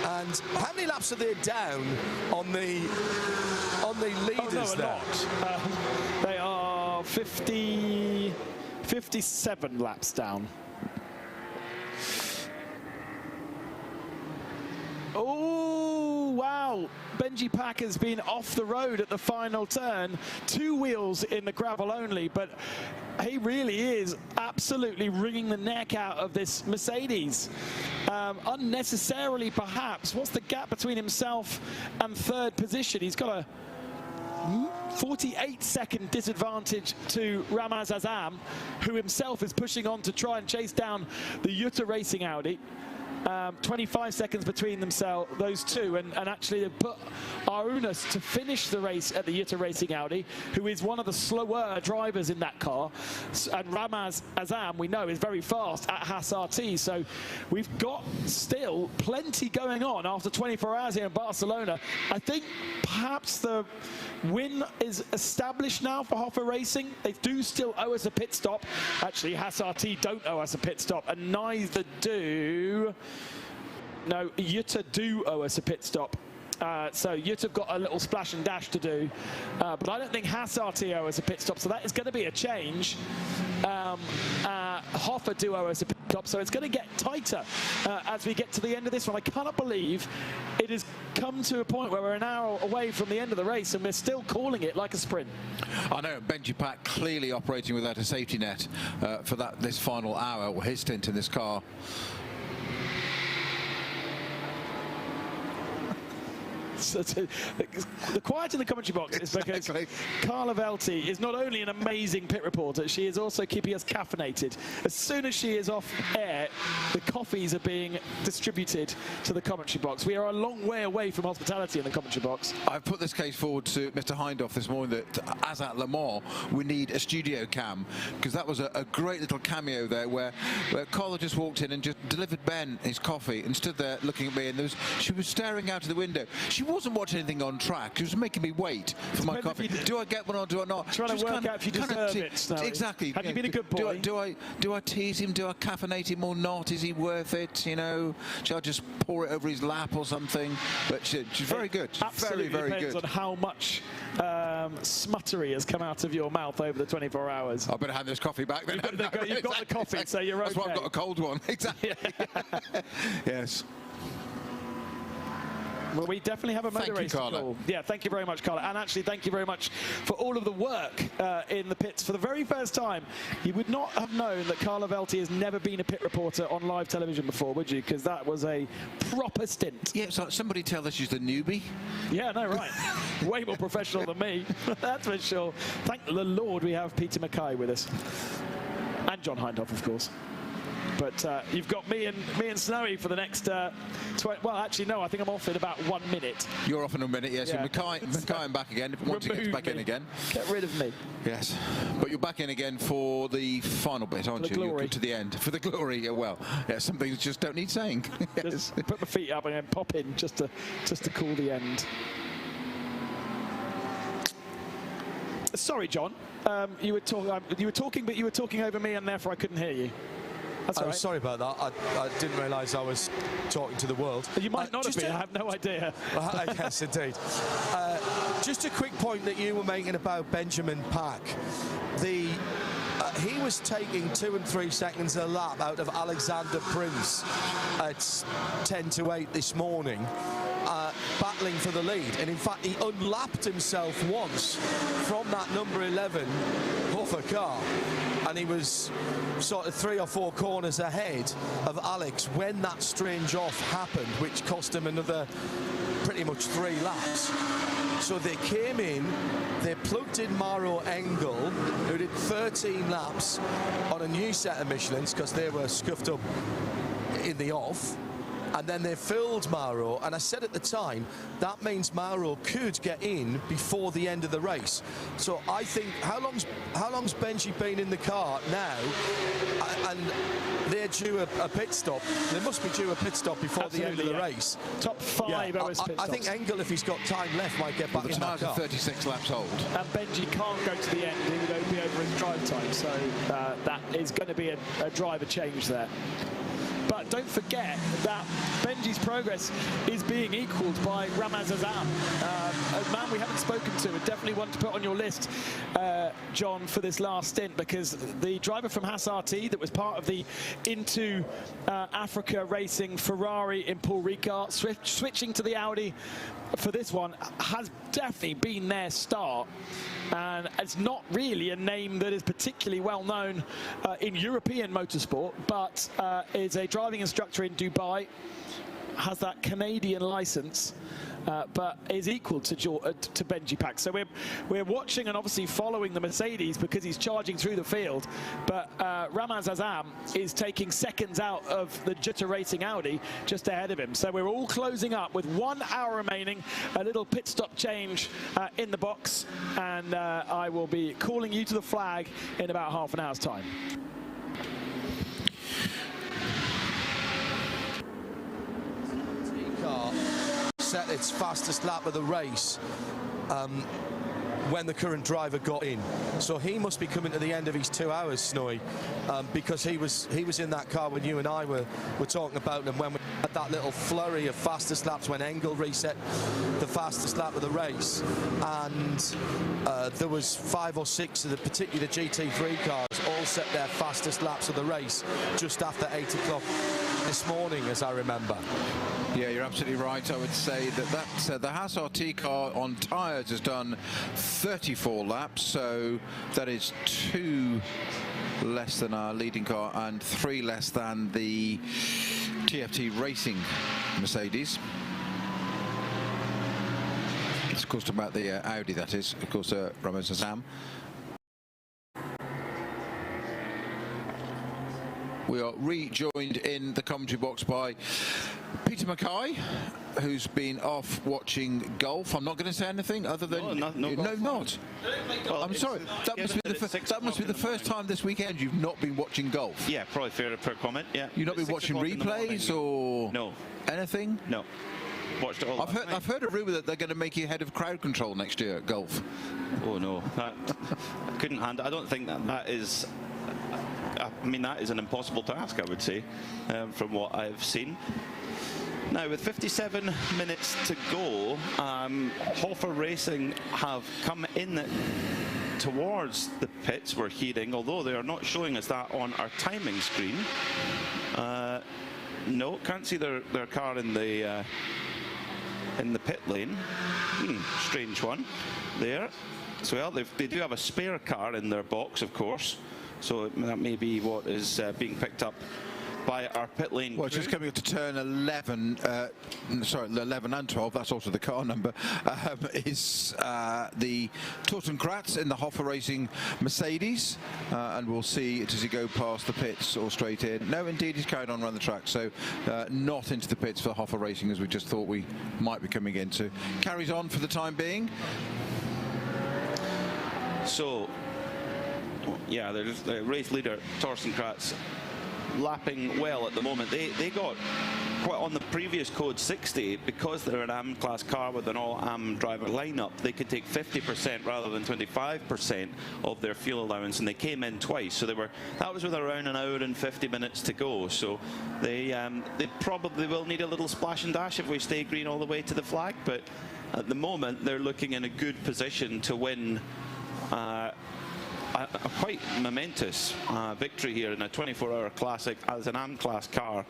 And how many laps are they down on the leaders there? They are 57 laps down. Oh, wow. Benji Benji Pack has been off the road at the final turn, 2 wheels in the gravel only, but he really is absolutely wringing the neck out of this Mercedes. Unnecessarily, perhaps. What's the gap between himself and 3rd position? He's got a 48-second disadvantage to Ramaz Azam, who himself is pushing on to try and chase down the Jutta Racing Audi. 25 seconds between themselves, those two, and actually they put Arunas to finish the race at the Jutta Racing Audi, who is one of the slower drivers in that car, and Ramaz Azam, we know, is very fast at Haas RT. So we've got still plenty going on after 24 hours here in Barcelona. I think perhaps the win is established now for RAFA Racing. They do still owe us a pit stop. Actually, Haas RT don't owe us a pit stop, and neither do... No, Jutta do owe us a pit stop. So Jutta have got a little splash and dash to do, but I don't think Haas RT owe us a pit stop, so that is going to be a change. Hoffa do owe us a pit stop, so it's going to get tighter as we get to the end of this one. I cannot believe it has come to a point where we're an hour away from the end of the race and we're still calling it like a sprint. I know, Benji Pack clearly operating without a safety net for this final hour, or his stint in this car. So the quiet in the commentary box is because Carla Velti is not only an amazing pit reporter, she is also keeping us caffeinated. As soon as she is off air, the coffees are being distributed to the commentary box. We are a long way away from hospitality in the commentary box. I've put this case forward to Mr. Hindhoff this morning that, as at Le Mans, we need a studio cam, because that was a great little cameo there where Carla just walked in and just delivered Ben his coffee and stood there looking at me, and she was staring out of the window. She wasn't watching anything on track. She was making me wait for my coffee. Do I get one or do I not? Trying to work out if you deserve it, Snowy. Exactly. Have you been a good boy? Do I tease him? Do I caffeinate him or not? Is he worth it? You know, shall I just pour it over his lap or something? But she's very good. She's Absolutely very depends good. on how much smuttery has come out of your mouth over the 24 hours. I better hand this coffee back then. You've got the coffee, so you're okay. That's why I've got a cold one. Exactly. Yes. Well, we definitely have a motor race to call. Yeah, thank you very much, Carla. And actually, thank you very much for all of the work in the pits. For the very first time, you would not have known that Carla Velti has never been a pit reporter on live television before, would you? Because that was a proper stint. Yeah, so somebody tell us she's the newbie. Yeah, no, right. Way more professional than me, that's for sure. Thank the Lord we have Peter Mackay with us. And John Hindhoff, of course. But you've got me and Snowy for the next, well, actually, no, I think I'm off in about 1 minute. You're off in a minute, yes. Yeah. Mackay and back again, once he gets back in again. Get rid of me. Yes. But you're back in again for the final bit, aren't you? Glory. You're to the end. For the glory, yeah, well. Yeah, some things just don't need saying. Yes. Just put my feet up and then pop in just to call the end. Sorry, John. You were talking, but you were talking over me, and therefore I couldn't hear you. I'm right. Sorry about that. I didn't realise I was talking to the world. You might not have been. I have no idea. Yes, indeed. Just a quick point that you were making about Benjamin Pack. He was taking 2 and 3 seconds a lap out of Alexander Prince at 10-8 this morning, battling for the lead. And in fact, he unlapped himself once from that number 11 Hoffa car. And he was sort of 3 or 4 corners ahead of Alex when that strange off happened, which cost him another pretty much 3 laps. So they came in, they plugged in Mauro Engel, who did 13 laps on a new set of Michelins because they were scuffed up in the off. And then they filled Mauro, and I said at the time that means Mauro could get in before the end of the race. So I think how long's Benji been in the car now, and they're due a pit stop. They must be due a pit stop before the end of the race. Top 5 OS pit I think Engel, if he's got time left, might get back in that car. 36 laps old. And Benji can't go to the end. He would be over his drive time. So that is going to be a driver change there. But don't forget that Benji's progress is being equalled by Ramaz Azam. the man we haven't spoken to, and definitely one to put on your list, John, for this last stint, because the driver from Haas RT that was part of the Into Africa Racing Ferrari in Paul Ricard, switching to the Audi for this one, has definitely been their start. And it's not really a name that is particularly well known in European motorsport, but is a driving instructor in Dubai, has that Canadian license, but is equal to Benji Pack. So we're watching and obviously following the Mercedes because he's charging through the field, but Ramaz Azam is taking seconds out of the GT Racing Audi just ahead of him. So we're all closing up with 1 hour remaining, a little pit stop change in the box, and I will be calling you to the flag in about half an hour's time. Car set its fastest lap of the race when the current driver got in, so he must be coming to the end of his 2 hours, Snowy, because he was in that car when you and I were talking about him, when we had that little flurry of fastest laps when Engel reset the fastest lap of the race, and there was 5 or 6 of the particular GT3 cars all set their fastest laps of the race just after 8 o'clock this morning, as I remember. Yeah, you're absolutely right. I would say that the Haas RT car on tyres has done 34 laps, so that is 2 less than our leading car and 3 less than the TFT Racing Mercedes. It's of course talking about the Audi, that is, of course, Ramaz Azam. We are rejoined in the commentary box by Peter Mackay, who's been off watching golf. I'm not going to say anything other than no, not. Well, I'm sorry. That must be the first time this weekend you've not been watching golf. Yeah, probably fair comment. Yeah. You've not been watching replays or anything? No. Watched it all. I've heard a rumour that they're going to make you head of crowd control next year at golf. Oh no, I couldn't handle. I don't think that is. I mean, that is an impossible task, I would say, from what I've seen. Now, with 57 minutes to go, RAFA Racing have come in towards the pits, we're hearing, although they are not showing us that on our timing screen. No, can't see their car in the pit lane. Strange one there. So, well, they do have a spare car in their box, of course. So that may be what is being picked up by our pit lane. Well, it's just coming up to turn 11, sorry, 11 and 12, that's also the car number, is the Thorsten Kratz in the RAFA Racing Mercedes, and we'll see does he go past the pits or straight in. No, indeed, he's carried on around the track, so not into the pits for RAFA Racing as we just thought we might be coming into. Carries on for the time being. So, yeah, there's the race leader, Thorsten Kratz, lapping well at the moment. They got quite on the previous code 60, because they're an AM class car with an all AM driver lineup, they could take 50% rather than 25% of their fuel allowance, and they came in twice. So that was with around an hour and 50 minutes to go. So they probably will need a little splash and dash if we stay green all the way to the flag, but at the moment they're looking in a good position to win a quite momentous victory here in a 24-hour classic as an AM class car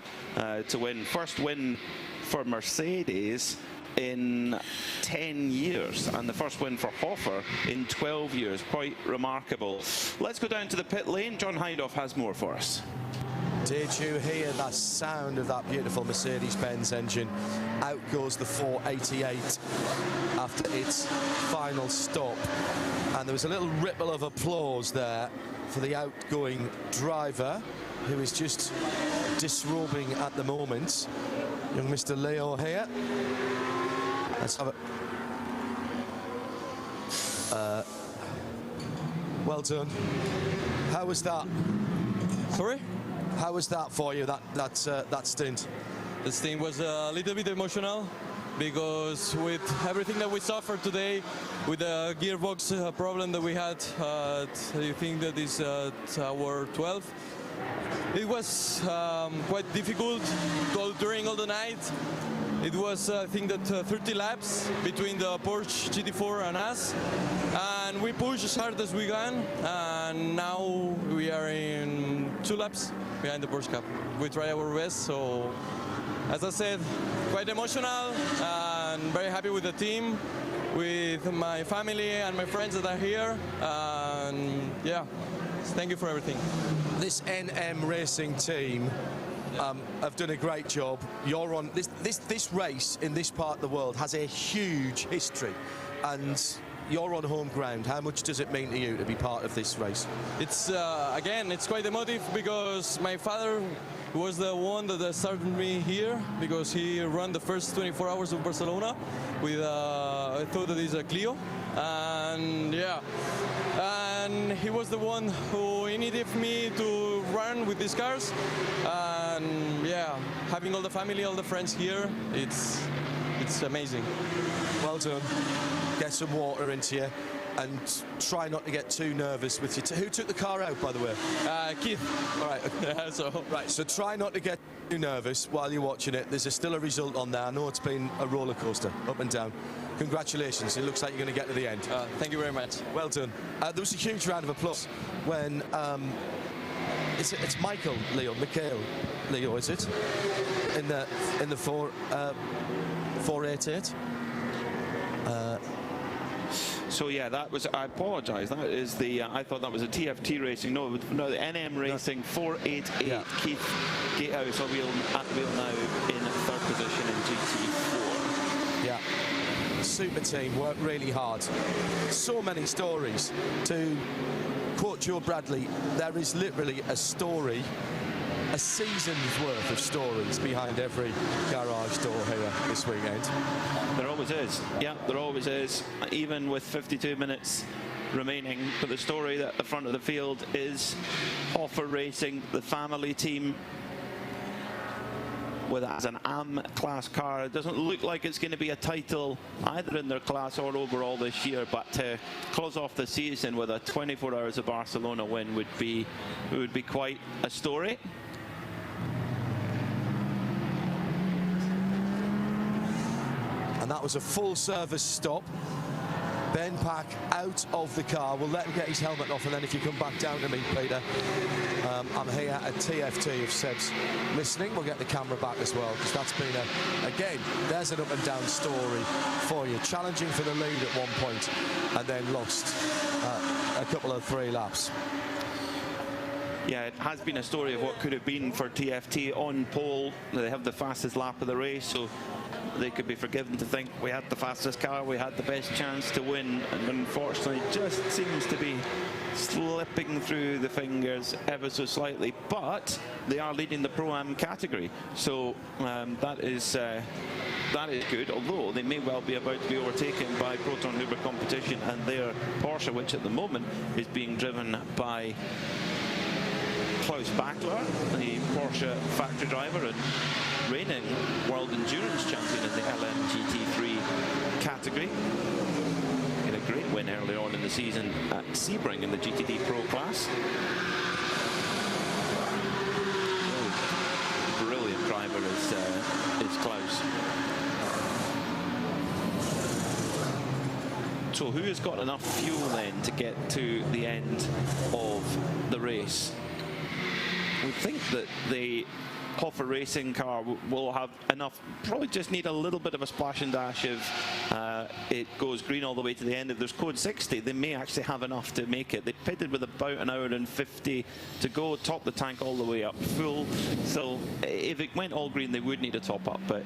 to win. First win for Mercedes in 10 years, and the first win for RAFA in 12 years. Quite remarkable. Let's go down to the pit lane. John Hindhoff has more for us. Did you hear that sound of that beautiful Mercedes-Benz engine? Out goes the 488 after its final stop. And there was a little ripple of applause there for the outgoing driver, who is just disrobing at the moment. Young Mr. Leo here. Let's have a... well done. How was that? Sorry? How was that for you, that stint? The stint was a little bit emotional, because with everything that we suffered today, with the gearbox problem that we had, I think that is hour 12. It was quite difficult during all the night, It was, I think, that 30 laps between the Porsche GT4 and us, and we pushed as hard as we can, and now we are in 2 laps behind the Porsche Cup. We try our best, so as I said, quite emotional and very happy with the team, with my family and my friends that are here, and yeah, thank you for everything. This NM Racing team have done a great job. You're on this race in this part of the world has a huge history, and you're on home ground. How much does it mean to you to be part of this race? It's again, it's quite emotive because my father was the one that started me here because he ran the first 24 hours of Barcelona with I thought that is a Clio, and yeah, and he was the one who initiated me to run with these cars, and yeah, having all the family, all the friends here, it's amazing. Well done. Get some water into you and try not to get too nervous with you. Who took the car out, by the way? Keith. All right. So try not to get too nervous while you're watching it. There's still a result on there. I know it's been a roller coaster, up and down. Congratulations. It looks like you're going to get to the end. Thank you very much. Well done. There was a huge round of applause when it's Michael Leo, is it? In the 488. So yeah, that was. I apologise. That is the. I thought that was a TFT Racing. No, the NM Racing 488. Yeah. Keith Gatehouse at the wheel now in 3rd position in GT4. Yeah. Super team, worked really hard. So many stories. To quote Joe Bradley, there is literally a story, a season's worth of stories behind every garage door here this weekend. There always is. Yeah, there always is. Even with 52 minutes remaining. But the story at the front of the field is RAFA Racing, the family team, with as an Am class car. It doesn't look like it's going to be a title either in their class or overall this year, but to close off the season with a 24 Hours of Barcelona win would be quite a story. And that was a full service stop. Ben Pack out of the car. We'll let him get his helmet off, and then if you come back down to me, Peter, I'm here at TFT if Seb's listening. We'll get the camera back as well, because that's been again, there's an up and down story for you. Challenging for the lead at one point, and then lost a couple of 3 laps. Yeah, it has been a story of what could have been for TFT on pole. They have the fastest lap of the race, so they could be forgiven to think we had the fastest car, we had the best chance to win, and unfortunately just seems to be slipping through the fingers ever so slightly. But they are leading the Pro-Am category, so that is good, although they may well be about to be overtaken by Proton Huber Competition and their Porsche, which at the moment is being driven by Klaus Bachler, the Porsche factory driver and reigning World Endurance Champion in the LMGT3 category. He had a great win earlier on in the season at Sebring in the GT3 Pro class. Oh, brilliant driver is Klaus. So who has got enough fuel then to get to the end of the race? We think that the RAFA Racing car will have enough, probably just need a little bit of a splash and dash if it goes green all the way to the end. If there's code 60, they may actually have enough to make it. They pitted with about an hour and 50 to go, top the tank all the way up full. So if it went all green, they would need a top up, but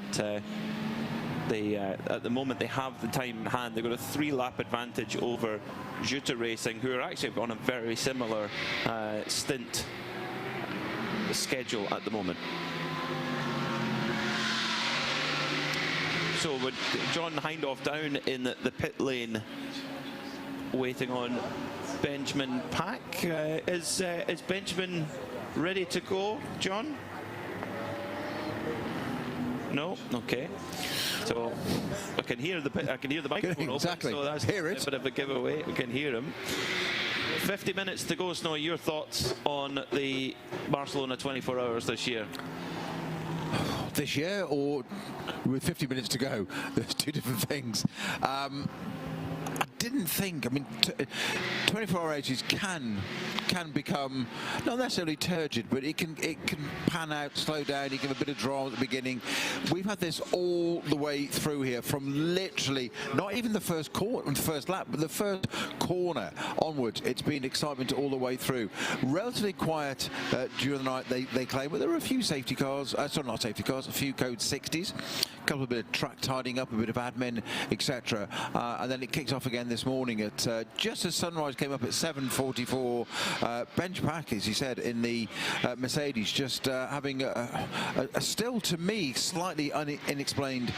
they at the moment they have the time in hand. They've got a 3-lap advantage over Jutta Racing, who are actually on a very similar stint schedule at the moment. So with John Hindhaugh down in the pit lane waiting on Benjamin Pack. Is Benjamin ready to go, John? No? Okay. So I can hear the microphone exactly. Open, so that's hear it. A bit of a giveaway. We can hear him. 50 minutes to go, Snow. Your thoughts on the Barcelona 24 Hours this year? this year or with 50 minutes to go. There's two different things. I didn't think, I mean, 24-hour races can become not necessarily turgid, but it can pan out, slow down, you give a bit of drama at the beginning. We've had this all the way through here, from literally not even the first lap, but the first corner onwards. It's been excitement all the way through. Relatively quiet during the night, they claim, but there were a few safety cars, sorry, not safety cars, a few code 60s, a couple of bit of track tidying up, a bit of admin, etc. And then it kicks off again this morning at just as sunrise came up at 7:44. Bench Pack, as he said, in the Mercedes, just having a still, to me, slightly unexplained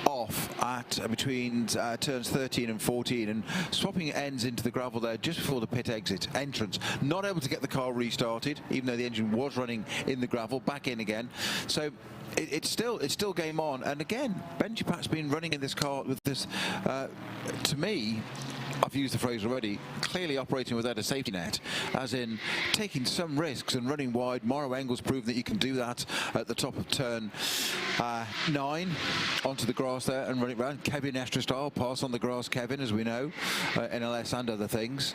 off at between turns 13 and 14, and swapping ends into the gravel there just before the pit exit entrance. Not able to get the car restarted, even though the engine was running in the gravel. Back in again. So it's still game on, and again, Benji Pat's been running in this car with this, to me, I've used the phrase already, clearly operating without a safety net, as in taking some risks and running wide. Mauro Engel's proved that you can do that at the top of turn 9, onto the grass there and running around. Kevin Estra style, pass on the grass, Kevin, as we know, NLS and other things.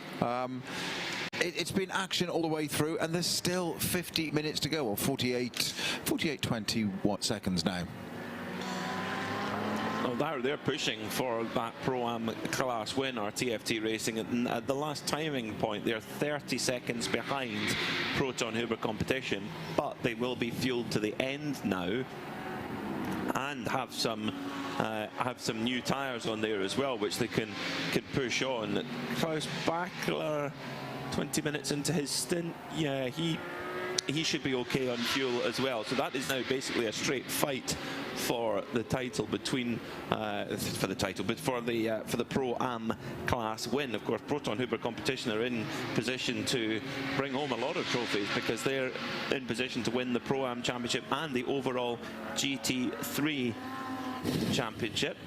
It's been action all the way through, and there's still 50 minutes to go, or 21 seconds now. Well, they're pushing for that Pro-Am class win, or TFT Racing. At the last timing point, they're 30 seconds behind Proton Huber Competition, but they will be fueled to the end now and have some new tyres on there as well, which they can push on. Klaus Bachler, 20 minutes into his stint, yeah, he should be okay on fuel as well. So that is now basically a straight fight for the title between but for the Pro-Am class win. Of course, Proton Huber Competition are in position to bring home a lot of trophies, because they're in position to win the Pro-Am Championship and the overall GT3 Championship.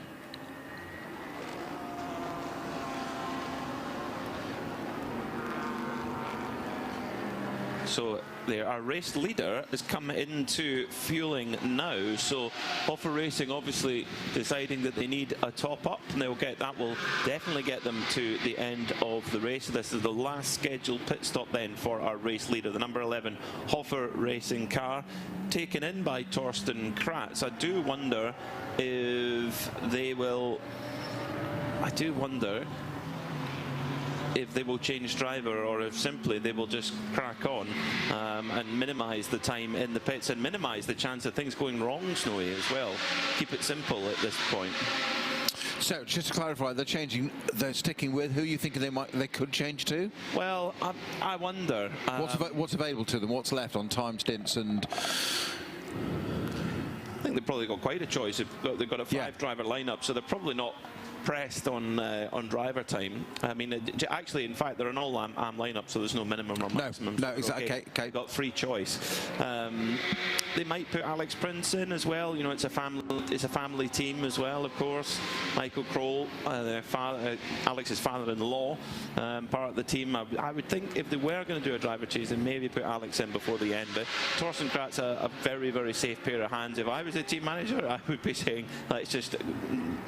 So our race leader has come into fueling now. So RAFA Racing obviously deciding that they need a top up, and they'll get that. Will definitely get them to the end of the race. This is the last scheduled pit stop then for our race leader, the number 11 RAFA Racing car, taken in by Torsten Kratz. I do wonder if they will. If they will change driver, or if simply they will just crack on and minimise the time in the pits and minimise the chance of things going wrong, Snowy, as well. Keep it simple at this point. So, just to clarify, they're sticking with who you think they could change to? Well, I wonder. What's available to them? What's left on time stints and? I think they've probably got quite a choice. They've got a 5-driver lineup, so they're probably not pressed on driver time. I mean, actually, in fact, they're an all-Am lineup, so there's no minimum or maximum. No, exactly. Okay. They've got free choice. They might put Alex Prince in as well. You know, it's a family team as well, of course. Michael Kroll, Alex's father-in-law, part of the team. I would think if they were going to do a driver change, then maybe put Alex in before the end. But Torsten Kratz, a very, very safe pair of hands. If I was a team manager, I would be saying, let's just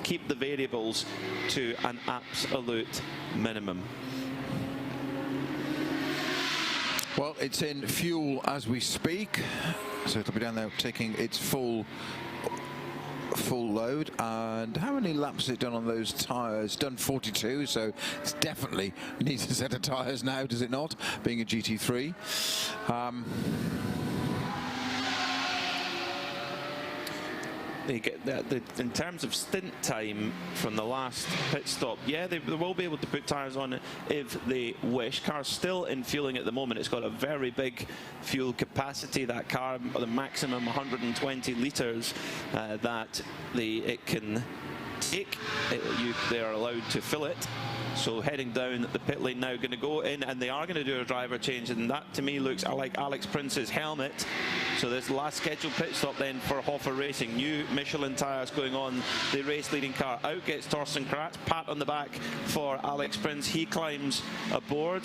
keep the variables to an absolute minimum. Well, it's in fuel as we speak, so it'll be down there taking its full load. And how many laps has it done on those tyres? Done 42, so it's definitely needs a set of tyres now, does it not, being a GT3? They get in terms of stint time from the last pit stop, yeah, they will be able to put tyres on it if they wish. Car's still in fueling at the moment. It's got a very big fuel capacity, that car, the maximum 120 litres that it can take. They are allowed to fill it. So heading down the pit lane now, going to go in, and they are going to do a driver change, and that to me looks like Alex Prince's helmet. So this last scheduled pit stop then for RAFA Racing. New Michelin tyres going on the race leading car. Out gets Torsten Kratz, pat on the back for Alex Prince. He climbs aboard,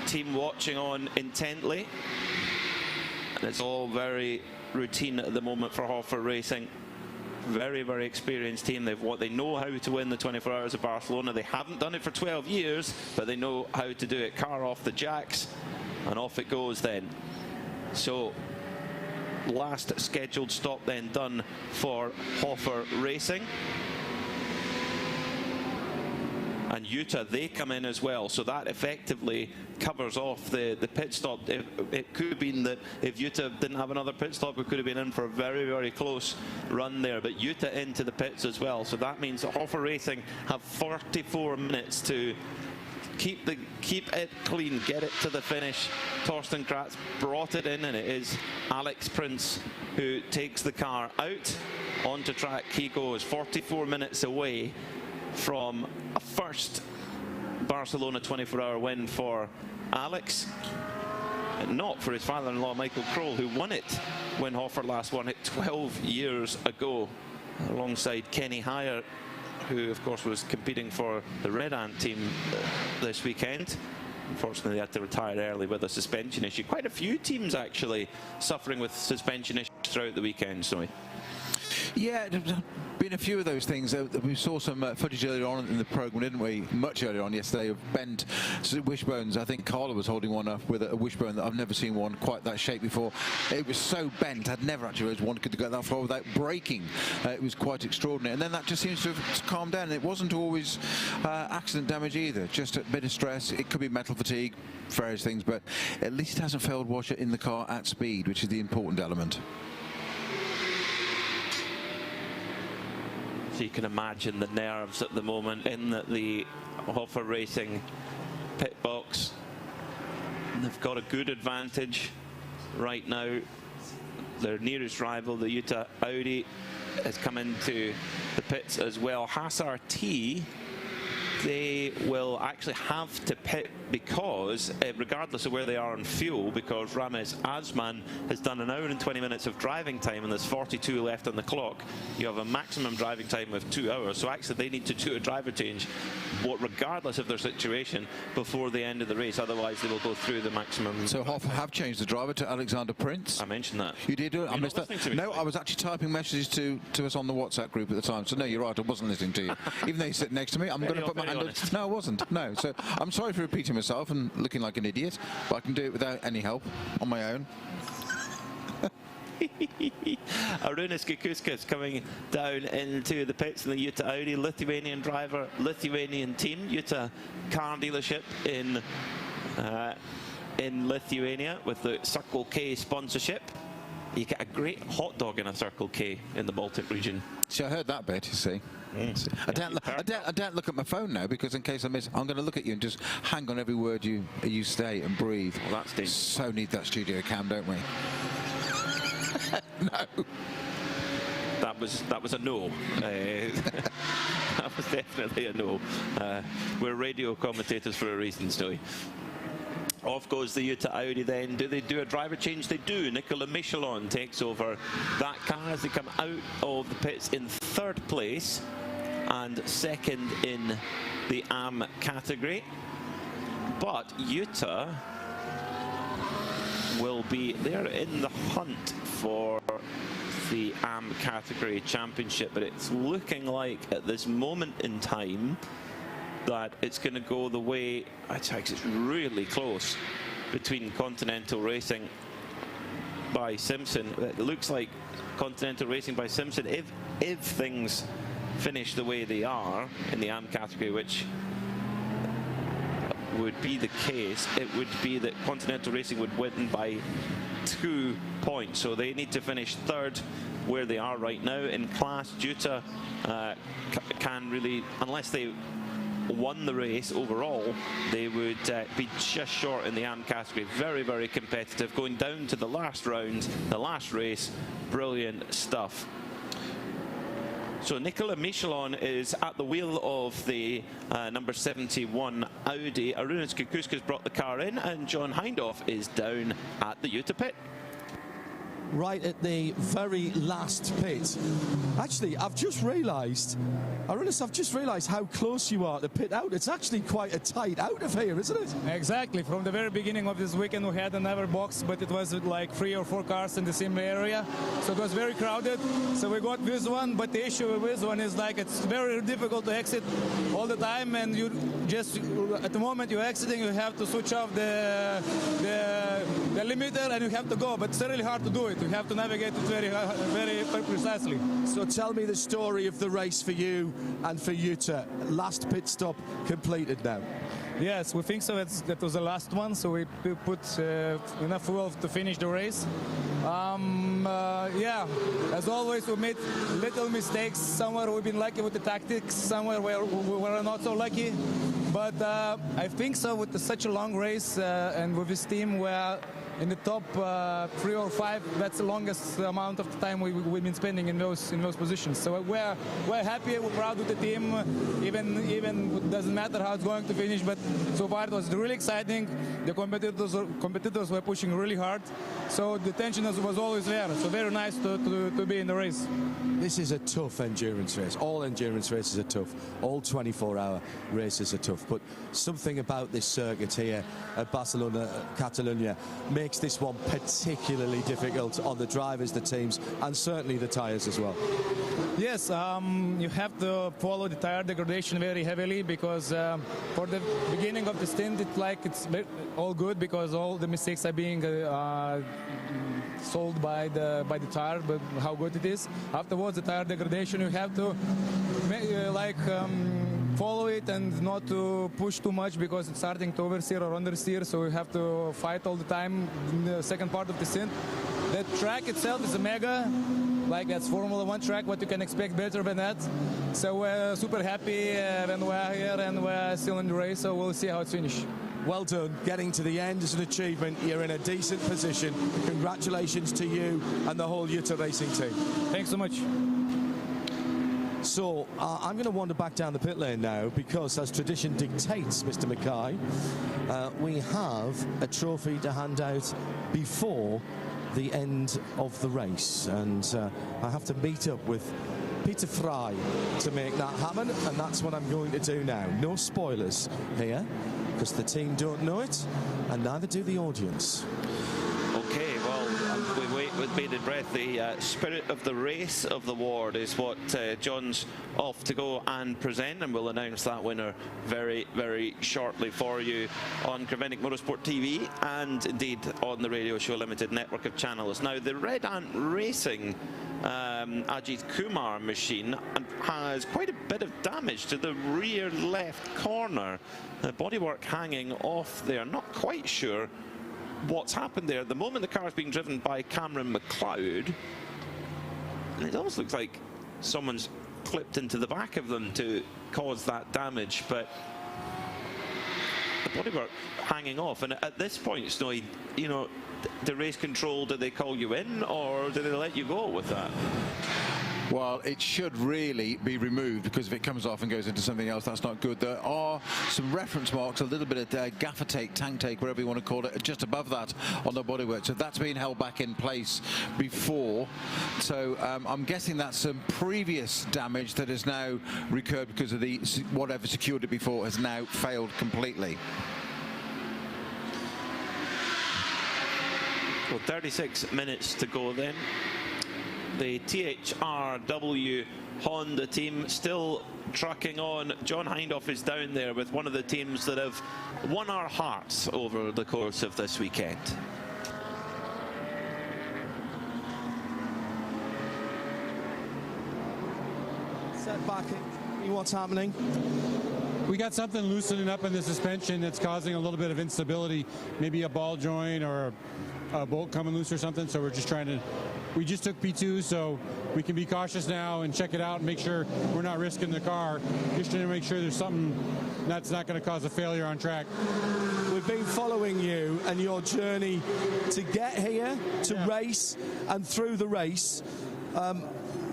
team watching on intently. And it's all very routine at the moment for RAFA Racing. Very, very experienced team. They know how to win the 24 Hours of Barcelona. They haven't done it for 12 years, but they know how to do it. Car off the jacks, and off it goes then. So, last scheduled stop then done for RAFA Racing. And Utah, they come in as well, so that effectively covers off the pit stop. It could have been that if Utah didn't have another pit stop, we could have been in for a very, very close run there. But Utah into the pits as well, so that means that RAFA Racing have 44 minutes to keep it clean, get it to the finish. Torsten Kratz brought it in, and it is Alex Prince who takes the car out onto track. He goes 44 minutes away from a first Barcelona 24-hour win for Alex, and not for his father-in-law Michael Kroll, who won it when Hoffer last won it 12 years ago, alongside Kenny Hyer, who of course was competing for the Red Ant team this weekend. Unfortunately, they had to retire early with a suspension issue. Quite a few teams actually suffering with suspension issues throughout the weekend, Zoe. Yeah, there's been a few of those things. We saw some footage earlier on in the program, didn't we? Much earlier on yesterday, of bent wishbones. I think Carla was holding one up with a wishbone that I've never seen one quite that shape before. It was so bent, I'd never actually realised one could go that far without breaking. It was quite extraordinary. And then that just seems to have calmed down. It wasn't always accident damage either, just a bit of stress. It could be metal fatigue, various things, but at least it hasn't failed washer in the car at speed, which is the important element. So you can imagine the nerves at the moment in the RAFA Racing pit box. And they've got a good advantage right now. Their nearest rival, the Utah Audi, has come into the pits as well. Haas RT, they will actually have to pit because, regardless of where they are on fuel, because Ramesh Azman has done an hour and 20 minutes of driving time and there's 42 left on the clock. You have a maximum driving time of 2 hours, so actually they need to do a driver change, regardless of their situation, before the end of the race. Otherwise they will go through the maximum. So Hoffa have changed the driver to Alexander Prince. I mentioned that. You did do it? I missed that. No, I was actually typing messages to us on the WhatsApp group at the time, so no, you're right, I wasn't listening to you. Even though you sit next to me, I'm going to put my hand on. No, I wasn't. No, so I'm sorry for repeating myself and looking like an idiot, but I can do it without any help on my own. Arūnas Kukuskas coming down into the pits in the Utah Audi. Lithuanian driver, Lithuanian team, Utah car dealership in Lithuania with the Circle K sponsorship. You get a great hot dog in a Circle K in the Baltic region. See, I heard that bit, you see. I don't look at my phone now, because in case I miss, I'm going to look at you and just hang on every word you say and breathe. Well, that's dangerous. So need that studio cam, don't we? No. That was a no. That was definitely a no. We're radio commentators for a reason, Stewie. Off goes the Utah Audi then. Do they do a driver change? They do. Nicolas Michelin takes over that car as they come out of the pits in third place and second in the Am category. But Utah will be, they're in the hunt for the Am category championship, but it's looking like at this moment in time that it's going to go the way, it's really close between Continental Racing by Simpson. It looks like Continental Racing by Simpson, if things finish the way they are in the Am category, which would be the case, it would be that Continental Racing would win by 2 points. So they need to finish third where they are right now in class. Utah can really, unless they won the race overall, they would be just short in the Am category. Very, very competitive. Going down to the last round, the last race. Brilliant stuff. So Nicolas Michelin is at the wheel of the number 71 Audi. Arūnas Kukuskas brought the car in, and John Hindhoff is down at the Utah pit. right at the very last pit. Actually, I've just realised how close you are to pit out. It's actually quite a tight out of here, isn't it? Exactly. From the very beginning of this weekend, we had another box, but it was like 3 or 4 cars in the same area, so it was very crowded. So we got this one, but the issue with this one is like it's very difficult to exit all the time, and you just at the moment you're exiting, you have to switch off the limiter and you have to go. But it's really hard to do it. You have to navigate it very precisely. So tell me the story of the race for you and for Jutta. Last pit stop completed now. Yes, we think so. That was the last one, so we put enough fuel to finish the race. Yeah, as always, we made little mistakes. Somewhere we've been lucky with the tactics, somewhere where we were not so lucky. But I think so with such a long race and with this team where in the top 3 or 5, that's the longest amount of time we've been spending in those positions. So we're happy, we're proud of the team. Even it doesn't matter how it's going to finish, but so far it was really exciting. The competitors were pushing really hard, so the tension was always there. So very nice to be in the race. This is a tough endurance race. All endurance races are tough. All 24-hour races are tough. But something about this circuit here at Barcelona, Catalonia, makes this one particularly difficult on the drivers, the teams, and certainly the tyres as well. Yes, you have to follow the tyre degradation very heavily because for the beginning of the stint, it's all good because all the mistakes are being solved by the tyre, but how good it is. Afterwards, the tyre degradation, you have to follow it and not to push too much because it's starting to oversteer or understeer, so you have to fight all the time in the second part of the stint. The track itself is a mega, like that's Formula 1 track, what you can expect better than that. So we're super happy when we're here and we're still in the race, so we'll see how it's finished. Well done. Getting to the end is an achievement. You're in a decent position. Congratulations to you and the whole Jutta Racing team. Thanks so much. So I'm going to wander back down the pit lane now because, as tradition dictates, Mr. Mackay, we have a trophy to hand out before the end of the race, and I have to meet up with Peter Fry to make that happen, and that's what I'm going to do now. No spoilers here, because the team don't know it, and neither do the audience. Okay, well, we wait with bated breath. The spirit of the race of the ward is what John's off to go and present, and we'll announce that winner very, very shortly for you on QnQ Motorsport TV and indeed on the Radio Show Limited network of channels. Now, the Red Ant Racing Ajith Kumar machine has quite a bit of damage to the rear left corner. The bodywork hanging off there, not quite sure what's happened there. At the moment, the car is being driven by Cameron McLeod, and it almost looks like someone's clipped into the back of them to cause that damage, but the bodywork hanging off. And at this point, Snowy, you know, the race control, do they call you in or do they let you go with that? Well, it should really be removed, because if it comes off and goes into something else, that's not good. There are some reference marks, a little bit of gaffer tape, tank tape, whatever you want to call it, just above that on the bodywork. So that's been held back in place before. So I'm guessing that's some previous damage that has now recurred because of the whatever secured it before has now failed completely. Well, 36 minutes to go then. The THRW Honda team still trucking on. John Hindhaugh is down there with one of the teams that have won our hearts over the course of this weekend. Set back, what's happening? We got something loosening up in the suspension that's causing a little bit of instability, maybe a ball joint or a bolt coming loose or something. So we're just trying to, we just took P2, so we can be cautious now and check it out and make sure we're not risking the car, just to make sure there's something that's not going to cause a failure on track. We've been following you and your journey to get here, to race, and through the race.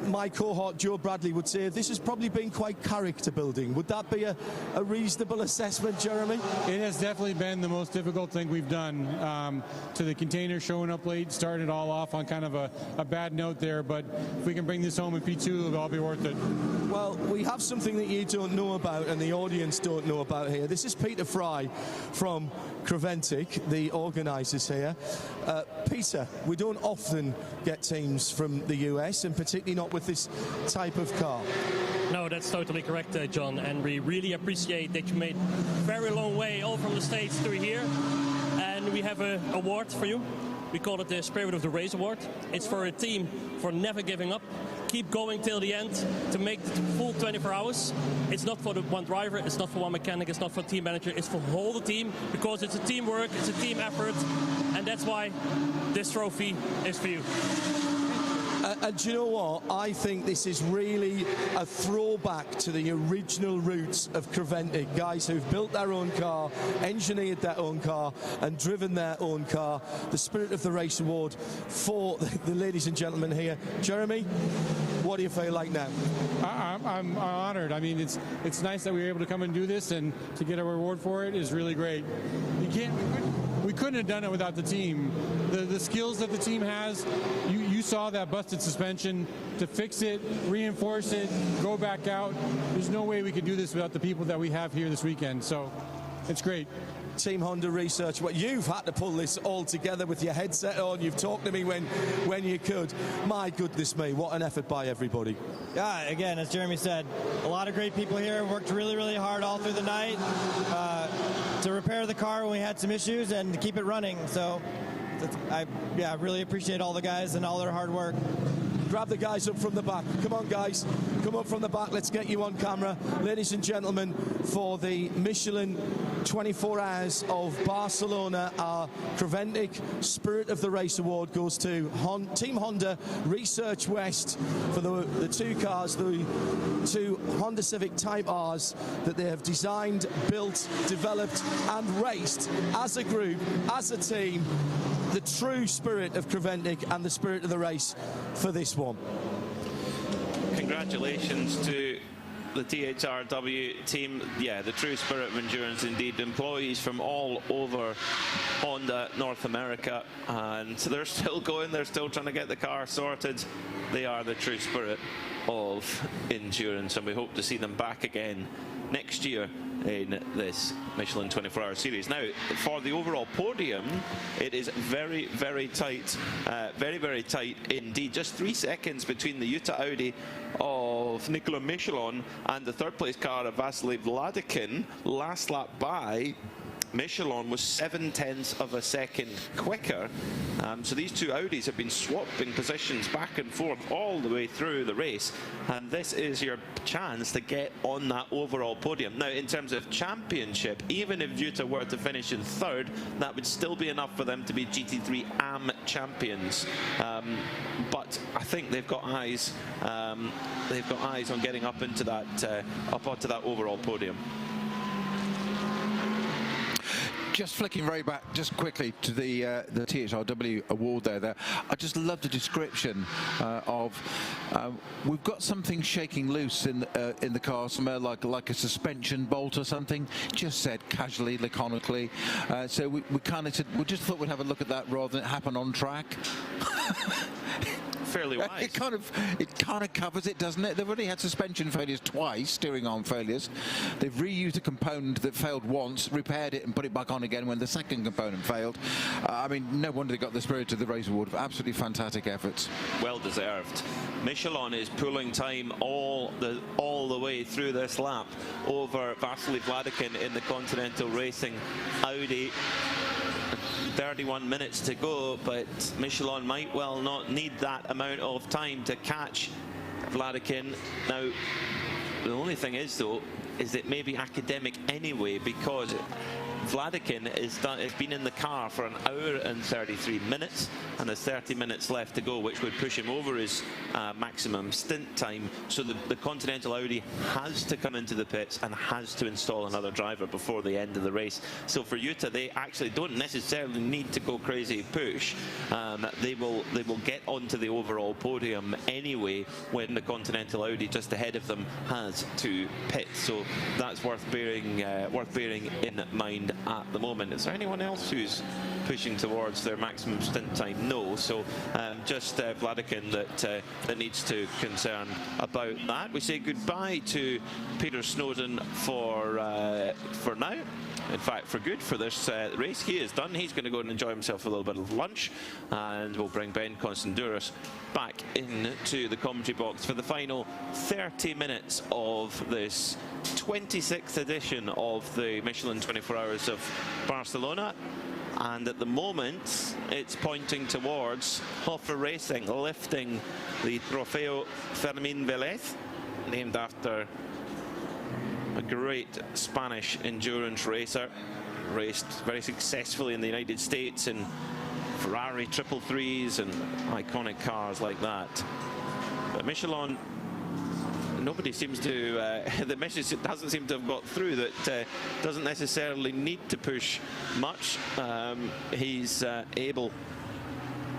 my cohort Joe Bradley would say this has probably been quite character building. Would that be a reasonable assessment, Jeremy? It has definitely been the most difficult thing we've done. To the container showing up late, starting it all off on kind of a bad note there, but if we can bring this home in P2, it'll all be worth it. Well, we have something that you don't know about and the audience don't know about here. This is Peter Fry from Creventic, the organisers here. Peter, we don't often get teams from the US, and particularly not with this type of car. No, that's totally correct, John, and we really appreciate that you made a very long way all from the States to here. And we have an award for you. We call it the Spirit of the Race Award. It's for a team for never giving up. Keep going till the end to make the full 24 hours. It's not for the one driver, it's not for one mechanic, it's not for team manager, it's for the whole team, because it's a teamwork, it's a team effort, and that's why this trophy is for you. And do you know what? I think this is really a throwback to the original roots of Creventic. Guys who've built their own car, engineered their own car, and driven their own car. The Spirit of the Race Award for the ladies and gentlemen here. Jeremy, what do you feel like now? I'm honored. I mean, it's nice that we were able to come and do this, and to get a reward for it is really great. We couldn't have done it without the team. The skills that the team has, you saw that busted suspension. To fix it, reinforce it, go back out. There's no way we could do this without the people that we have here this weekend. So it's great. Team Honda Research, well, you've had to pull this all together with your headset on. You've talked to me when you could. My goodness me, what an effort by everybody. Yeah, again, as Jeremy said, a lot of great people here. Worked really, really hard all through the night to repair the car when we had some issues and to keep it running. So I really appreciate all the guys and all their hard work. Grab the guys up from the back. Come on, guys. Come up from the back. Let's get you on camera. Ladies and gentlemen, for the Michelin 24 Hours of Barcelona, our Creventic Spirit of the Race Award goes to Team Honda Research West for the two cars, the two Honda Civic Type Rs that they have designed, built, developed and raced as a group, as a team. The true spirit of Creventic and the spirit of the race for this one. Congratulations to the THRW team. Yeah, the true spirit of endurance indeed. Employees from all over Honda North America, and they're still going, they're still trying to get the car sorted. They are the true spirit of endurance, and we hope to see them back again next year in this Michelin 24-hour series. Now, for the overall podium, it is very, very tight. Very, very tight indeed. Just 3 seconds between the Utah Audi of Nicolas Michelin and the third place car of Vasily Vladikin. Last lap by Michelin was 0.7 of a second quicker. So these two Audis have been swapping positions back and forth all the way through the race, and this is your chance to get on that overall podium. Now, in terms of championship, even if Utah were to finish in third, that would still be enough for them to be GT3 Am champions. But I think they've got eyes. They've got eyes on getting up into that, up onto that overall podium. Just flicking right back, just quickly to the THRW award there. I just love the description of we've got something shaking loose in the car, somewhere like a suspension bolt or something. Just said casually, laconically. So we kind of said we just thought we'd have a look at that rather than it happen on track. Fairly wise. It kind of covers it, doesn't it? They've already had suspension failures twice, steering arm failures. They've reused a component that failed once, repaired it and put it back on again when the second component failed. I mean, no wonder they got the Spirit of the Race Award. Absolutely fantastic efforts. Well deserved. Michelin is pulling time all the way through this lap over Vasily Vladikin in the Continental Racing Audi. 31 minutes to go, but Michelin might well not need that amount of time to catch Vladikin. Now, the only thing is, though, is it may be academic anyway, because Vladikin has been in the car for 1 hour and 33 minutes, and there's 30 minutes left to go, which would push him over his maximum stint time. So the Continental Audi has to come into the pits and has to install another driver before the end of the race. So for Utah, they actually don't necessarily need to go crazy push. They will get onto the overall podium anyway when the Continental Audi just ahead of them has to pit. So that's worth bearing in mind at the moment. Is there anyone else who's pushing towards their maximum stint time? No. So just Vladikin that needs to concern about that. We say goodbye to Peter Snowden for now. In fact, for good for this race. He is done. He's going to go and enjoy himself a little bit of lunch, and we'll bring Ben Constanduros back into the commentary box for the final 30 minutes of this 26th edition of the Michelin 24 Hours of Barcelona. And at the moment, it's pointing towards RAFA Racing lifting the Trofeo Fermín Vélez, named after a great Spanish endurance racer, raced very successfully in the United States in Ferrari 333s and iconic cars like that. But Michelin, nobody seems to, the message doesn't seem to have got through that doesn't necessarily need to push much. He's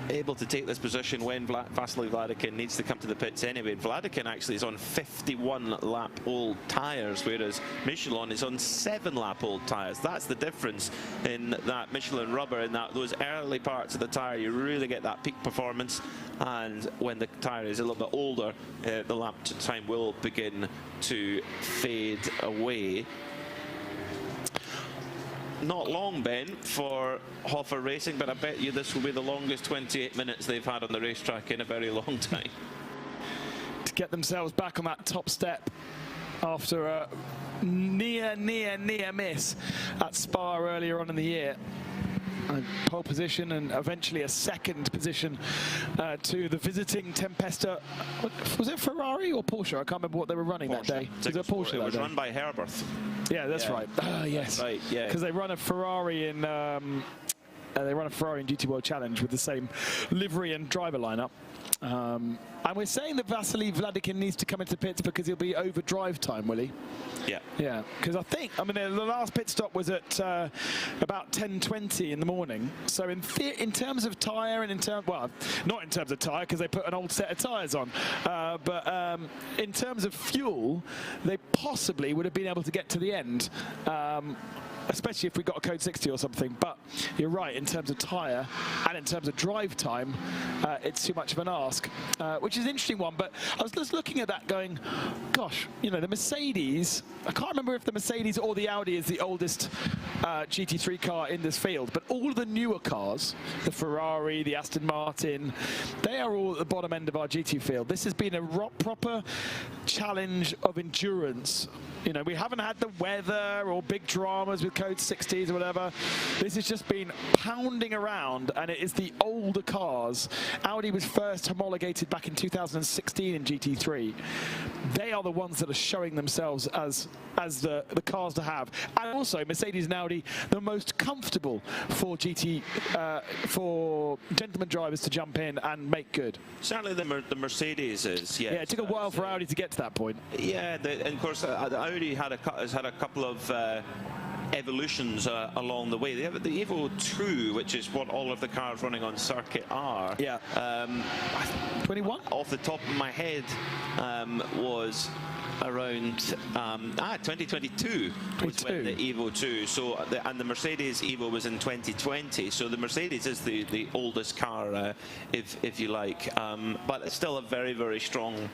able to take this position when Vasily Vladikin needs to come to the pits anyway. Vladikin actually is on 51-lap old tyres, whereas Michelin is on 7-lap old tyres. That's the difference in that Michelin rubber. In those early parts of the tyre, you really get that peak performance, and when the tyre is a little bit older, the lap time will begin to fade away. Not long, Ben, for RAFA Racing, but I bet you this will be the longest 28 minutes they've had on the racetrack in a very long time. To get themselves back on that top step after a near miss at Spa earlier on in the year. A pole position and eventually a second position to the visiting Tempesta. Was it Ferrari or Porsche? I can't remember what they were running that day. Was it Porsche? It was run by Herbert. Yeah, that's right. Yes, right. Yeah, because they run a Ferrari in GT World Challenge with the same livery and driver lineup. And we're saying that Vasily Vladikin needs to come into pits because he'll be over drive time, will he? Yeah. Yeah, because I mean, the last pit stop was at about 10:20 in the morning. So in terms of tyre and well, not in terms of tyre because they put an old set of tyres on, but in terms of fuel, they possibly would have been able to get to the end. Especially if we got a code 60 or something. But you're right, in terms of tyre and in terms of drive time, it's too much of an ask, which is an interesting one. But I was just looking at that going, gosh, you know, the Mercedes, I can't remember if the Mercedes or the Audi is the oldest GT3 car in this field, but all of the newer cars, the Ferrari, the Aston Martin, they are all at the bottom end of our GT field. This has been a proper challenge of endurance. You know, we haven't had the weather or big dramas with code 60s or whatever. This has just been pounding around, and it is the older cars. Audi was first homologated back in 2016 in GT3. They are the ones that are showing themselves as the cars to have. And also, Mercedes and Audi, the most comfortable for for gentlemen drivers to jump in and make good. Certainly the Mercedes is, yeah. Yeah, it took a while for Audi to get to that point. Yeah, and of course, Audi has had a couple of evolutions along the way. They have the Evo 2, which is what all of the cars running on circuit are. Yeah. 21? Off the top of my head was around 2022 was when the Evo 2. So and the Mercedes Evo was in 2020. So the Mercedes is the oldest car, if you like, but it's still a very strong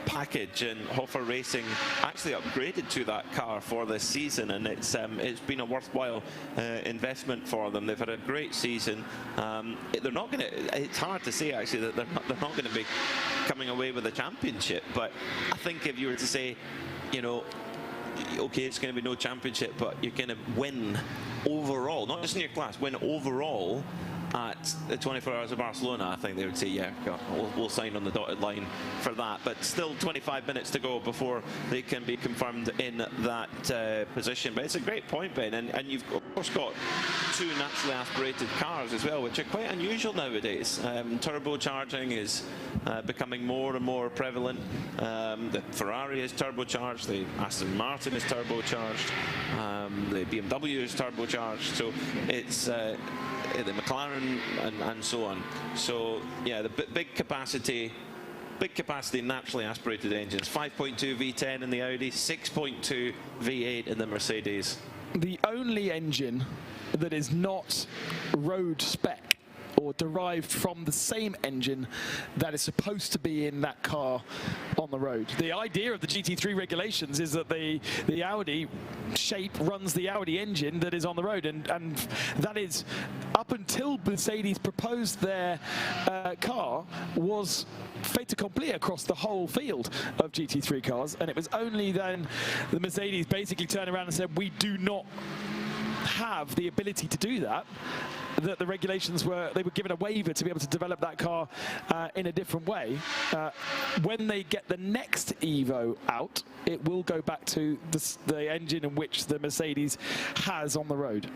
package, and RAFA Racing actually upgraded to that car for this season, and it's been a worthwhile investment for them. They've had a great season. They're not going to. It's hard to say actually that they're not going to be coming away with a championship, but I think if you were to say, you know, okay, it's going to be no championship, but you're going to win overall, not just in your class, win overall at the 24 Hours of Barcelona. I think they would say, yeah, we'll sign on the dotted line for that. But still 25 minutes to go before they can be confirmed in that position. But it's a great point, Ben. And you've, of course, got two naturally aspirated cars as well, which are quite unusual nowadays. Turbocharging is becoming more and more prevalent. The Ferrari is turbocharged, the Aston Martin is turbocharged, the BMW is turbocharged. So it's the McLaren and so on. So yeah, the big capacity naturally aspirated engines. 5.2 V10 in the Audi, 6.2 V8 in the Mercedes. The only engine that is not road spec or derived from the same engine that is supposed to be in that car on the road. The idea of the GT3 regulations is that the Audi shape runs the Audi engine that is on the road, and that is, up until Mercedes proposed their car, was fait accompli across the whole field of GT3 cars. And it was only then the Mercedes basically turned around and said, we do not have the ability to do that, that the regulations were, they were given a waiver to be able to develop that car in a different way. When they get the next Evo out, it will go back to the engine in which the Mercedes has on the road.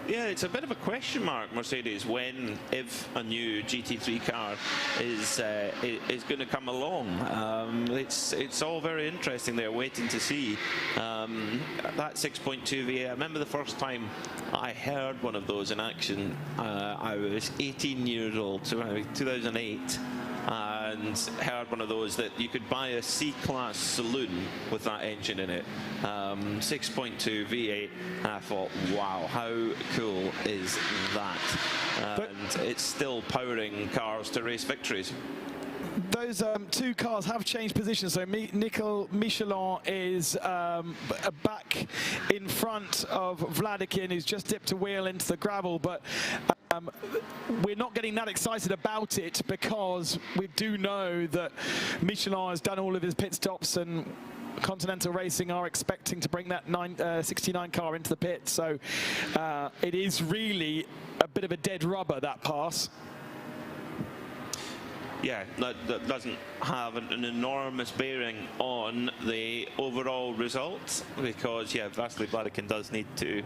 Yeah, it's a bit of a question mark, Mercedes, when, if a new GT3 car is going to come along. It's all very interesting. They're waiting to see that 6.2 V8. I remember the first time I heard one of those in action. I was 18 years old, so 2008, and heard one of those that you could buy a C-Class saloon with that engine in it. 6.2 V8. I thought, wow, how cool is that? And it's still powering cars to race victories. Those two cars have changed positions. So Michelin is back in front of Vladikin, who's just dipped a wheel into the gravel, but we're not getting that excited about it because we do know that Michelin has done all of his pit stops, and Continental Racing are expecting to bring that 69 car into the pit. So it is really a bit of a dead rubber, that pass. Yeah, that doesn't have an enormous bearing on the overall result, because, yeah, Vasily Vladikin does need to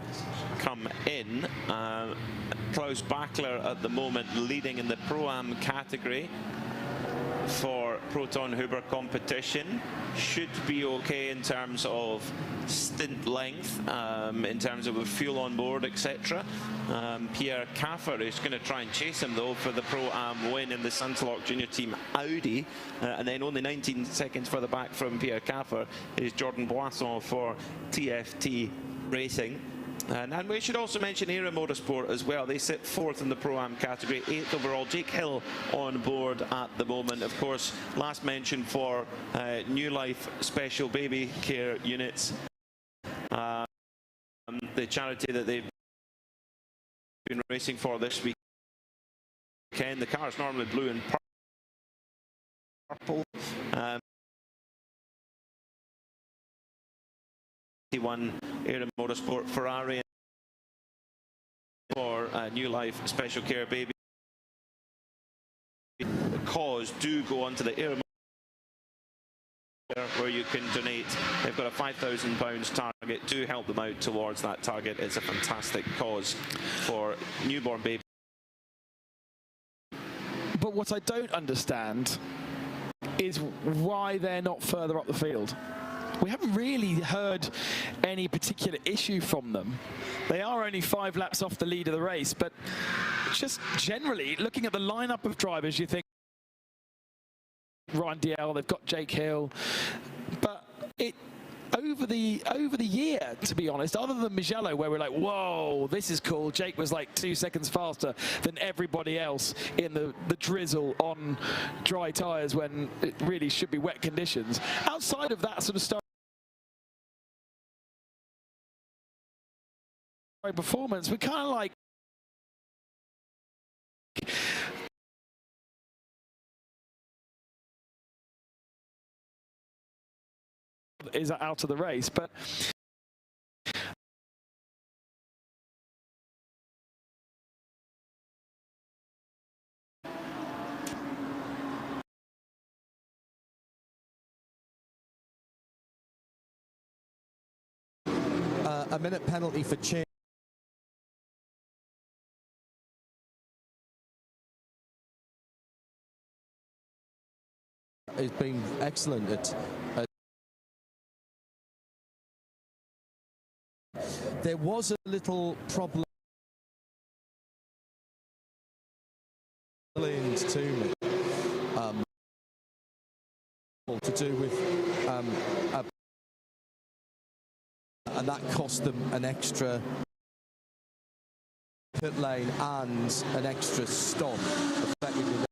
come in. Klaus Bachler at the moment leading in the Pro-Am category for Proton Huber competition. Should be okay in terms of stint length, in terms of fuel on board, etc. Pierre Caffer is going to try and chase him though for the Pro-Am win in the Santalok Junior Team Audi, and then only 19 seconds further back from Pierre Caffer is Jordan Boisson for TFT Racing. And we should also mention Era Motorsport as well. They sit fourth in the Pro-Am category, 8th overall. Jake Hill on board at the moment. Of course, last mention for New Life Special Baby Care Units, the charity that they've been racing for this weekend. The car is normally blue and purple. One Era Motorsport Ferrari for New Life Special Care Baby. The cause do go onto the Era where you can donate. They've got a £5,000 target. Do help them out towards that target. It's a fantastic cause for newborn babies. But what I don't understand is why they're not further up the field. We haven't really heard any particular issue from them. They are only 5 laps off the lead of the race, but just generally, looking at the lineup of drivers, you think Ryan DL, they've got Jake Hill, but over the year, to be honest, other than Mugello, where we're like, whoa, this is cool. Jake was like 2 seconds faster than everybody else in the drizzle on dry tyres when it really should be wet conditions. Outside of that sort of stuff, performance, we kind of like is out of the race, but a minute penalty for change. Has been excellent at there was a little problem to me to do with and that cost them an extra pit lane and an extra stop effectively.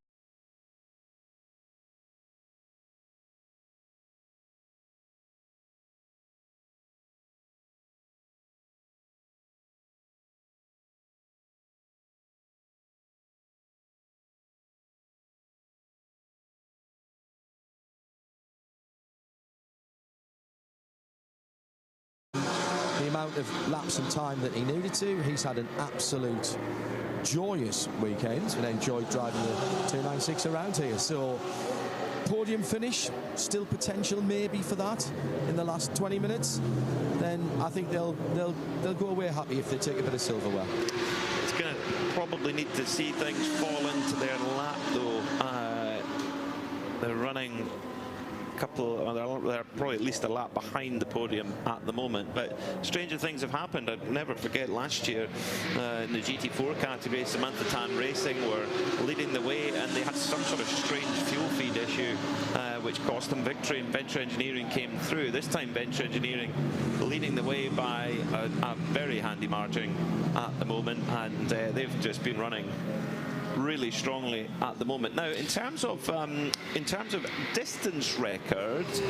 The amount of laps and time that he needed to. He's had an absolute joyous weekend and enjoyed driving the 296 around here. So podium finish, still potential maybe for that in the last 20 minutes. Then I think they'll go away happy if they take a bit of silverware. It's going to probably need to see things fall into their lap though. They're running they're probably at least a lap behind the podium at the moment, but stranger things have happened. I'd never forget last year in the GT4 category, Samantha Tan Racing were leading the way and they had some sort of strange fuel feed issue which cost them victory, and Venture Engineering came through. This time Venture Engineering leading the way by a very handy margin at the moment, and they've just been running really strongly at the moment. Now, in terms of distance records,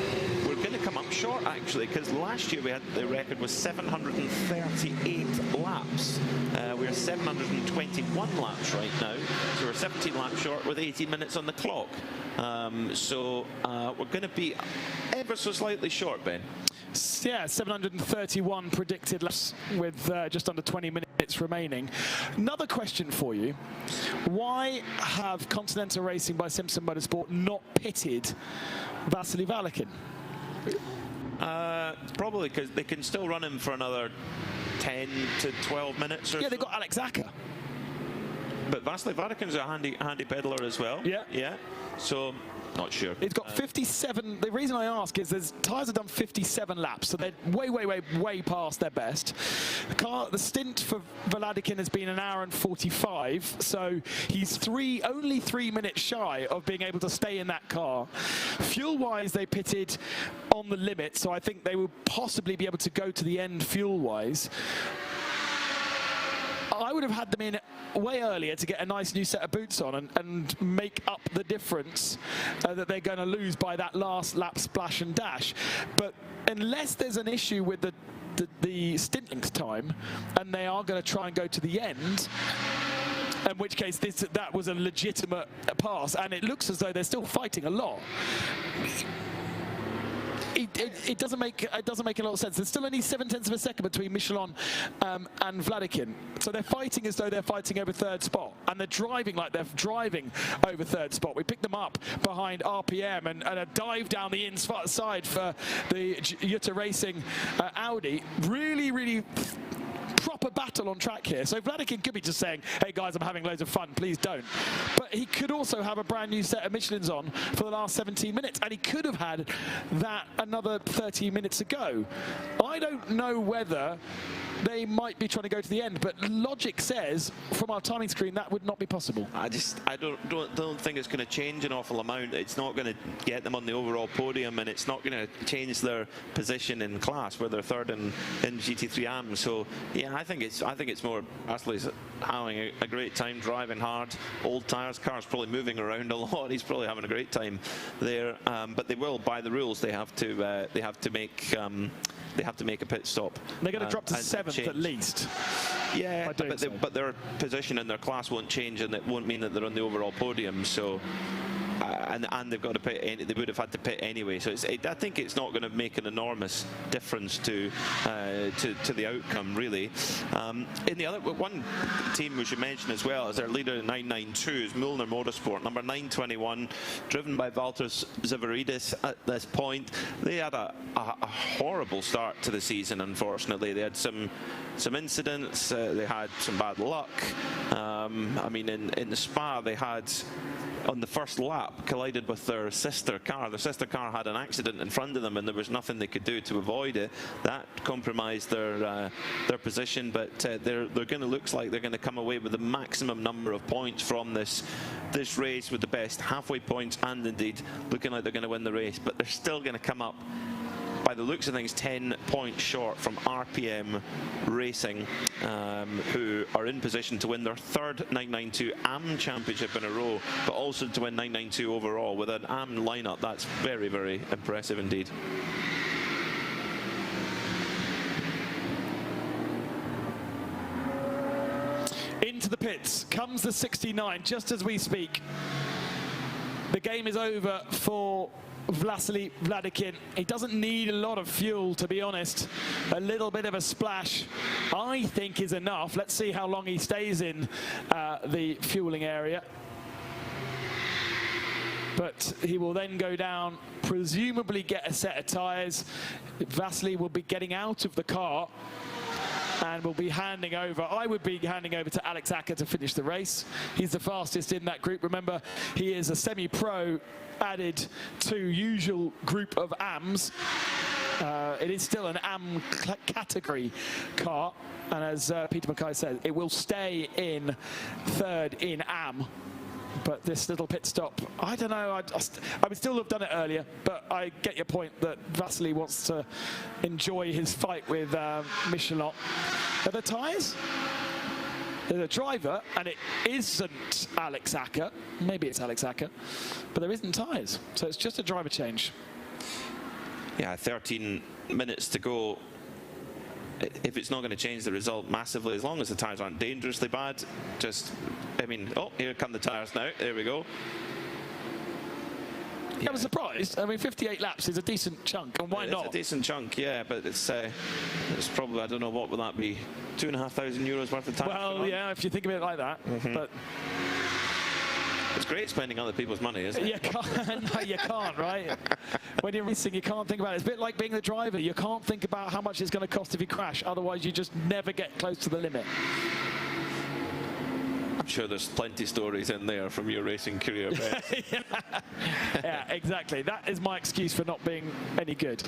we're going to come up short actually, because last year we had the record was 738 laps. We're 721 laps right now, so we're 17 laps short with 18 minutes on the clock. So we're going to be ever so slightly short, Ben. Yeah, 731 predicted laps with just under 20 minutes remaining. Another question for you. Why have Continental Racing by Simpson Motorsport not pitted Vasily Valikin? Probably because they can still run him for another 10 to 12 minutes or yeah, they've got Alex Acker. But Vasily Valikin's a handy peddler as well. Yeah. Yeah. So, not sure. It's got 57. The reason I ask is there's tyres have done 57 laps, so they're way past their best. The stint for Vladikin has been 1 hour and 45, so he's only 3 minutes shy of being able to stay in that car. Fuel-wise, they pitted on the limit, so I think they will possibly be able to go to the end fuel-wise. I would have had them in way earlier to get a nice new set of boots on and make up the difference that they're going to lose by that last lap splash and dash. But unless there's an issue with the stint length time, and they are going to try and go to the end, in which case that was a legitimate pass, and it looks as though they're still fighting a lot. It doesn't make a lot of sense. There's still only 0.7 of a second between Michelin and Vladikin, so they're fighting as though they're fighting over third spot, and they're driving like they're driving over third spot. We picked them up behind RPM and a dive down the inside for the Jutta Racing Audi. Really proper battle on track here. So Vladikin could be just saying, hey guys, I'm having loads of fun, please don't. But he could also have a brand new set of Michelins on for the last 17 minutes, and he could have had that another 30 minutes ago. I don't know whether they might be trying to go to the end, but logic says from our timing screen that would not be possible. I don't think it's going to change an awful amount. It's not going to get them on the overall podium, and it's not going to change their position in class where they're third in GT3 Am. So yeah, I think it's more Vasily's having a great time driving hard. Old tires, car's probably moving around a lot. He's probably having a great time there. But they will, by the rules, they have to make a pit stop. They're going to drop to 7th at least. Yeah, but their position in their class won't change, and it won't mean that they're on the overall podium. So and they've got to pit. They would have had to pit anyway. So I think it's not going to make an enormous difference to the outcome, really. In the other one team we should mention as well is their leader in 992 is Müllner Motorsport, number 921, driven by Valtteri Zavaridis at this point. They had a horrible start to the season, unfortunately. They had some incidents, they had some bad luck. I mean, in the Spa, they had, on the first lap, collided with their sister car. Their sister car had an accident in front of them, and there was nothing they could do to avoid it. That compromised their position, but they're going to look like they're going to come away with the maximum number of points from this race, with the best halfway points, and indeed looking like they're going to win the race. But they're still going to come up, by the looks of things, 10 points short from RPM Racing, who are in position to win their third 992 Am championship in a row, but also to win 992 overall. With an Am lineup, that's very, very impressive indeed. Into the pits comes the 69 just as we speak. The game is over for Vasily Vladikin. He doesn't need a lot of fuel, to be honest. A little bit of a splash, I think, is enough. Let's see how long he stays in the fueling area. But he will then go down, presumably get a set of tyres. Vasily will be getting out of the car and will be handing over. I would be handing over to Alex Acker to finish the race. He's the fastest in that group. Remember, he is a semi-pro added to usual group of AMs. It is still an AM category car, and as Peter Mackay said, it will stay in third in AM. But this little pit stop, I don't know, I would still have done it earlier, but I get your point that Vasily wants to enjoy his fight with Michelin. Are there tyres? There's a driver, and it isn't Alex Acker. Maybe it's Alex Acker, but there isn't tyres, so it's just a driver change. Yeah, 13 minutes to go. If it's not going to change the result massively, as long as the tyres aren't dangerously bad, just, I mean, oh, here come the tyres now. There we go. Yeah. I was surprised. I mean, 58 laps is a decent chunk, and why not? It's a decent chunk, yeah, but it's probably, I don't know, what would that be? €2,500 worth of tyres? Well, yeah, if you think of it like that. But it's great spending other people's money, isn't it? You can't, no, you can't, right? When you're racing, you can't think about it. It's a bit like being the driver. You can't think about how much it's going to cost if you crash. Otherwise, you just never get close to the limit. I'm sure there's plenty of stories in there from your racing career, Ben. Yeah, exactly. That is my excuse for not being any good.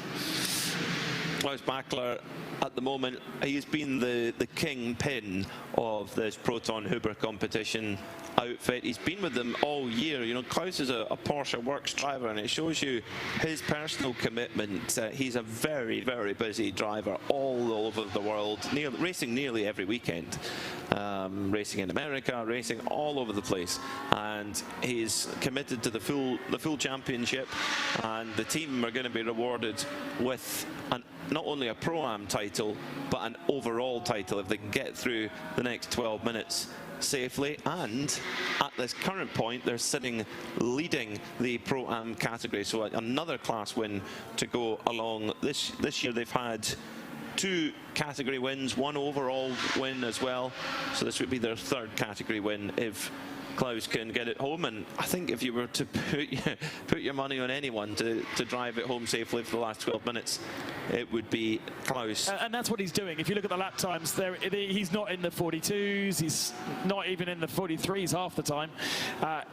Klaus Bachler, at the moment, he's been the kingpin of this Proton Huber competition outfit. He's been with them all year. You know, Klaus is a Porsche Works driver, and it shows you his personal commitment. He's a very, very busy driver all over the world, racing nearly every weekend. Racing in America, racing all over the place, and he's committed to the full championship, and the team are going to be rewarded with not only a Pro-Am title, but an overall title if they can get through the next 12 minutes safely. And at this current point, they're sitting leading the Pro-Am category, so another class win to go along. This year they've had 2 category wins, 1 overall win as well, so this would be their 3rd category win if Klaus can get it home. And I think if you were to put your money on anyone to drive it home safely for the last 12 minutes, it would be Klaus. And that's what he's doing. If you look at the lap times, he's not in the 42s, he's not even in the 43s half the time.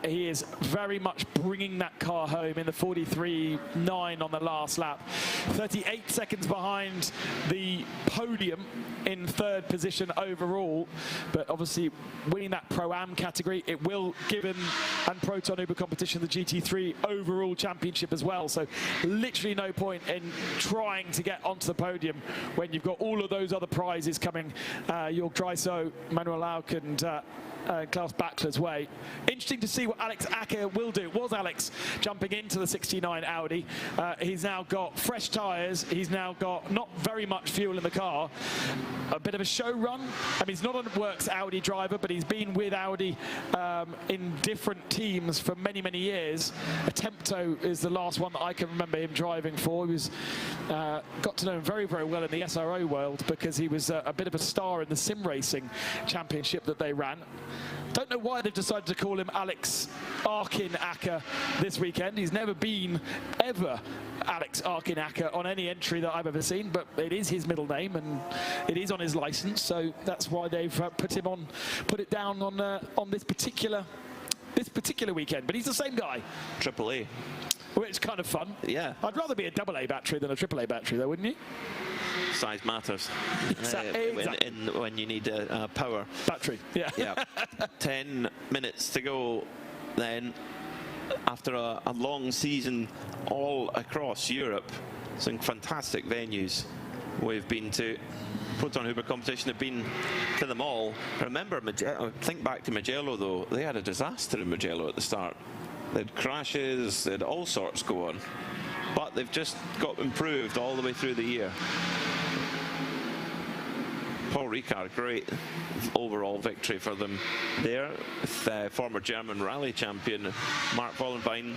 He is very much bringing that car home in the 43.9 on the last lap. 38 seconds behind the Podium in 3rd position overall, but obviously winning that Pro-Am category, it will give him and Proton Uber competition the GT3 overall championship as well. So literally no point in trying to get onto the podium when you've got all of those other prizes coming. Jörg Dreiso, Manuel Lauk, and Klaus Bachler's way. Interesting to see what Alex Acker will do. Was Alex jumping into the 69 Audi? He's now got fresh tyres. He's now got not very much fuel in the car. A bit of a show run. I mean, he's not a works Audi driver, but he's been with Audi in different teams for many, many years. Attempto is the last one that I can remember him driving for. He was got to know him very, very well in the SRO world because he was a bit of a star in the sim racing championship that they ran. Don't know why they've decided to call him Alex Arkin Acker this weekend. He's never been, ever, Alex Arkin Acker on any entry that I've ever seen, but it is his middle name and it is on his license, so that's why they've put it down on this particular weekend. But he's the same guy. AAA. Which is kind of fun. Yeah. I'd rather be a AA battery than a AAA battery, though, wouldn't you? Size matters. Exactly. When you need a power battery. Yeah. Yeah. 10 minutes to go then. After a long season all across Europe, some fantastic venues we've been to. Proton Huber competition have been to them all. Remember, think back to Mugello though, they had a disaster in Mugello at the start. They had crashes, they had all sorts go on. But they've just got improved all the way through the year. Paul Ricard, great overall victory for them there. With, former German rally champion Mark Vollenbein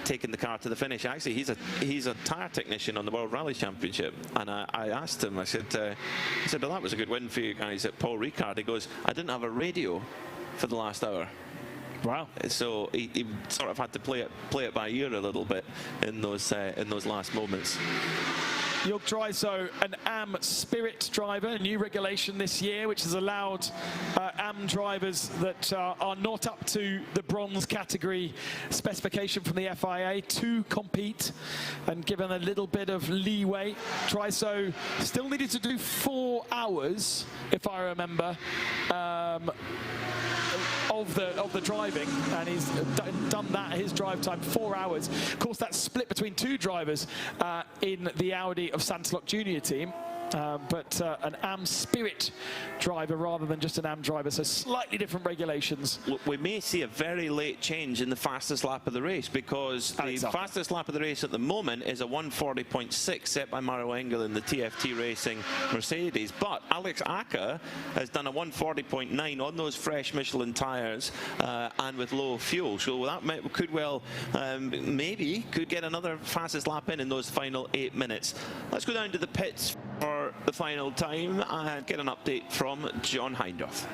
taking the car to the finish. Actually, he's a tyre technician on the World Rally Championship, and I asked him. I said, well, that was a good win for you guys at Paul Ricard. He goes, I didn't have a radio for the last hour. Wow! So he sort of had to play it by ear a little bit in those last moments. Jörg Dreiso, an AM Spirit driver, a new regulation this year which has allowed AM drivers that are not up to the bronze category specification from the FIA to compete and given a little bit of leeway. Dreiso still needed to do 4 hours, if I remember, of the driving, and he's done that, his drive time, 4 hours. Of course, that's split between 2 drivers in the Audi of Santalok Junior team. But an AM Spirit driver rather than just an AM driver, so slightly different regulations. We may see a very late change in the fastest lap of the race, because the fastest lap of the race at the moment is a 140.6 set by Mario Engel in the TFT Racing Mercedes, but Alex Acker has done a 140.9 on those fresh Michelin tyres and with low fuel, so that could well maybe could get another fastest lap in those final 8 minutes. Let's go down to the pits for the final time and get an update from John Hindhaugh.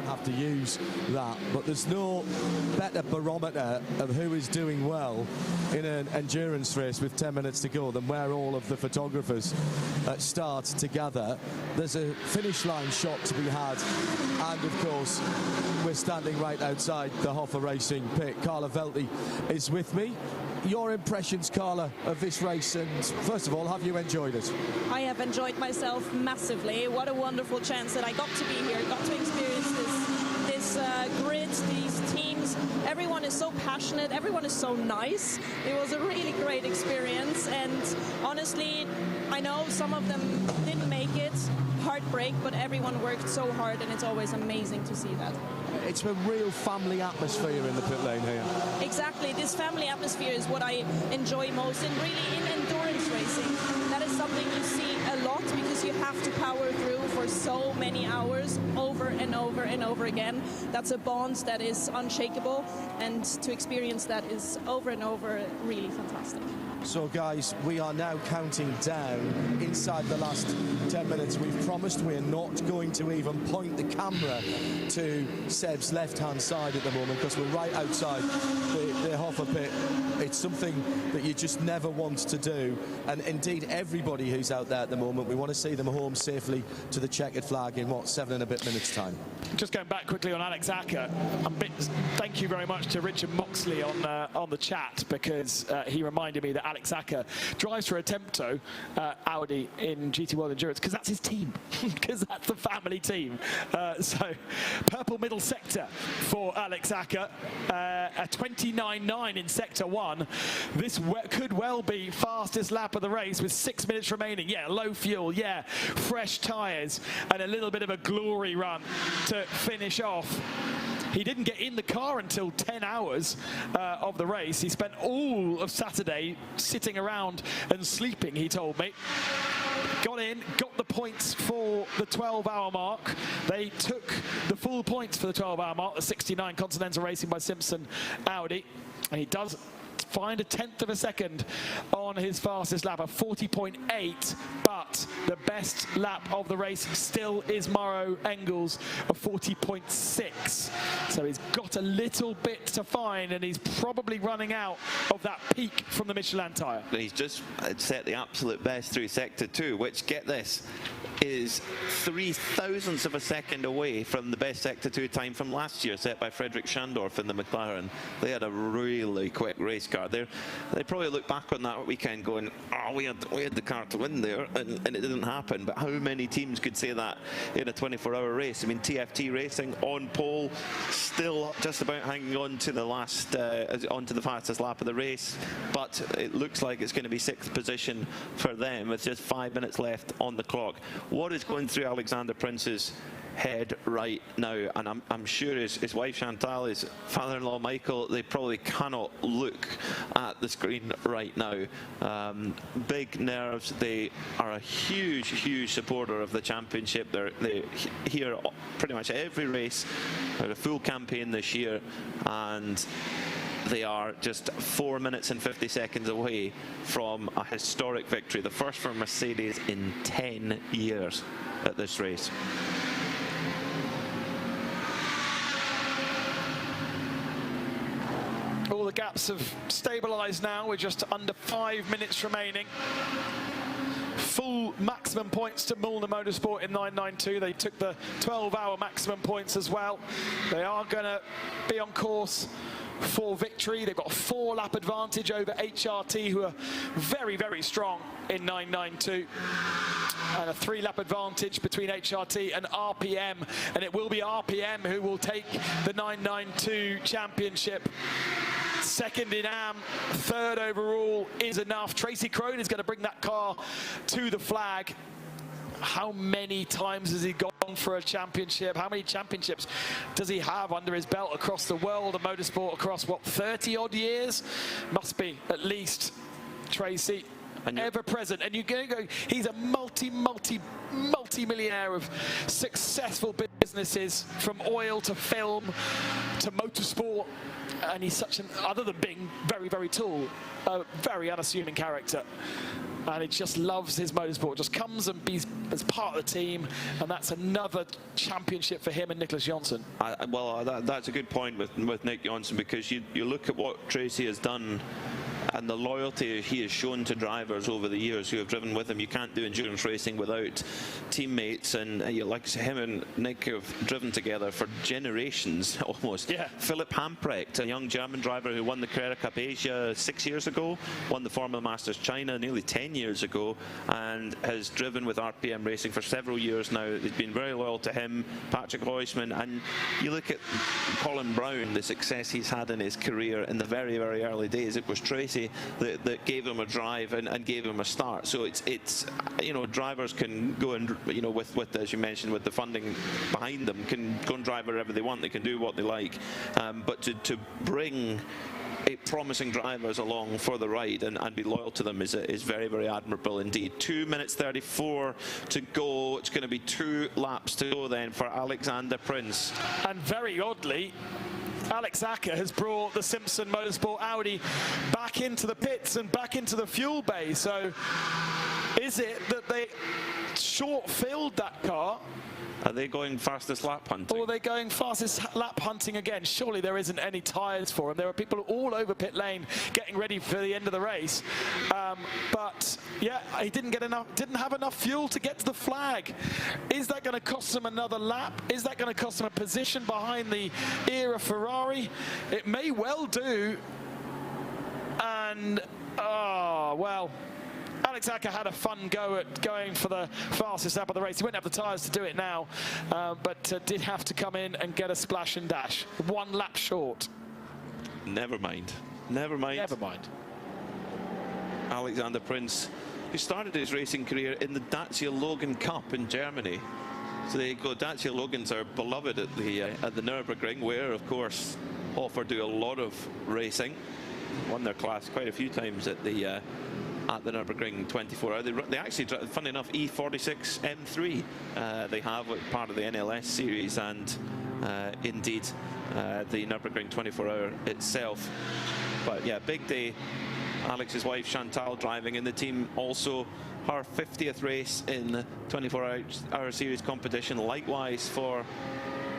Have to use that, but there's no better barometer of who is doing well in an endurance race with 10 minutes to go than where all of the photographers start together. There's a finish line shot to be had, and of course we're standing right outside the RAFA Racing pit. Carla Velti is with me. Your impressions, Carla, of this race, and first of all, have you enjoyed it? I have enjoyed myself massively. What a wonderful chance that I got to be here, got to experience this grid, these teams. Everyone is so passionate, everyone is so nice. It was a really great experience, and honestly, I know some of them didn't make it. Heartbreak, but everyone worked so hard, and it's always amazing to see that. It's a real family atmosphere in the pit lane here. Exactly, this family atmosphere is what I enjoy most, and really in endurance racing, that is something you see a lot, because you have to power through for so many hours over and over and over again. That's a bond that is unshakable, and to experience that is over and over really fantastic. So guys, we are now counting down inside the last 10 minutes. We've promised we're not going to even point the camera to Seb's left-hand side at the moment, because we're right outside the RAFA pit. It's something that you just never want to do. And indeed, everybody who's out there at the moment, we want to see them home safely to the checkered flag in, what, 7 and a bit minutes' time. Just going back quickly on Alex Acker, thank you very much to Richard Moxley on the chat, because he reminded me that Alex Acker drives for Attempto Audi in GT World Endurance, because that's his team, because that's the family team. So Purple Middle sector for Alex Acker, a 29.9 in sector 1. This could well be fastest lap of the race with 6 minutes remaining. Yeah, low fuel, yeah, fresh tyres, and a little bit of a glory run to finish off. He didn't get in the car until 10 hours of the race. He spent all of Saturday sitting around and sleeping, he told me. Got in, got the points for the 12-hour mark. They took the full points for the 12-hour mark, the 69 Continental Racing by Simpson Audi. And he does find a 1/10 of a second on his fastest lap, a 40.8, but the best lap of the race still is Mauro Engels, a 40.6. So he's got a little bit to find, and he's probably running out of that peak from the Michelin tyre. He's just set the absolute best through sector 2, which, get this, is 0.003 of a second away from the best sector 2 time from last year, set by Frederick Schandorf in the McLaren. They had a really quick race car. They probably look back on that weekend going, oh, we had the car to win there, and it didn't happen. But how many teams could say that in a 24-hour race? I mean, TFT Racing on pole, still just about hanging on to the last, onto the fastest lap of the race, but it looks like it's going to be 6th position for them with just 5 minutes left on the clock. What is going through Alexander Prince's head right now? And I'm sure his wife Chantal, his father-in-law Michael, they probably cannot look at the screen right now. Big nerves. They are a huge supporter of the championship. They here pretty much every race. They're a full campaign this year, and they are just 4 minutes and 50 seconds away from a historic victory, the first for Mercedes in 10 years at this race. All the gaps have stabilised now with just under 5 minutes remaining. Full maximum points to Mulner Motorsport in 992. They took the 12-hour maximum points as well. They are going to be on course for victory. They've got a 4-lap advantage over HRT, who are very strong in 992. And a 3-lap advantage between HRT and RPM. And it will be RPM who will take the 992 championship. Second in Am, 3rd overall is enough. Tracy Crone is going to bring that car to the flag. How many times has he gone for a championship? How many championships does he have under his belt across the world of motorsport across, what, 30-odd years? Must be, at least, Tracy. Ever present, and you're going to go, he's a multi-millionaire of successful businesses, from oil to film to motorsport, and he's such an, other than being very tall, a very unassuming character. And he just loves his motorsport, just comes and be as part of the team, and that's another championship for him and Nicholas Johnson. Well, that's a good point with Nick Johnson, because you look at what Tracy has done and the loyalty he has shown to drivers over the years who have driven with him. You can't do endurance racing without teammates, and like him and Nick have driven together for generations almost. Yeah. Philipp Hamprecht, a young German driver who won the Carrera Cup Asia 6 years ago, won the Formula Masters China nearly 10 years ago, and has driven with RPM Racing for several years now. They've been very loyal to him. Patrick Heusman, and you look at Colin Brown, the success he's had in his career in the very early days. It was Tracy that gave him a drive and gave him a start. So it's you know, drivers can go and, you know, with as you mentioned, with the funding behind them, can go and drive wherever they want. They can do what they like, but to bring promising drivers along for the ride and be loyal to them is very admirable indeed. 2 minutes 34 to go. It's going to be 2 laps to go then for Alexander Prince. And very oddly, Alex Acker has brought the Simpson Motorsport Audi back into the pits and back into the fuel bay. So is it that they short-filled that car? Are they going fastest lap hunting? Or are they going fastest lap hunting again? Surely there isn't any tyres for them. There are people all over pit lane getting ready for the end of the race. But yeah, he didn't have enough fuel to get to the flag. Is that going to cost them another lap? Is that going to cost them a position behind the era Ferrari? It may well do. And well, Alex Acker had a fun go at going for the fastest lap of the race. He wouldn't have the tyres to do it now, but did have to come in and get a splash and dash. 1 lap short. Never mind. Never mind. Never mind. Alexander Prinz, who started his racing career in the Dacia Logan Cup in Germany. So there you go. Dacia Logans are beloved at the Nürburgring, where, of course, Hofer do a lot of racing. Won their class quite a few times at the Nürburgring 24-hour. They actually, funny enough, E46 M3 they have part of the NLS series, and indeed the Nürburgring 24-hour itself. But yeah, big day. Alex's wife Chantal driving in the team, also her 50th race in the 24-hour series competition. Likewise for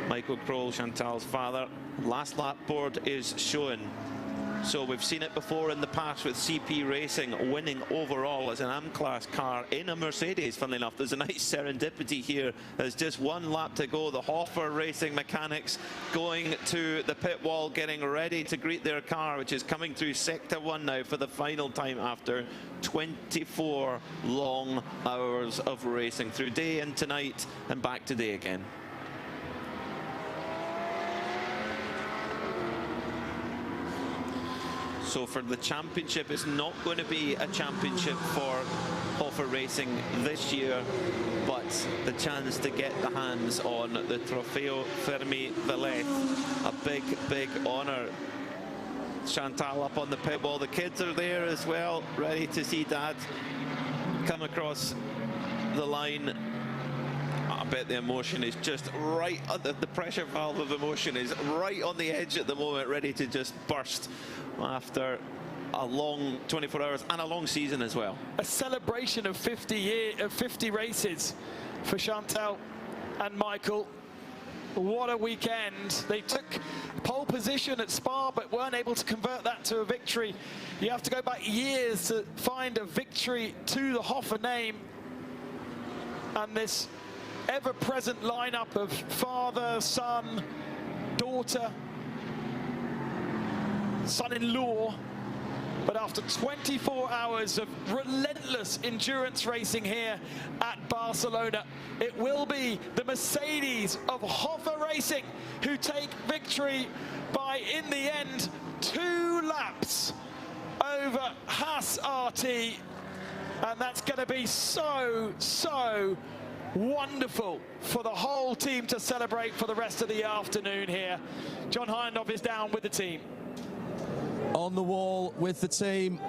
Michael Kroll, Chantal's father. Last lap board is shown. So we've seen it before in the past with CP Racing winning overall as an AM-class car in a Mercedes. Funnily enough, there's a nice serendipity here. There's just 1 lap to go. The Hofer Racing mechanics going to the pit wall, getting ready to greet their car, which is coming through Sector 1 now for the final time after 24 long hours of racing through day and tonight and back today again. So for the championship, it's not going to be a championship for Hofer Racing this year, but the chance to get the hands on the Trofeo Fermi Velez, a big, big honour. Chantal up on the pit wall. The kids are there as well, ready to see Dad come across the line. I bet the emotion is just right, the pressure valve of emotion is right on the edge at the moment, ready to just burst after a long 24 hours and a long season as well. A celebration of 50 races for Chantal and Michael. What a weekend. They took pole position at Spa but weren't able to convert that to a victory. You have to go back years to find a victory to the Hofer name. And this ever-present lineup of father, son, daughter, son-in-law. But after 24 hours of relentless endurance racing here at Barcelona, it will be the Mercedes of Hofer Racing who take victory by, in the end, 2 laps over Haas RT. And that's going to be so wonderful for the whole team to celebrate for the rest of the afternoon here. John Hindhoff is down with the team. On the wall with the team,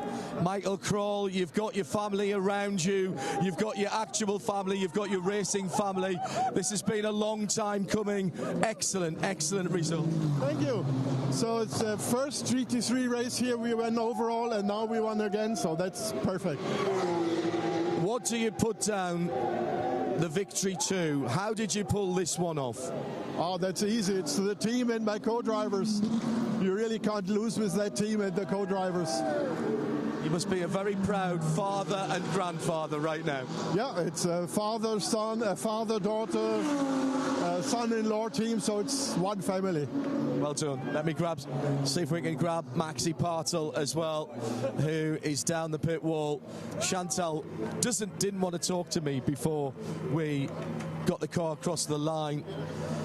Michael Kroll, you've got your family around you, you've got your actual family, you've got your racing family. This has been a long time coming. Excellent, excellent result. Thank you. So it's the first GT3 race here we won overall, and now we won again, so that's perfect. What do you put down the victory to? How did you pull this one off? Oh, that's easy. It's the team and my co-drivers. You really can't lose with that team and the co-drivers. You must be a very proud father and grandfather right now. Yeah, it's a father-son, a father-daughter, son-in-law team, so it's one family. Well done. Let me see if we can grab Maxi Partel as well, who is down the pit wall. Chantal didn't want to talk to me before we got the car across the line.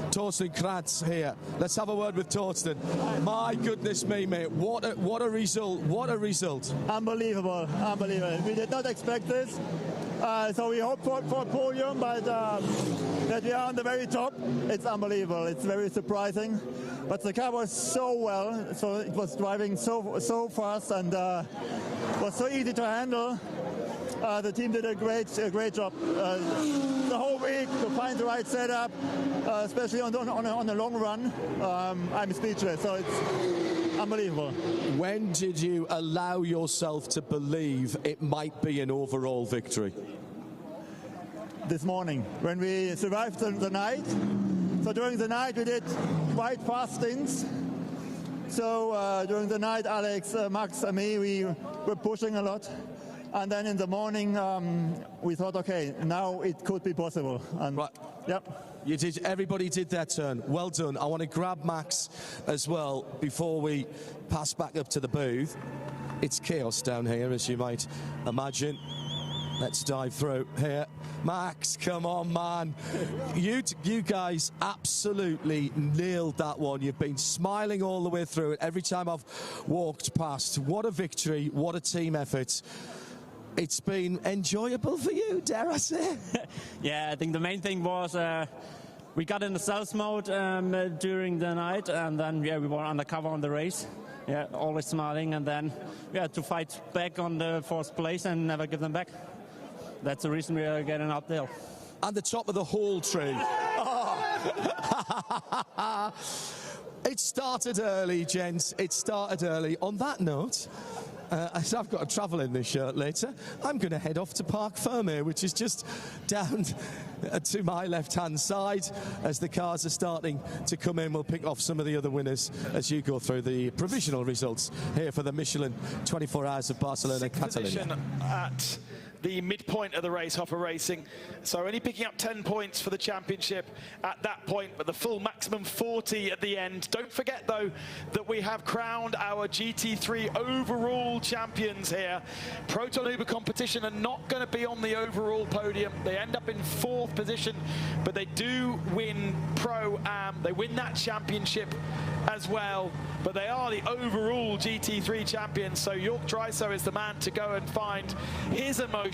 Torsten Kratz here. Let's have a word with Torsten. My goodness me, mate. What a result. What a result. Unbelievable. Unbelievable. We did not expect this. So we hope for podium, but that we are on the very top, it's unbelievable. It's very surprising. But the car was so well, so it was driving so fast and was so easy to handle. The team did a great job the whole week to find the right setup, especially on the long run. I'm speechless, so it's unbelievable. When did you allow yourself to believe it might be an overall victory? This morning, when we survived the night. So during the night we did quite fast stints. So during the night, Alex, Max and me, we were pushing a lot. And then in the morning, we thought, okay, now it could be possible. And right. Yep. You did. Everybody did their turn. Well done. I want to grab Max as well before we pass back up to the booth. It's chaos down here, as you might imagine. Let's dive through here. Max, come on, man. You guys absolutely nailed that one. You've been smiling all the way through it every time I've walked past. What a victory. What a team effort. It's been enjoyable for you, dare I say? Yeah, I think the main thing was we got in the stealth mode during the night, and then we were undercover on the race. Yeah, always smiling, and then we had to fight back on the fourth place and never give them back. That's the reason we are getting up there. And the top of the whole tree. Oh. It started early, gents. It started early. On that note, as I've got to travel in this shirt later, I'm going to head off to Parc Fermé, which is just down to my left-hand side. As the cars are starting to come in, we'll pick off some of the other winners as you go through the provisional results here for the Michelin 24 Hours of Barcelona, Catalonia. At the midpoint of the race, RAFA Racing. So only picking up 10 points for the championship at that point, but the full maximum 40 at the end. Don't forget, though, that we have crowned our GT3 overall champions here. Proton Uber competition are not going to be on the overall podium. They end up in 4th position, but they do win Pro-Am. They win that championship as well, but they are the overall GT3 champions. So York Dryso is the man to go and find his emotions.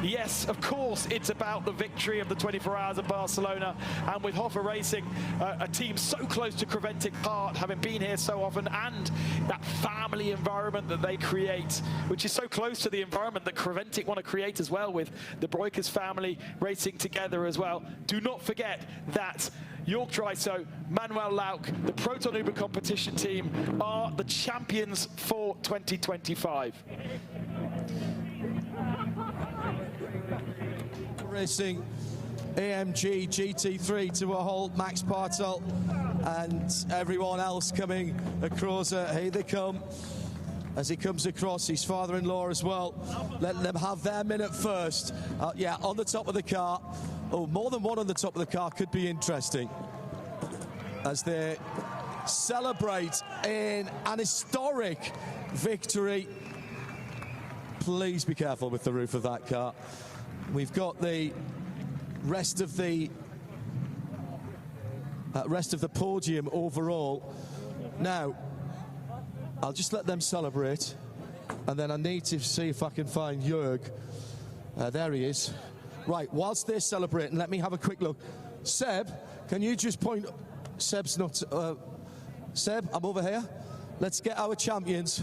Yes, of course, it's about the victory of the 24 Hours of Barcelona, and with RAFA Racing, a team so close to Creventic heart, having been here so often, and that family environment that they create, which is so close to the environment that Creventic want to create as well, with the Breukers family racing together as well. Do not forget that York Dryso, Manuel Lauk, the Proton Uber competition team are the champions for 2025. Racing AMG GT3 to a halt. Max Bartel and everyone else coming across. Here they come. As he comes across, his father-in-law as well. Let them have their minute first. Yeah, on the top of the car. Oh, more than one on the top of the car could be interesting. As they celebrate in an historic victory. Please be careful with the roof of that car. We've got the rest of the podium overall. Now, I'll just let them celebrate, and then I need to see if I can find Jörg. There he is. Right, whilst they're celebrating, let me have a quick look. Seb, can you just point... Seb's not... Seb, I'm over here. Let's get our champions.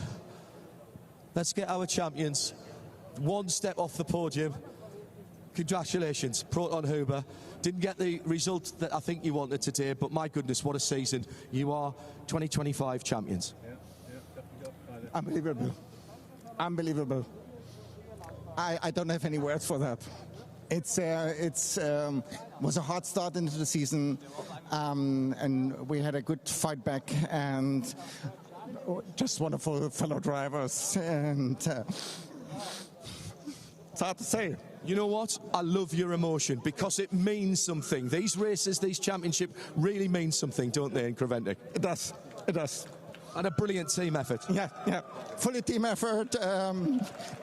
Let's get our champions one step off the podium. Congratulations, Proton Huber. Didn't get the result that I think you wanted today, but my goodness, what a season. You are 2025 champions. Unbelievable. Unbelievable. I don't have any words for that. It's was a hard start into the season, and we had a good fight back, and just wonderful fellow drivers, and it's hard to say. You know what? I love your emotion because it means something. These races, these championship really mean something, don't they, in Creventic? It does. It does. And a brilliant team effort. Yeah, yeah. Fully team effort,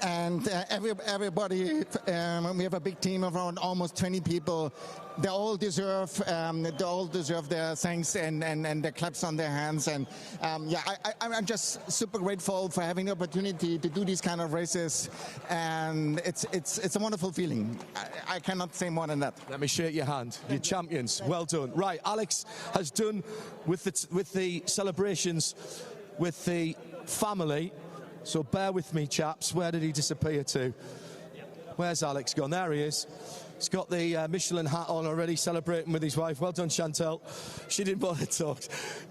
and everybody. We have a big team of around almost 20 people. They all deserve their thanks and their claps on their hands. And yeah, I'm just super grateful for having the opportunity to do these kind of races. And it's a wonderful feeling. I cannot say more than that. Let me shake your hand. You're champions. Well done. Right, Alex has done with the celebrations with the family. So bear with me, chaps. Where did he disappear to? Where's Alex gone? There he is. He's got the Michelin hat on already, celebrating with his wife. Well done, Chantal. She didn't bother to talk.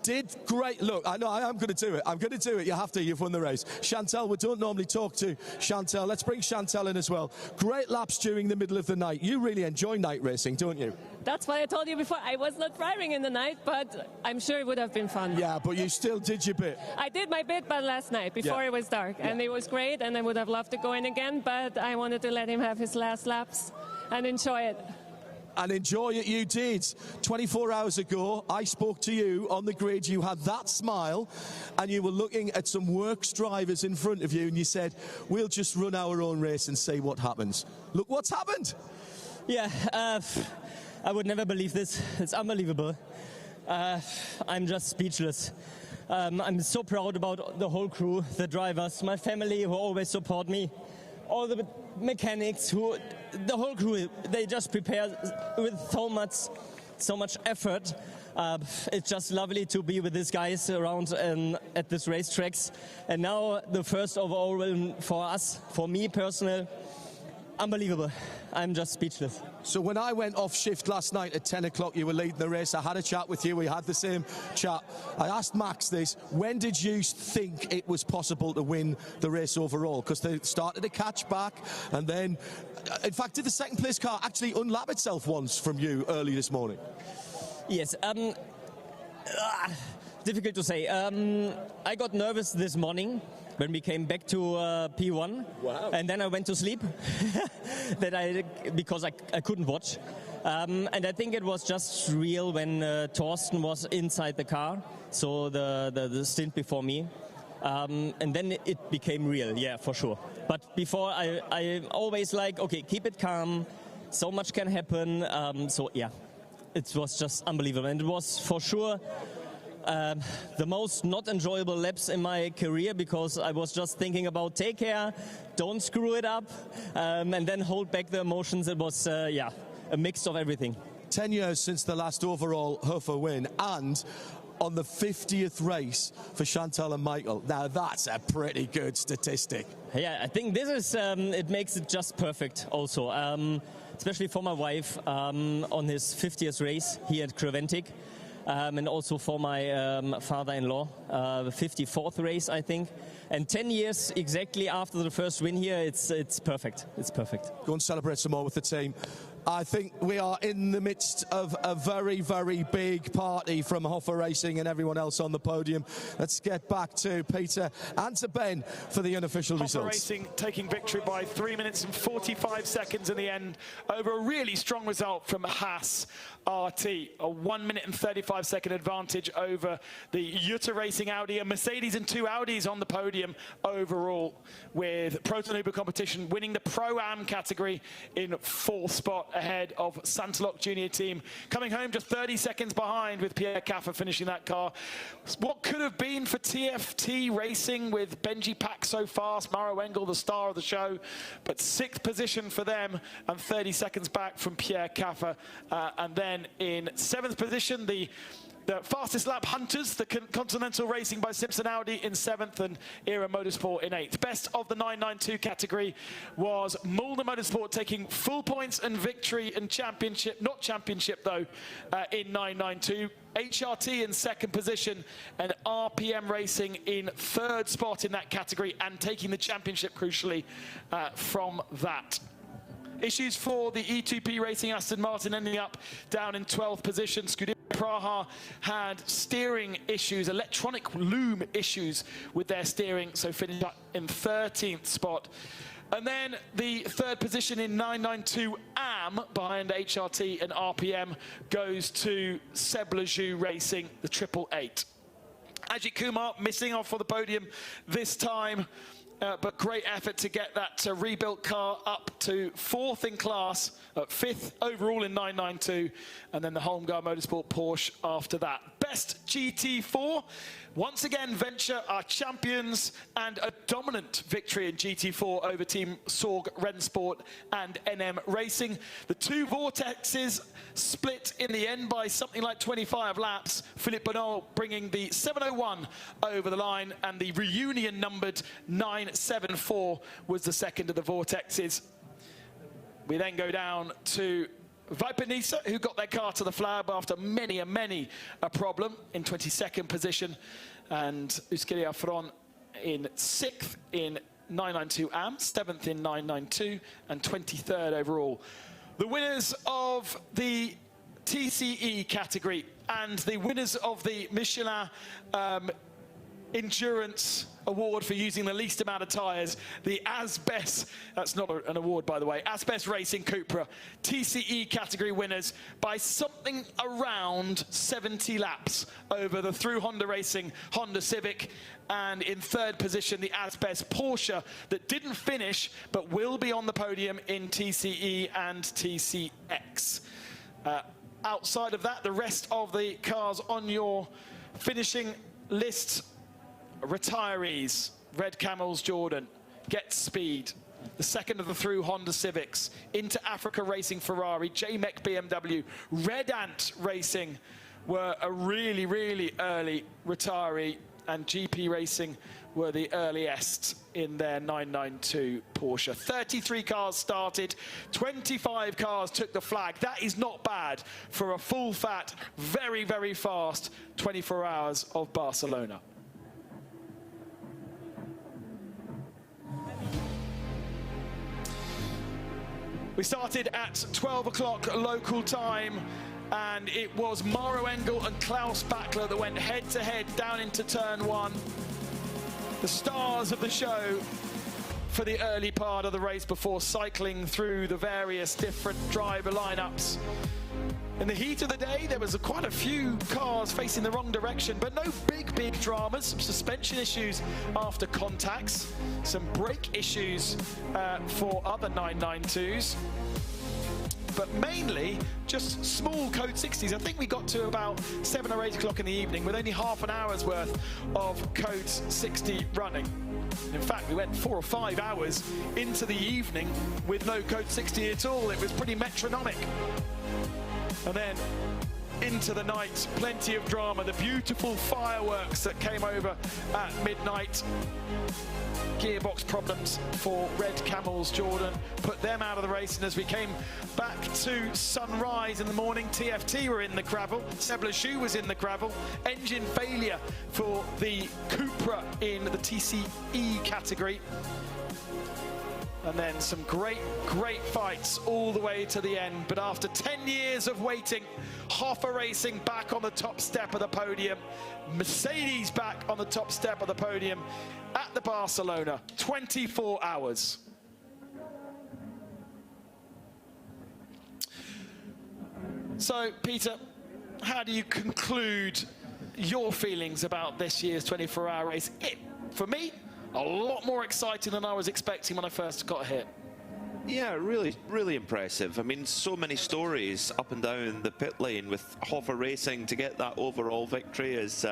Did great. Look, I know I am going to do it. I'm going to do it. You have to. You've won the race. Chantal, we don't normally talk to Chantal. Let's bring Chantal in as well. Great laps during the middle of the night. You really enjoy night racing, don't you? That's why I told you before. I was not driving in the night, but I'm sure it would have been fun. Yeah, but you still did your bit. I did my bit, but last night, before it was dark. And it was great, and I would have loved to go in again, but I wanted to let him have his last laps and enjoy it. and enjoy it you did. 24 hours ago, I spoke to you on the grid. You had that smile, and you were looking at some works drivers in front of you, and you said, we'll just run our own race and see what happens. Look what's happened. Yeah, I would never believe this. It's unbelievable. I'm just speechless. I'm so proud about the whole crew, the drivers, my family who always support me, all the mechanics, the whole crew, they just prepare with so much effort. It's just lovely to be with these guys around at this racetracks. And now the first overall win for us, for me personal, unbelievable. I'm just speechless. So when I went off shift last night at 10 o'clock, you were leading the race. I had a chat with you. We had the same chat. I asked Max this. When did you think it was possible to win the race overall? Because they started to catch back. And then, in fact, did the second place car actually unlap itself once from you early this morning? Yes. Difficult to say. I got nervous this morning when we came back to P1. Wow. And then I went to sleep because I couldn't watch. And I think it was just real when Torsten was inside the car, so the stint before me. And then it became real, yeah, for sure. But before, I always like, okay, keep it calm, so much can happen. So yeah, it was just unbelievable. And it was for sure the most not enjoyable laps in my career, because I was just thinking about take care, don't screw it up, and then hold back the emotions. It was, yeah, a mix of everything. 10 years since the last overall RAFA win, and on the 50th race for Chantal and Michael. Now that's a pretty good statistic. Yeah, I think this is, it makes it just perfect also, especially for my wife on his 50th race here at Creventic. And also for my father-in-law, the 54th race, I think. And 10 years exactly after the first win here, it's perfect. It's perfect. Go and celebrate some more with the team. I think we are in the midst of a very, very big party from RAFA Racing and everyone else on the podium. Let's get back to Peter and to Ben for the unofficial results. RAFA Racing taking victory by 3 minutes and 45 seconds in the end over a really strong result from Haas RT. A 1 minute and 35 second advantage over the Jutta Racing Audi, and Mercedes and 2 Audis on the podium overall, with Proton Uber Competition winning the Pro-Am category in 4th spot ahead of Santalok Junior Team, coming home just 30 seconds behind, with Pierre Caffer finishing that car. What could have been for TFT Racing with Benji Pack so fast, Maro Engel the star of the show, but 6th position for them and 30 seconds back from Pierre Caffer. And then in 7th position, the fastest lap hunters, the Continental Racing by Simpson Audi in 7th, and Era Motorsport in 8th. Best of the 992 category was Mulder Motorsport, taking full points and victory and championship, not championship though, in 992. HRT in 2nd position, and RPM Racing in 3rd spot in that category, and taking the championship crucially from that. Issues for the E2P Racing Aston Martin ending up down in 12th position. Scuderia Praha had steering issues, electronic loom issues with their steering, so finished up in 13th spot. And then the 3rd position in 992 Am behind HRT and RPM goes to Seb Lejeune Racing, the 888. Ajith Kumar missing off for the podium this time. But great effort to get that rebuilt car up to 4th in class, 5th overall in 992, and then the Holmgar Motorsport Porsche after that. Best GT4, once again Venture are champions, and a dominant victory in GT4 over Team Sorg Rennsport and NM Racing. The 2 Vortexes split in the end by something like 25 laps. Philippe Bonneau bringing the 701 over the line, and the reunion numbered 974 was the second of the Vortexes. We then go down to Viper Nisa, who got their car to the flag after many a problem, in 22nd position, and Euskadi Afron in 6th in 992 Am, 7th in 992, and 23rd overall. The winners of the TCE category and the winners of the Michelin endurance award for using the least amount of tyres, the ASBES, that's not an award by the way, ASBES Racing Cupra TCE category winners by something around 70 laps over the Through Honda Racing Honda Civic, and in third position the ASBES Porsche that didn't finish but will be on the podium in TCE and TCX. Outside of that, the rest of the cars on your finishing list: retirees, Red Camels Jordan, Get Speed, the second of the Through Honda Civics, Into Africa Racing Ferrari, JMEC BMW, Red Ant Racing were a really, really early retiree, and GP Racing were the earliest in their 992 Porsche. 33 cars started, 25 cars took the flag. That is not bad for a full fat, very, very fast 24 hours of Barcelona. We started at 12 o'clock local time, and it was Maro Engel and Klaus Bachler that went head-to-head down into turn one. The stars of the show for the early part of the race before cycling through the various different driver lineups. In the heat of the day, there was quite a few cars facing the wrong direction, but no big dramas. Some suspension issues after contacts, some brake issues for other 992s, but mainly just small code 60s. I think we got to about 7 or 8 o'clock in the evening with only half an hour's worth of code 60 running. In fact, we went 4 or 5 hours into the evening with no code 60 at all. It was pretty metronomic. And then into the night, plenty of drama, the beautiful fireworks that came over at midnight. Gearbox problems for Red Camels Jordan put them out of the race, and as we came back to sunrise in the morning, TFT were in the gravel, Seb Lachou was in the gravel, engine failure for the Cupra in the TCE category. And then some great fights all the way to the end. But after 10 years of waiting, RAFA Racing back on the top step of the podium. Mercedes back on the top step of the podium at the Barcelona. 24 hours. So, Peter, how do you conclude your feelings about this year's 24-hour race? For me, a lot more exciting than I was expecting when I first got here. Yeah, really impressive. I mean, so many stories up and down the pit lane with RAFA Racing to get that overall victory is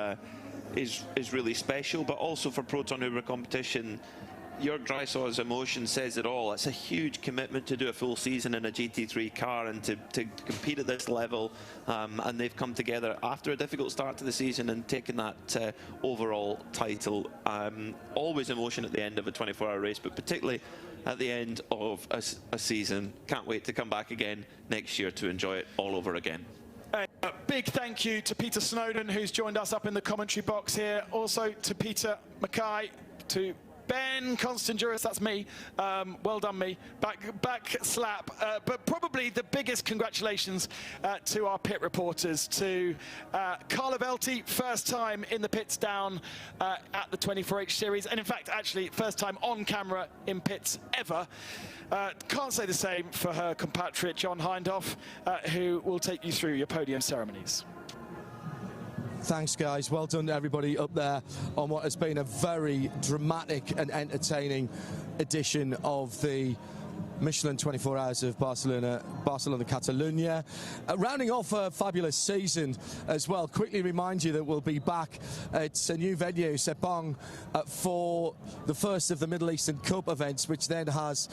really special, but also for Proton Uber competition. Jörg Dreissauer's emotion says it all. It's a huge commitment to do a full season in a GT3 car and to compete at this level, and they've come together after a difficult start to the season and taken that overall title. Always emotion at the end of a 24-hour race, but particularly at the end of a season. Can't wait to come back again next year to enjoy it all over again. A big thank you to Peter Snowden, who's joined us up in the commentary box here. Also to Peter Mackay, to Ben Constanduris, that's me. Well done, me. Back slap. But probably the biggest congratulations to our pit reporters, to Carlo Velti, first time in the pits down at the 24H Series, and in fact, actually, first time on camera in pits ever. Can't say the same for her compatriot, John Hindhoff, who will take you through your podium ceremonies. Thanks, guys. Well done to everybody up there on what has been a very dramatic and entertaining edition of the Michelin 24 Hours of Barcelona, Catalunya. Rounding off a fabulous season as well. Quickly remind you that we'll be back at a new venue, Sepang, for the first of the Middle Eastern Cup events, which then has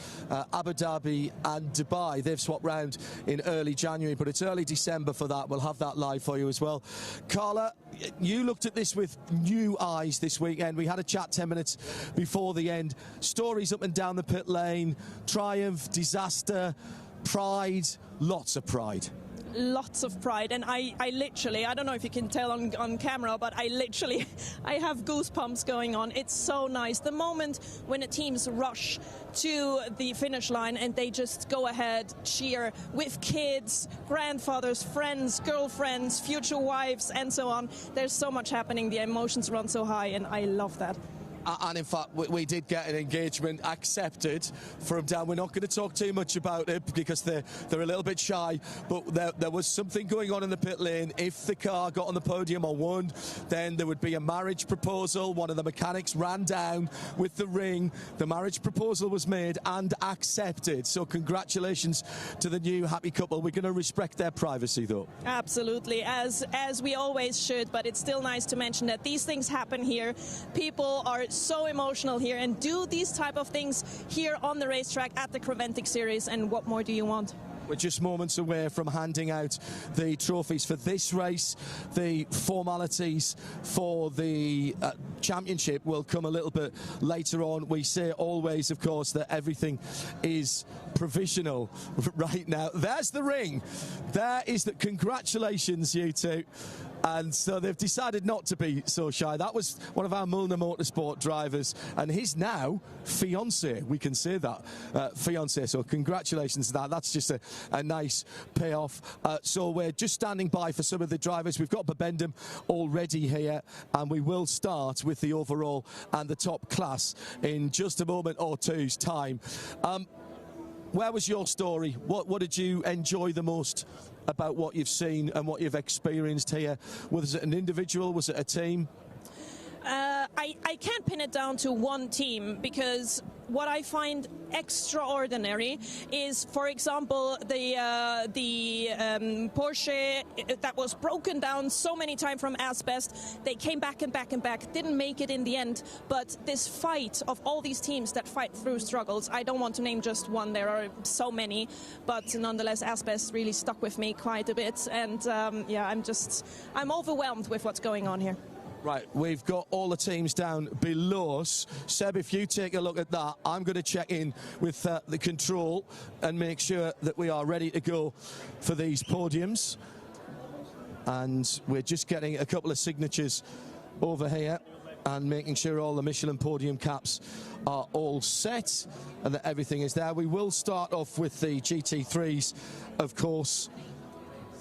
Abu Dhabi and Dubai. They've swapped round in early January, but it's early December for that. We'll have that live for you as well. Carla, you looked at this with new eyes this weekend. We had a chat 10 minutes before the end. Stories up and down the pit lane, triumph, disaster, pride, lots of pride. lots of pride, and I literally, I don't know if you can tell on camera, but I have goosebumps going on. It's so nice. The moment when the teams rush to the finish line and they just go ahead, cheer with kids, grandfathers, friends, girlfriends, future wives, and so on. There's so much happening. The emotions run so high, and I love that. And in fact, we did get an engagement accepted from Dan. We're not going to talk too much about it because they're a little bit shy, but there was something going on in the pit lane. If the car got on the podium or won, then there would be a marriage proposal. One of the mechanics ran down with the ring. The marriage proposal was made and accepted. So congratulations to the new happy couple. We're going to respect their privacy, though. Absolutely, as we always should, but it's still nice to mention that these things happen here. People are so emotional here and do these type of things here on the racetrack at the Creventic Series, and what more do you want? We're just moments away from handing out the trophies for this race. The formalities for the championship will come a little bit later on. We say always, of course, that everything is provisional right now. There's the ring. There is the congratulations, you two. And so they've decided not to be so shy. That was one of our Mulner Motorsport drivers and his now fiancé. We can say that, fiancé. So congratulations to that. That's just a nice payoff. So we're just standing by for some of the drivers. We've got Babendum already here, and we will start with the overall and the top class in just a moment or two's time. Where was your story? What did you enjoy the most about what you've seen and what you've experienced here? Was it an individual? Was it a team? I can't pin it down to one team, because what I find extraordinary is, for example, the Porsche that was broken down so many times from asbestos. They came back and back and back, didn't make it in the end. But this fight of all these teams that fight through struggles, I don't want to name just one, there are so many, but nonetheless asbestos really stuck with me quite a bit. And yeah, I'm overwhelmed with what's going on here. Right, we've got all the teams down below us. Seb, if you take a look at that, I'm going to check in with the control and make sure that we are ready to go for these podiums. And we're just getting a couple of signatures over here and making sure all the Michelin podium caps are all set and that everything is there. We will start off with the GT3s, of course.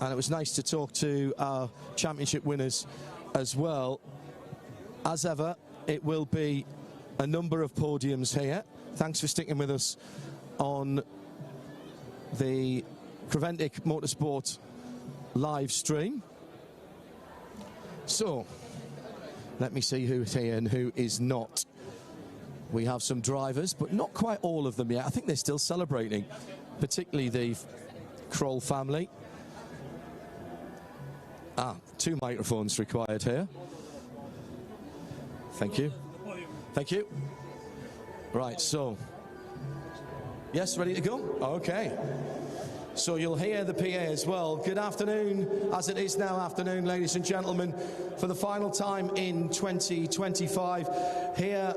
And it was nice to talk to our championship winners as well. As ever, it will be a number of podiums here. Thanks for sticking with us on the Creventic Motorsport live stream. So, let me see who's here and who is not. We have some drivers, but not quite all of them yet. I think they're still celebrating, particularly the Kroll family. Two microphones required here. Thank you. Thank you. Right, so. Yes, ready to go? Okay. So you'll hear the PA as well. Good afternoon, as it is now afternoon, ladies and gentlemen. For the final time in 2025, here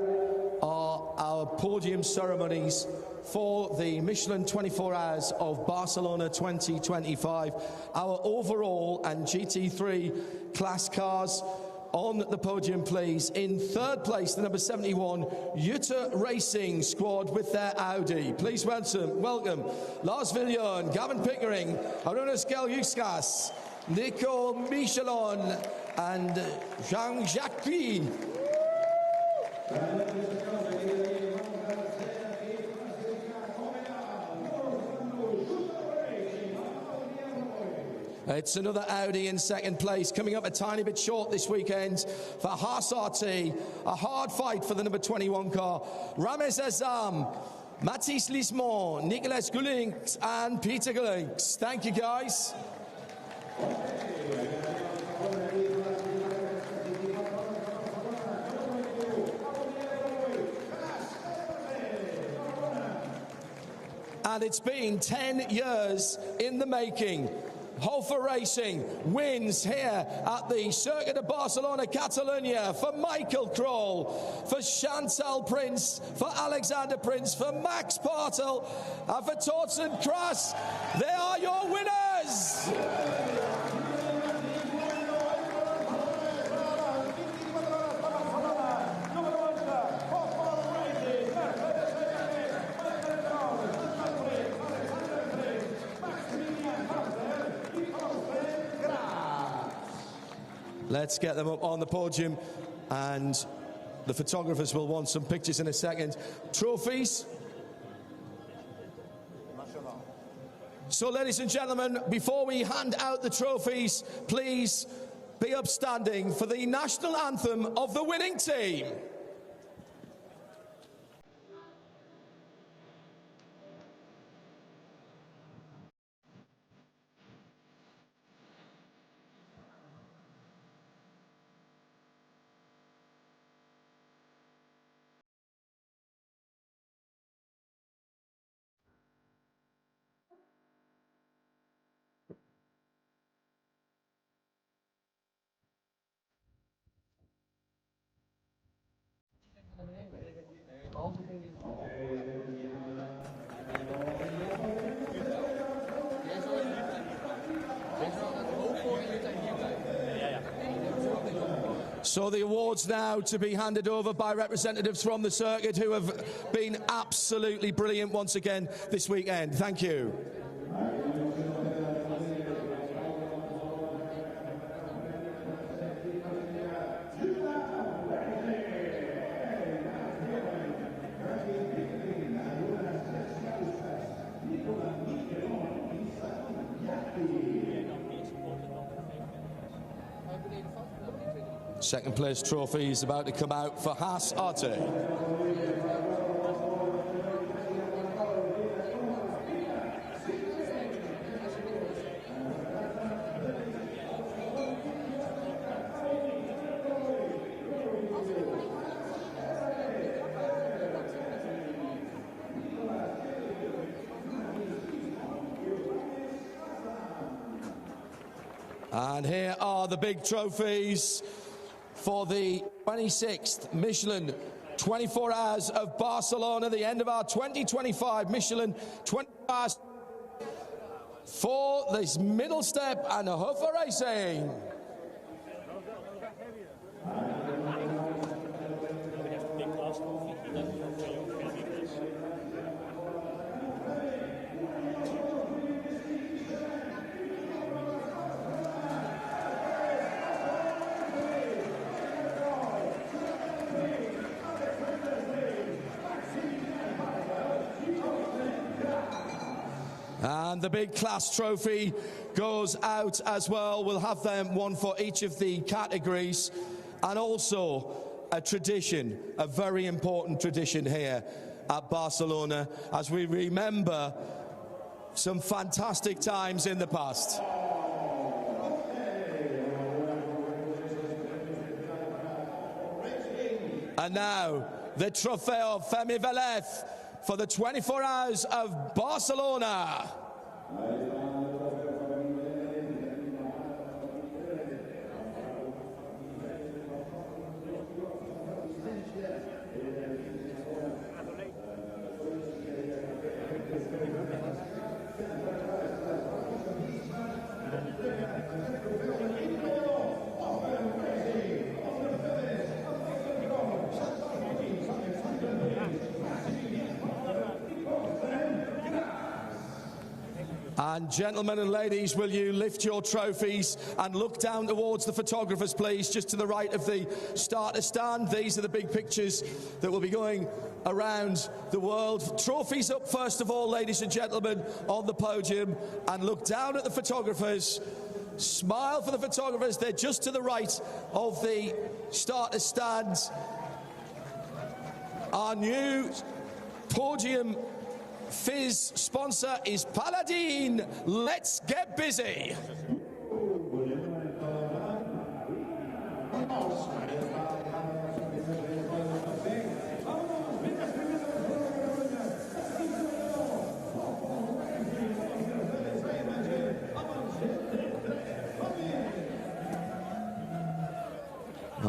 are our podium ceremonies for the Michelin 24 Hours of Barcelona 2025. Our overall and GT3 class cars on the podium, please. In third place, the number 71 Jutta Racing squad with their Audi. Please welcome Lars Villion, Gavin Pickering, Arunas Geljukskas, Nico Michelin, and Jean-Jacques. It's another Audi in second place, coming up a tiny bit short this weekend for Haas RT. A hard fight for the number 21 car. Rames Azam, Mathis Lismont, Nicolas Gullinks and Peter Gullinks. Thank you, guys. And it's been 10 years in the making. RAFA Racing wins here at the Circuit of Barcelona, Catalunya, for Michael Kroll, for Chantal Prince, for Alexander Prince, for Max Bartel, and for Torsten Krass. They are your winners! Let's get them up on the podium, and the photographers will want some pictures in a second. Trophies. So, ladies and gentlemen, before we hand out the trophies, please be upstanding for the national anthem of the winning team. So the awards now to be handed over by representatives from the circuit who have been absolutely brilliant once again this weekend. Thank you. Second place trophy is about to come out for Haas Arte. And here are the big trophies for the 26th Michelin 24 Hours of Barcelona, the end of our 2025 Michelin 24 Hours for this middle step and RAFA Racing. And the big class trophy goes out as well. We'll have them, one for each of the categories. And also a tradition, a very important tradition here at Barcelona, as we remember some fantastic times in the past. And now, the Trofeo Femi Velez for the 24 Hours of Barcelona. And gentlemen and ladies, will you lift your trophies and look down towards the photographers, please, just to the right of the starter stand. These are the big pictures that will be going around the world. Trophies up first of all, ladies and gentlemen, on the podium, and look down at the photographers. Smile for the photographers. They're just to the right of the starter stand. Our new podium Fizz sponsor is Paladin. Let's get busy.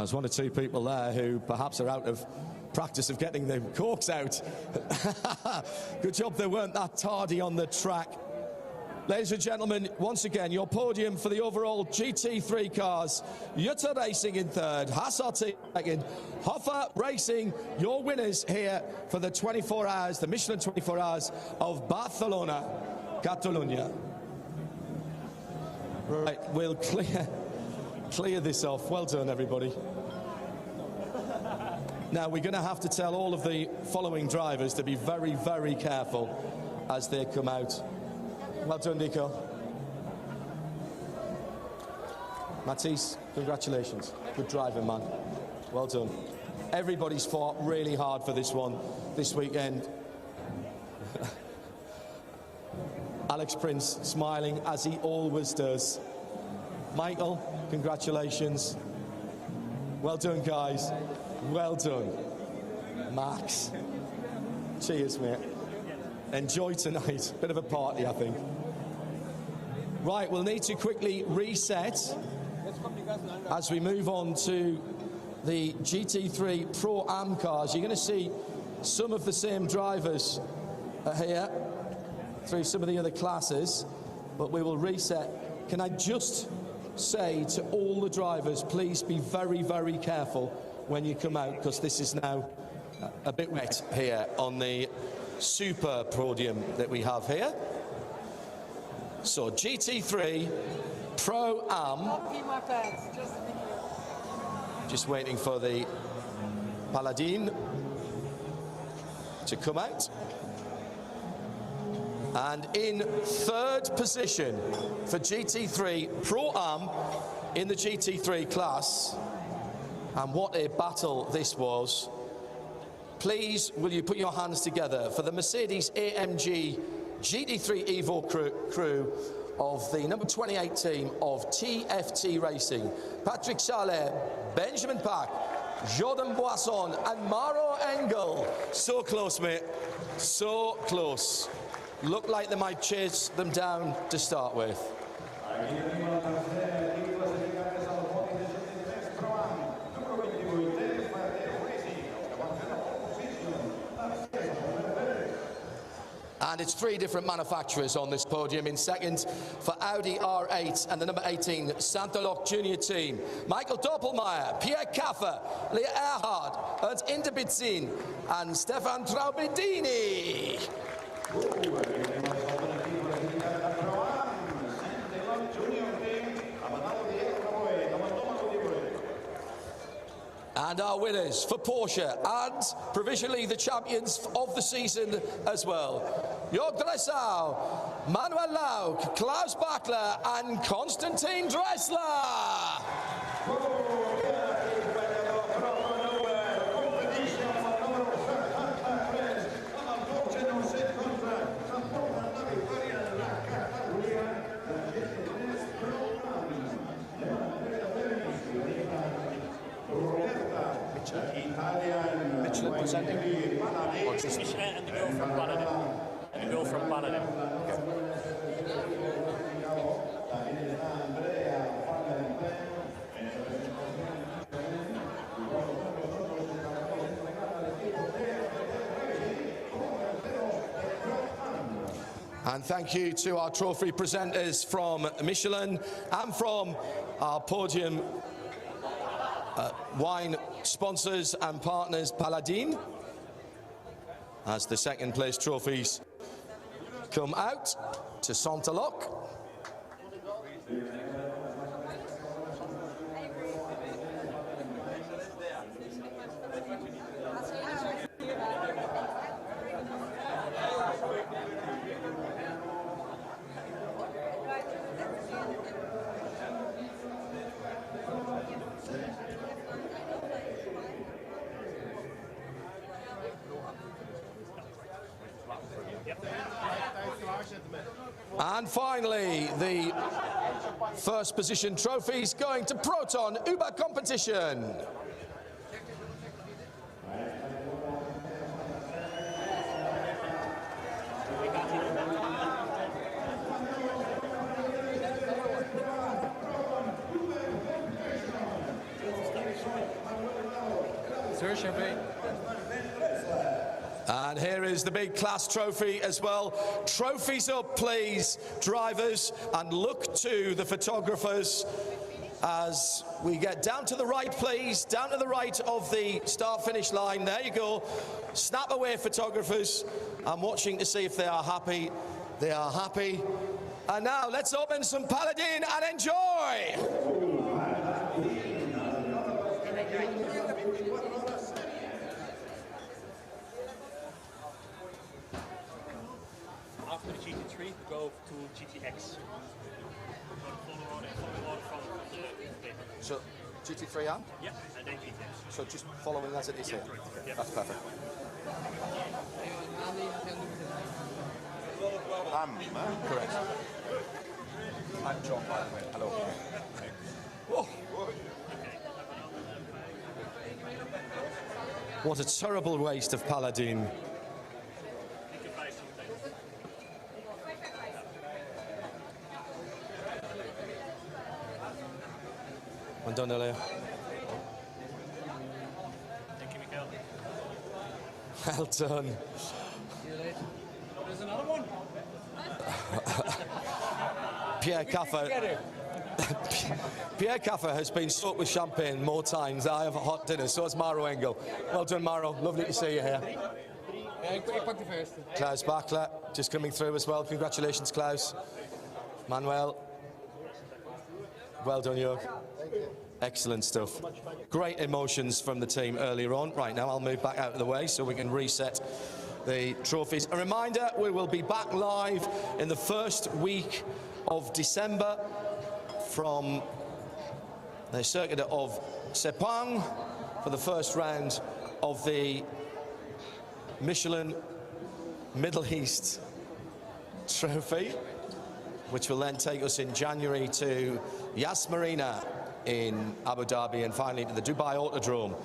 There's one or two people there who perhaps are out of practice of getting the corks out. Good job they weren't that tardy on the track. Ladies and gentlemen, once again, your podium for the overall GT3 cars. Jutta Racing in third, Hassart second, Hoffa Racing, your winners here for the 24 hours, the Michelin 24 hours of Barcelona, Catalunya. Right, we'll clear this off. Well done, everybody. Now, we're going to have to tell all of the following drivers to be very, very careful as they come out. Well done, Nico. Matisse, congratulations. Good driving, man. Well done. Everybody's fought really hard for this one this weekend. Alex Prince smiling as he always does. Michael, congratulations. Well done, guys. Well done. Max. Cheers, mate. Enjoy tonight. Bit of a party, I think. Right, we'll need to quickly reset as we move on to the GT3 ProAm cars. You're going to see some of the same drivers here through some of the other classes, but we will reset. Can I just say to all the drivers, please be very, very careful when you come out, because this is now a bit wet here on the super podium that we have here. So GT3 ProAm, just waiting for the Paladin to come out. And in third position for GT3 ProAm in the GT3 class, and what a battle this was. Please, will you put your hands together for the Mercedes AMG GT3 Evo crew of the number 28 team of TFT Racing. Patrick Chalet, Benjamin Pack, Jordan Boisson and Maro Engel. So close, mate. So close. Looked like they might chase them down to start with. And it's three different manufacturers on this podium. In second for Audi R8 and the number 18 Santolock Junior team. Michael Doppelmayr, Pierre Kaffer, Lea Erhard, Ernst Inderbitzin and Stefan Traubedini. And our winners for Porsche and provisionally the champions of the season as well. Jörg Dressau, Manuel Lauk, Klaus Bachler and Konstantin Dressler. Michelin presenting? Or just Michelin and the girl from Paladin. And the girl from Paladin. And thank you to our trophy presenters from Michelin and from our podium wine sponsors and partners, Paladin, as the second place trophies come out to Santolock. And finally, the first position trophies going to Proton Uber competition. And here is the big class trophy as well. Trophies up, please, drivers, and look to the photographers as we get down to the right, please, down to the right of the start-finish line. There you go. Snap away, photographers. I'm watching to see if they are happy. They are happy. And now let's open some Paladin and enjoy. After the GT3, go to GTX. So, GT3 Am? Yeah, and then GTX. So just following as it is here? Yeah. That's perfect. Correct. I'm John, by the way. Hello. Whoa. What a terrible waste of Paladin. Well done, Elio. Thank you, Mikael. Well done. See you later. There's another one. Pierre Caffer has been soaked with champagne more times than I have a hot dinner, so has Maro Engel. Well done, Maro. Lovely to see you here. Klaus Bachler just coming through as well. Congratulations, Klaus. Manuel. Well done, Jörg. Excellent stuff. Great emotions from the team earlier on. Right, now I'll move back out of the way so we can reset the trophies. A reminder, we will be back live in the first week of December from the circuit of Sepang for the first round of the Michelin Middle East Trophy, which will then take us in January to Yas Marina in Abu Dhabi and finally to the Dubai Autodrome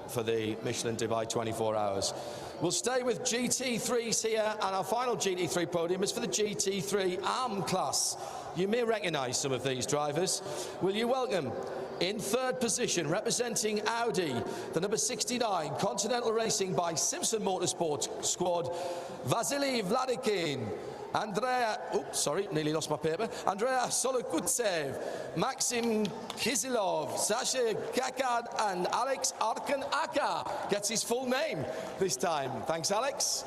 for the Michelin Dubai 24 Hours. We'll stay with GT3s here, and our final GT3 podium is for the GT3 Am class. You may recognise some of these drivers. Will you welcome, in third position, representing Audi, the number 69 Continental Racing by Simpson Motorsport squad, Vasily Vladikin. Andrea, oops, sorry, nearly lost my paper. Andrea Solokutsev, Maxim Kizilov, Sasha Kakad, and Alex Arkan-Aka gets his full name this time. Thanks, Alex.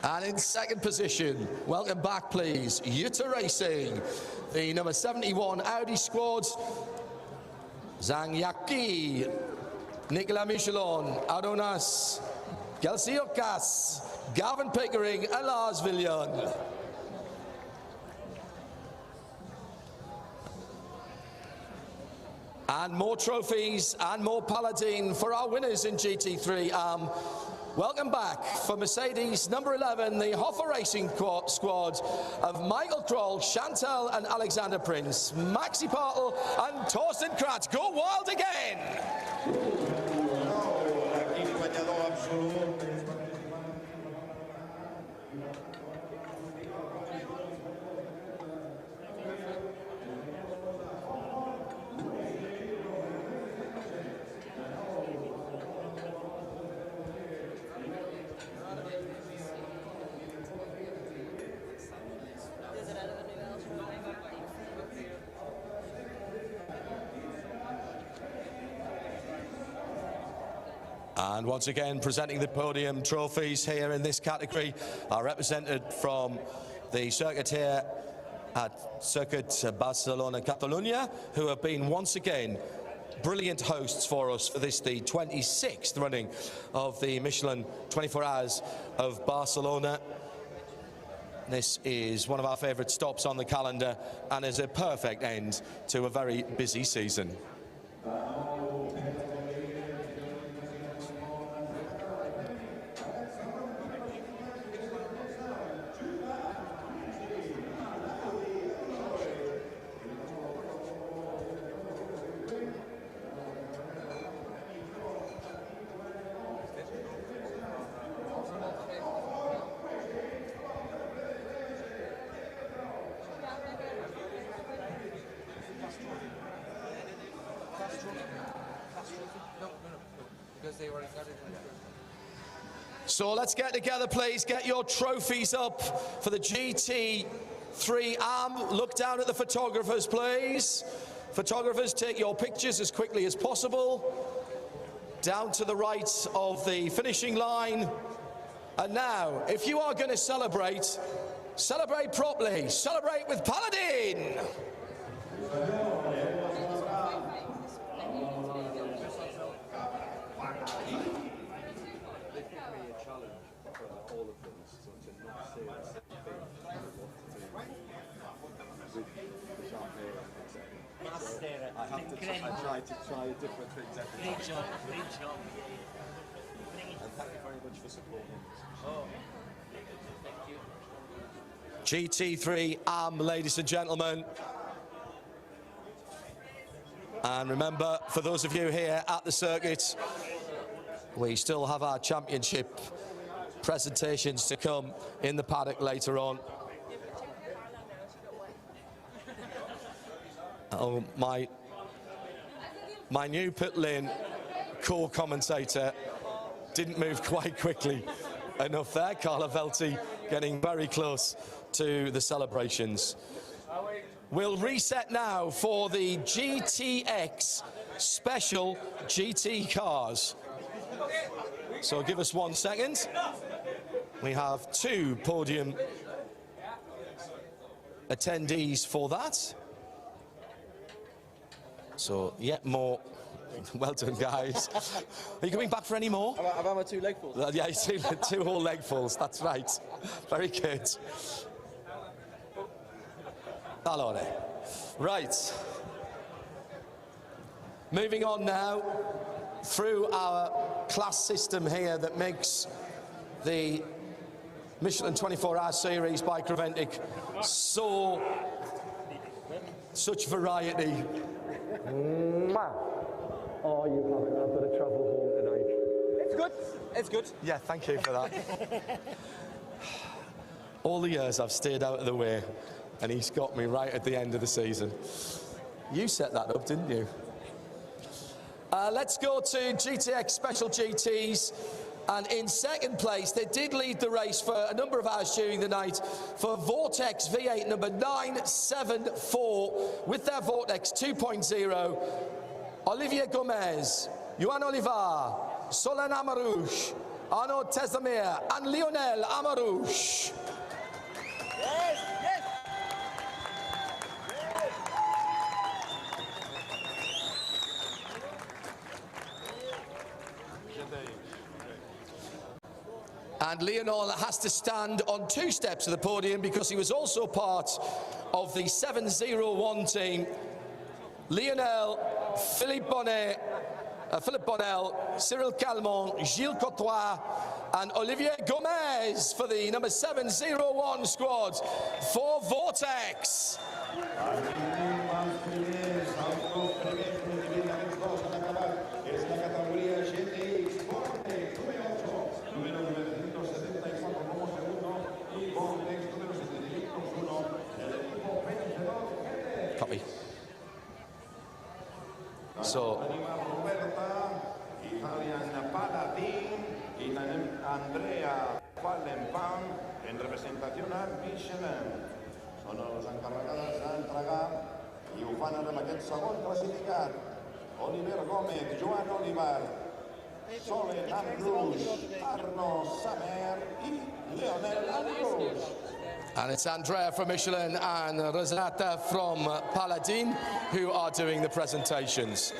And in second position, welcome back please, Jutta Racing, the number 71 Audi squad, Zhang Yaqi, Nicolas Michelin, Adonis, Gelsiokas, Gavin Pickering and Lars Villian. And more trophies and more Paladin for our winners in GT3 Am. Welcome back for Mercedes number 11, the RAFA Racing squad of Michael Kroll, Chantal and Alexander Prince, Maxi Bartel and Torsten Kratz. Go wild again! And once again, presenting the podium trophies here in this category are represented from the circuit here at Circuit Barcelona, Catalunya, who have been once again brilliant hosts for us for this, the 26th running of the Michelin 24 Hours of Barcelona. This is one of our favourite stops on the calendar and is a perfect end to a very busy season. So let's get together, please. Get your trophies up for the GT3 Am. Look down at the photographers, please. Photographers, take your pictures as quickly as possible. Down to the right of the finishing line. And now, if you are going to celebrate, celebrate properly. Celebrate with Paladin. I tried to try different things every time. Great job, great job. And thank you very much for supporting us. GT3 Am, ladies and gentlemen. And remember, for those of you here at the circuit, we still have our championship presentations to come in the paddock later on. Oh, my new pit lane co-commentator didn't move quite quickly enough there. Carla Velti getting very close to the celebrations. We'll reset now for the GTX special GT cars. So give us 1 second. We have 2 podium attendees for that. So yet more. Well done, guys. Are you coming back for any more? I've had my 2 legfuls. Yeah, 2 whole legfuls. That's right. Very good. Allora. Right. Moving on now through our class system here that makes the Michelin 24H Series by Creventic such variety. Oh, you haven't. I've got to travel home tonight. It's good. It's good. Yeah, thank you for that. All the years I've stayed out of the way, and he's got me right at the end of the season. You set that up, didn't you? Let's go to GTX Special GTs. And in second place, they did lead the race for a number of hours during the night for Vortex V8 number 974 with their Vortex 2.0. Olivier Gomez, Johan Olivar, Solen Amarouche, Arnaud Tesamir, and Lionel Amarouche. Yes, yes. And Lionel has to stand on 2 steps of the podium because he was also part of the 701 team. Lionel, Philippe Bonnel, Cyril Calmont, Gilles Courtois, and Olivier Gomez for the number 701 squad for Vortex. Copy. So, Italian Paladin, Andrea Fallenpan, en representación a Michelin. Són els encarregats d'entregar i ho fan amb aquest segon classificat. Oliver Gómez, Joan Olivar, Solen Amrouche, Arnaud Samer i Lionel Amrouche. and it's Andrea from Michelin and Rosata from Paladin who are doing the presentations.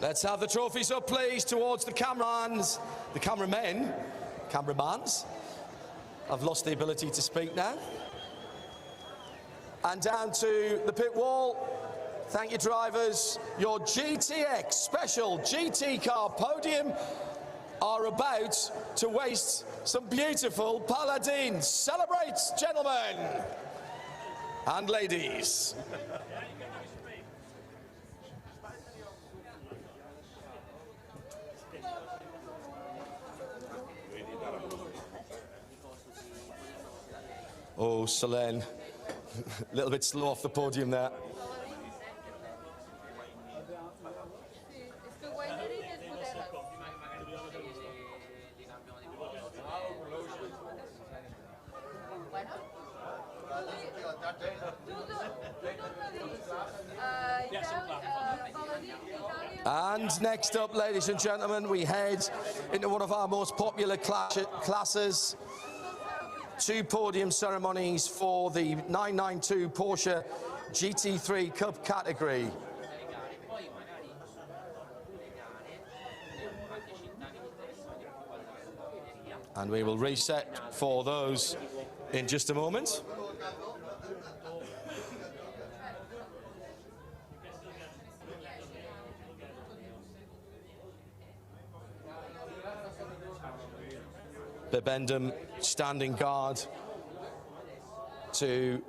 Let's have the trophies up, please, towards the cameramen. Cameramans. I've lost the ability to speak now. And down to the pit wall. Thank you, drivers. Your GTX special GT car Podium are about to waste some beautiful paladins. Celebrate, gentlemen and ladies. Oh, Selene, a little bit slow off the podium there. And next up, ladies and gentlemen, we head into one of our most popular classes. 2 podium ceremonies for the 992 Porsche GT3 Cup category. And we will reset for those in just a moment. Bibendum standing guard to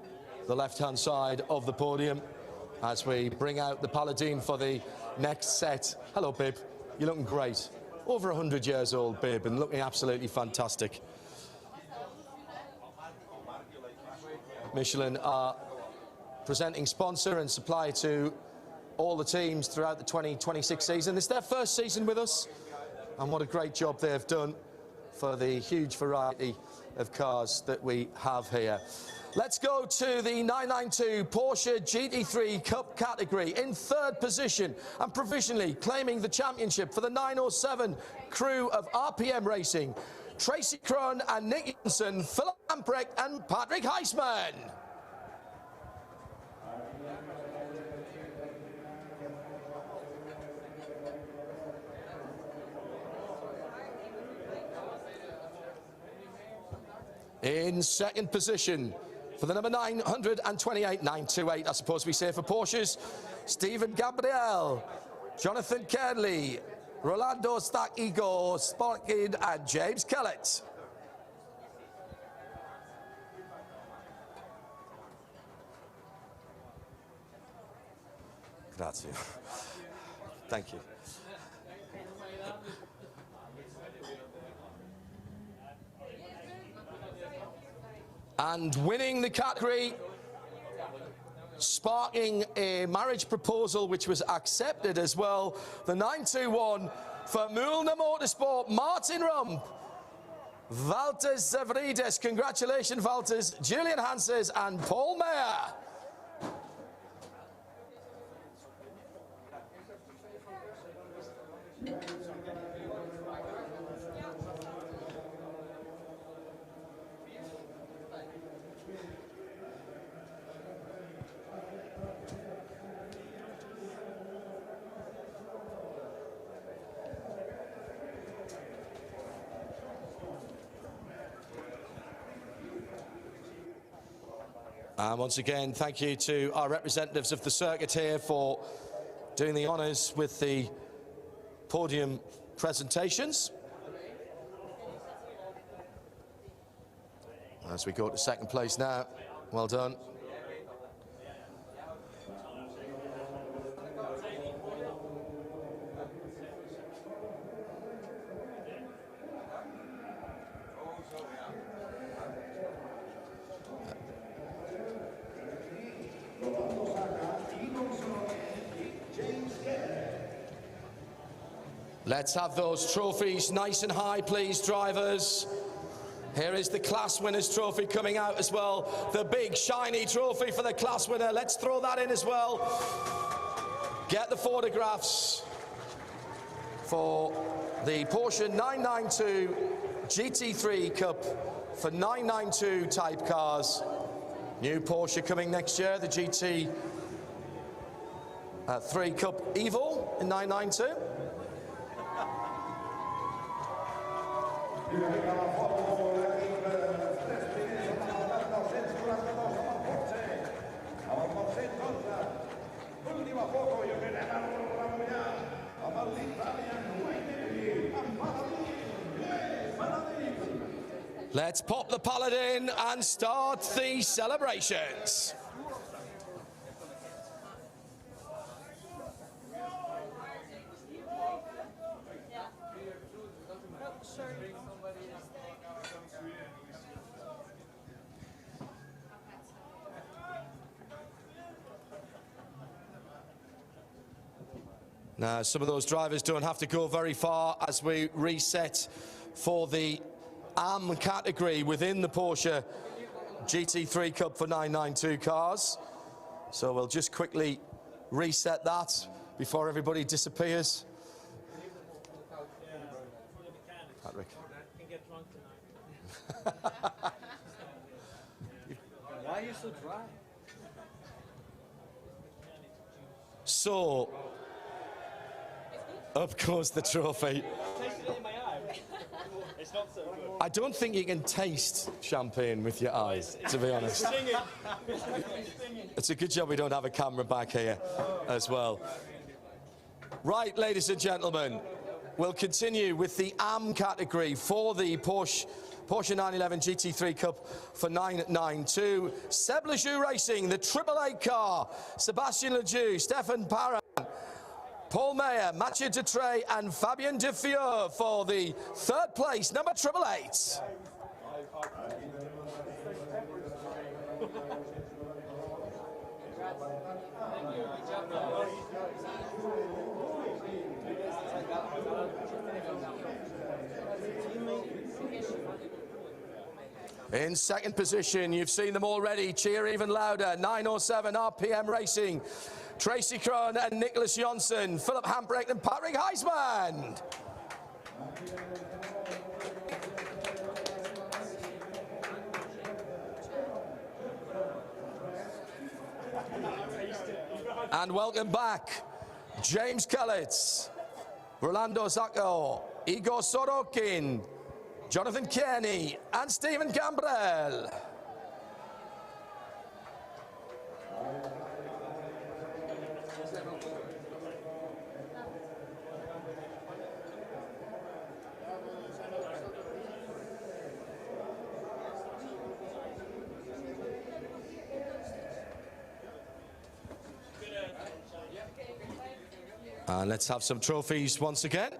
the left-hand side of the podium as we bring out the Paladin for the next set. Hello, Bib. You're looking great. Over 100 years old, Bib, and looking absolutely fantastic. Michelin are presenting sponsor and supply to all the teams throughout the 2026 season. It's their first season with us, and what a great job they've done for the huge variety of cars that we have here. Let's go to the 992 Porsche GT3 Cup category. In 3rd position and provisionally claiming the championship for the 907 crew of RPM Racing, Tracy Krohn and Nick Jensen, Philip Lamprecht and Patrick Heisman. In 2nd position for the number 928, I suppose we say for Porsches, Stephen Gabriel, Jonathan Kernley, Rolando Stack, Igor Sporkin and James Kellett. Grazie. Thank you. And winning the category, sparking a marriage proposal which was accepted as well, the 921 for Mulner Motorsport, Martin Rump, Valters Zavridis, congratulations Valters, Julian Hanses and Paul Mayer. And once again, thank you to our representatives of the circuit here for doing the honours with the podium presentations. As we go to 2nd place now, well done. Let's have those trophies nice and high, please, drivers. Here is the class winners trophy coming out as well. The big shiny trophy for the class winner. Let's throw that in as well. Get the photographs for the Porsche 992 GT3 Cup for 992 type cars. New Porsche coming next year, the GT3 Cup Evo in 992. Let's pop the Paladin and start the celebrations. Now, some of those drivers don't have to go very far as we reset for the Am category within the Porsche GT3 Cup for 992 cars. So we'll just quickly reset that before everybody disappears. Patrick. Why are you so dry? So, up goes the trophy. It's not so good. I don't think you can taste champagne with your eyes, to be honest. It's a good job we don't have a camera back here as well. Right, ladies and gentlemen, we'll continue with the Am category for the Porsche 911 GT3 Cup for 992. Seb Lejeune Racing, the 888 car. Sebastian Lejeune, Stefan Parra, Paul Mayer, Mathieu Dutré and Fabien Defieux for the third place, number 888. In second position, you've seen them already, cheer even louder, 907 RPM Racing. Tracy Krohn and Nicholas Jonsson, Philip Hambrick and Patrick Heisman. And welcome back, James Kellett, Rolando Zacco, Igor Sorokin, Jonathan Kearney and Stephen Gambrell. And let's have some trophies once again.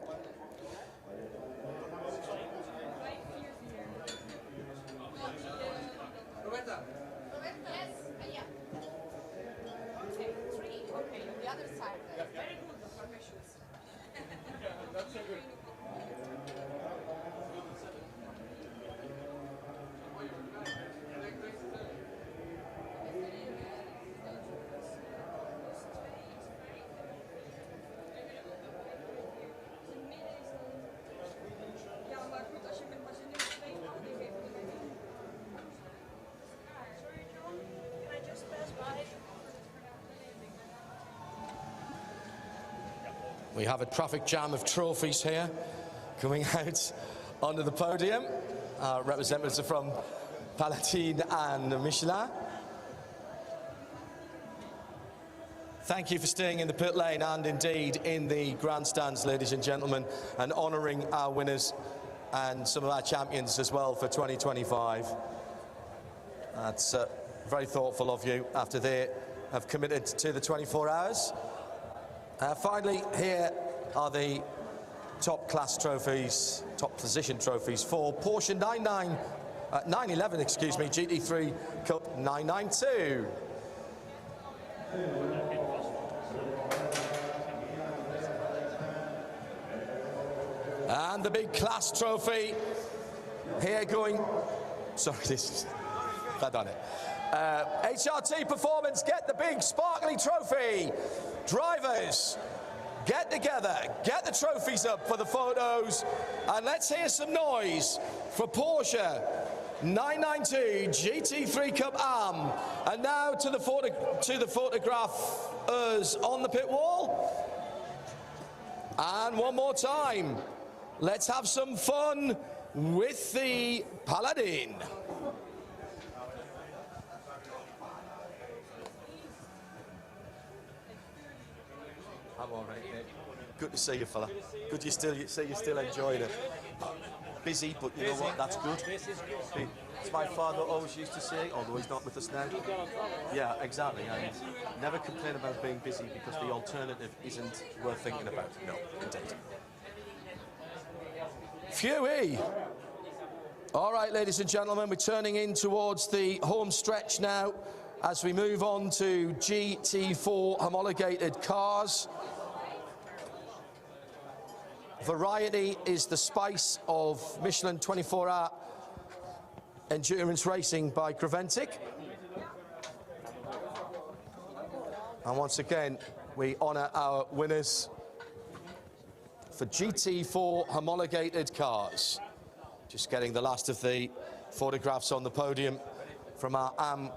We have a traffic jam of trophies here coming out onto the podium. Representatives are from Palatine and Michelin. Thank you for staying in the pit lane and indeed in the grandstands, ladies and gentlemen, and honouring our winners and some of our champions as well for 2025. That's very thoughtful of you after they have committed to the 24 hours. Finally, here are the top class trophies, top position trophies for Porsche 911, excuse me, GT3 Cup 992. And the big class trophy here going, sorry, this is, I've done it. HRT Performance, get the big sparkly trophy. Drivers, get together, get the trophies up for the photos, and let's hear some noise for Porsche 992 GT3 Cup Am. And now to the photographers on the pit wall. And one more time, let's have some fun with the Paladin. I'm all right, Nick. Good to see you, fella. Good you still see you're still enjoying it. Busy, but you know what? That's good. It's my father always used to say, although he's not with us now. Yeah, exactly. And never complain about being busy because the alternative isn't worth thinking about. No, indeed. Phew-wee. All right, ladies and gentlemen, we're turning in towards the home stretch now as we move on to GT4 homologated cars. Variety is the spice of Michelin 24H endurance racing by Creventic. And once again, we honour our winners for GT4 homologated cars. Just getting the last of the photographs on the podium from our Am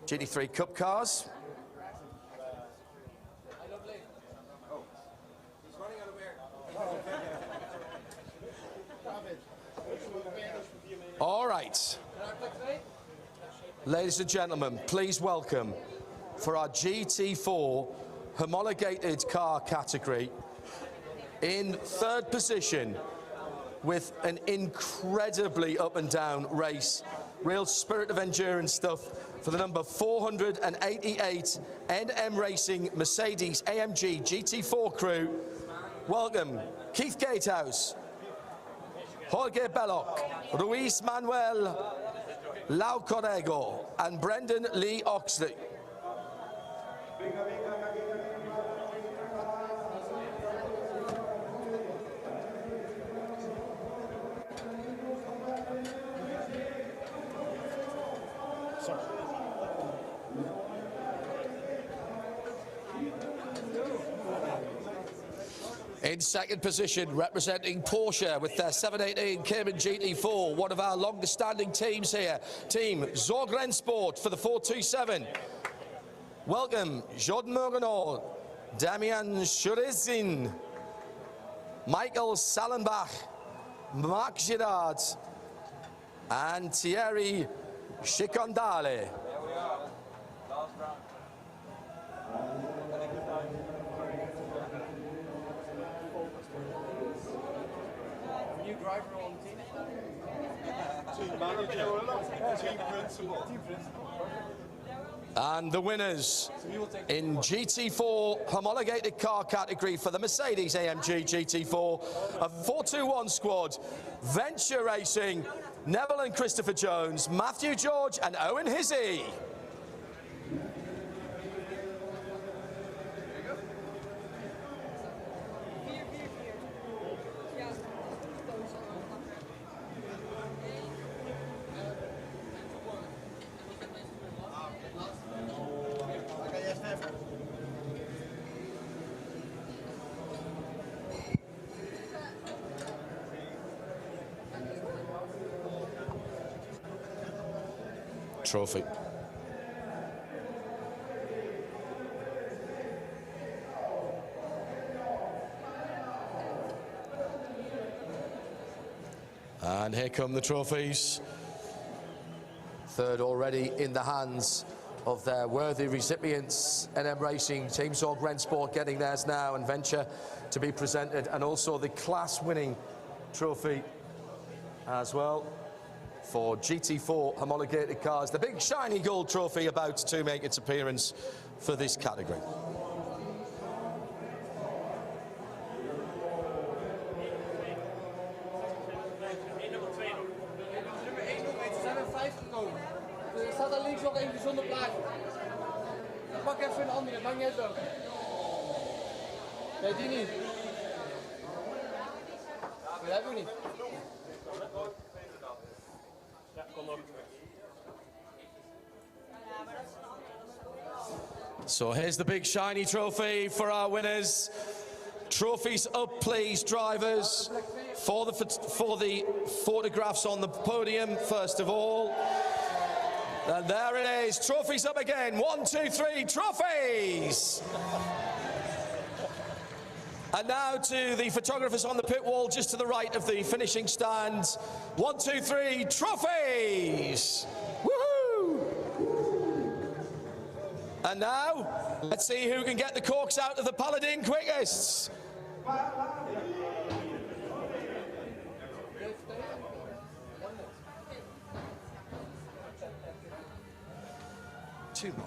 GT3 Cup cars. All right, ladies and gentlemen, please welcome for our GT4 homologated car category in third position with an incredibly up and down race, real spirit of endurance stuff for the number 488 NM Racing Mercedes AMG GT4 crew. Welcome Keith Gatehouse, Jorge Belloc, Ruiz Manuel Laucorego and Brendan Lee Oxley. In second position, representing Porsche with their 718 Cayman GT4, one of our longest standing teams here, Team Zorgren Sport for the 427. Welcome Jordan Morganol, Damian Schurizin, Michael Salenbach, Marc Girard, and Thierry Chicondale. New driver on team. Team manager. Team principal. And the winners in GT4 homologated car category for the Mercedes AMG GT4, a 421 squad, Venture Racing, Neville and Christopher Jones, Matthew George and Owen Hizzy. Trophy. And here come the trophies. Third already in the hands of their worthy recipients. NM Racing, Team Zorgren Sport getting theirs now, and Venture to be presented, and also the class-winning trophy as well for GT4 homologated cars. The big shiny gold trophy about to make its appearance for this category. Er staat daar links nog even zonder plaatje. Pak even een andere, maakt niet uit welke. Nee, die niet. Dat hebben we niet. So here's the big shiny trophy for our winners. Trophies up, please, drivers, for the photographs on the podium, first of all. And there it is, trophies up again. 1, 2, 3, trophies! And now to the photographers on the pit wall, just to the right of the finishing stand. 1, 2, 3, trophies! Woohoo! And now, let's see who can get the corks out of the Paladin quickest. Two more.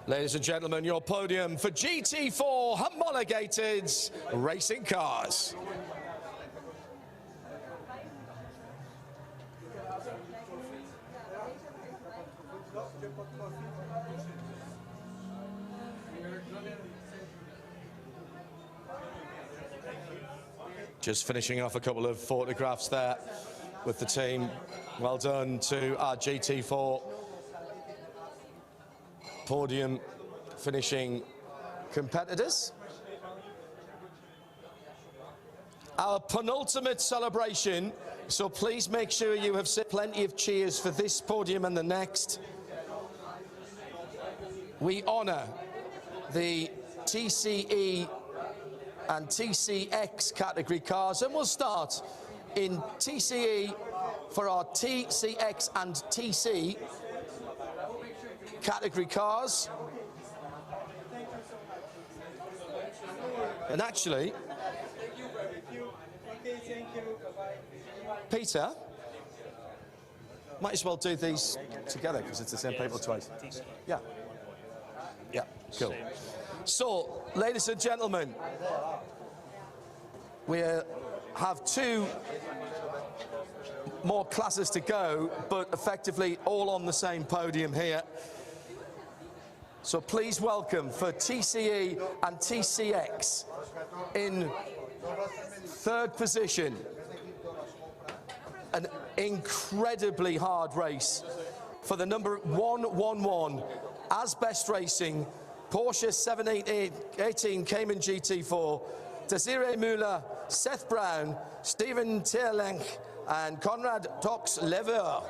Ladies and gentlemen, your podium for GT4 homologated racing cars. Just finishing off a couple of photographs there with the team. Well done to our GT4 podium finishing competitors. Our penultimate celebration, so please make sure you have set plenty of cheers for this podium and the next. We honour the TCE and TCX category cars, and we'll start in TCE for our TCX and TC category cars. And actually, Peter, might as well do these together because it's the same paper twice. Yeah. Yeah, cool. So, ladies and gentlemen, we have 2 more classes to go, but effectively all on the same podium here. So please welcome for TCE and TCX in 3rd position. An incredibly hard race for the number 111 Asbest Racing Porsche 718 Cayman GT4, Desiree Müller, Seth Brown, Stephen Tierlenk, and Conrad Tox-Lever.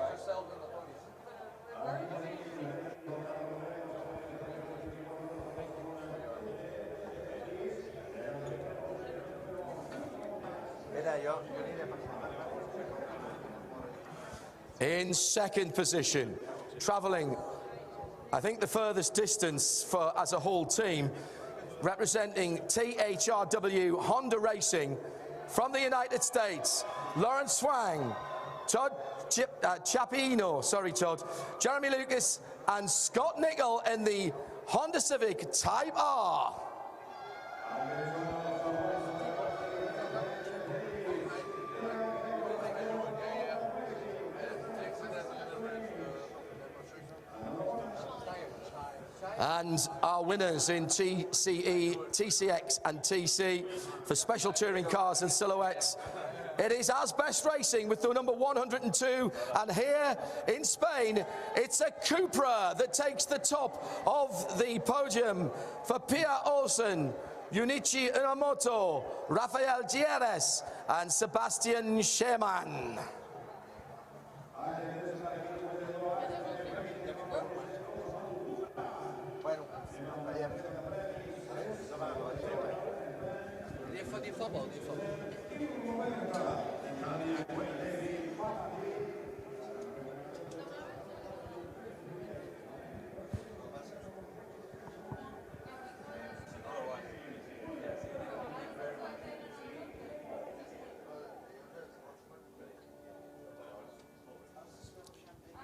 In 2nd position, travelling, I think, the furthest distance for as a whole team, representing THRW Honda Racing from the United States, Lawrence Swang, Todd Chapino, sorry Todd, Jeremy Lucas and Scott Nickel in the Honda Civic Type R. And our winners in TCE, TCX and TC for special touring cars and silhouettes, it is Asbest Racing with the number 102, and here in Spain it's a Cupra that takes the top of the podium for Pia Olsen, Junichi Unamoto, Rafael Gieres and Sebastian Schermann.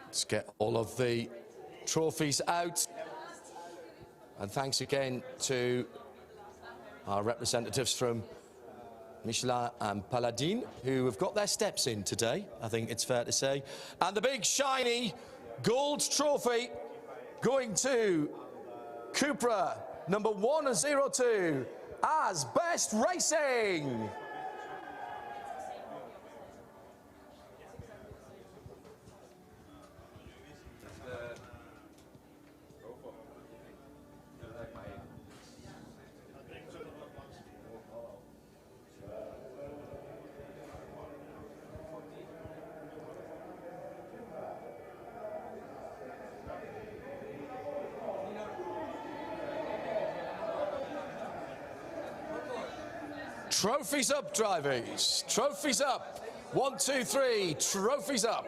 Let's get all of the trophies out. And thanks again to our representatives from Michelin and Paladin, who have got their steps in today, I think it's fair to say. And the big shiny gold trophy going to Cupra number 102, Asbest Racing. Trophies up, drivers. Trophies up. 1, 2, 3. Trophies up.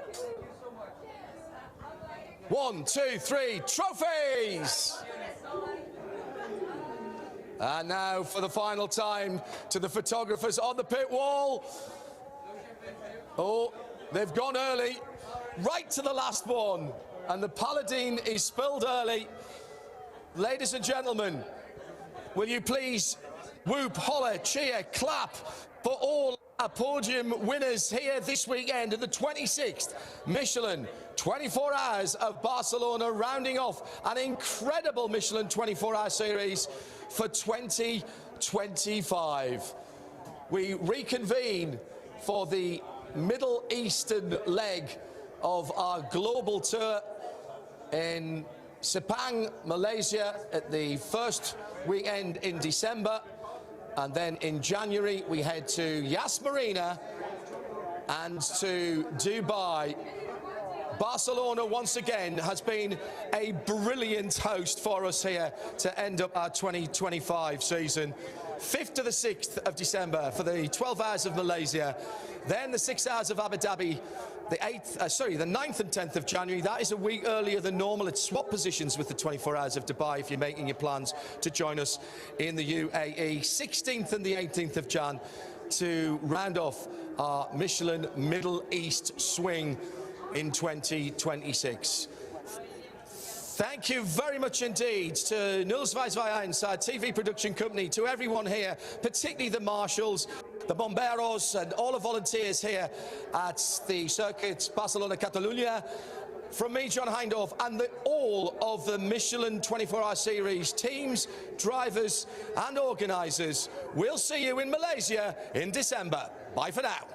1, 2, 3. Trophies! And now for the final time to the photographers on the pit wall. Oh, they've gone early, right to the last one. And the Paladin is spilled early. Ladies and gentlemen, will you please whoop, holler, cheer, clap for all our podium winners here this weekend in the 26th Michelin 24 Hours of Barcelona, rounding off an incredible Michelin 24-hour series for 2025. We reconvene for the Middle Eastern leg of our global tour in Sepang, Malaysia at the first weekend in December, and then in January we head to Yas Marina and to Dubai. Barcelona once again has been a brilliant host for us here to end up our 2025 season. 5th to the 6th of December for the 12 hours of Malaysia, then the 6 hours of Abu Dhabi, the 9th and 10th of January. That is a week earlier than normal. It's swap positions with the 24 hours of Dubai if you're making your plans to join us in the UAE. 16th and the 18th of Jan to round off our Michelin Middle East swing in 2026. Thank you very much indeed to 021, our TV production company, to everyone here, particularly the marshals, the bomberos and all the volunteers here at the circuit Barcelona Catalunya. From me, John Hindorf, and all of the Michelin 24-hour series teams, drivers and organisers. We'll see you in Malaysia in December. Bye for now.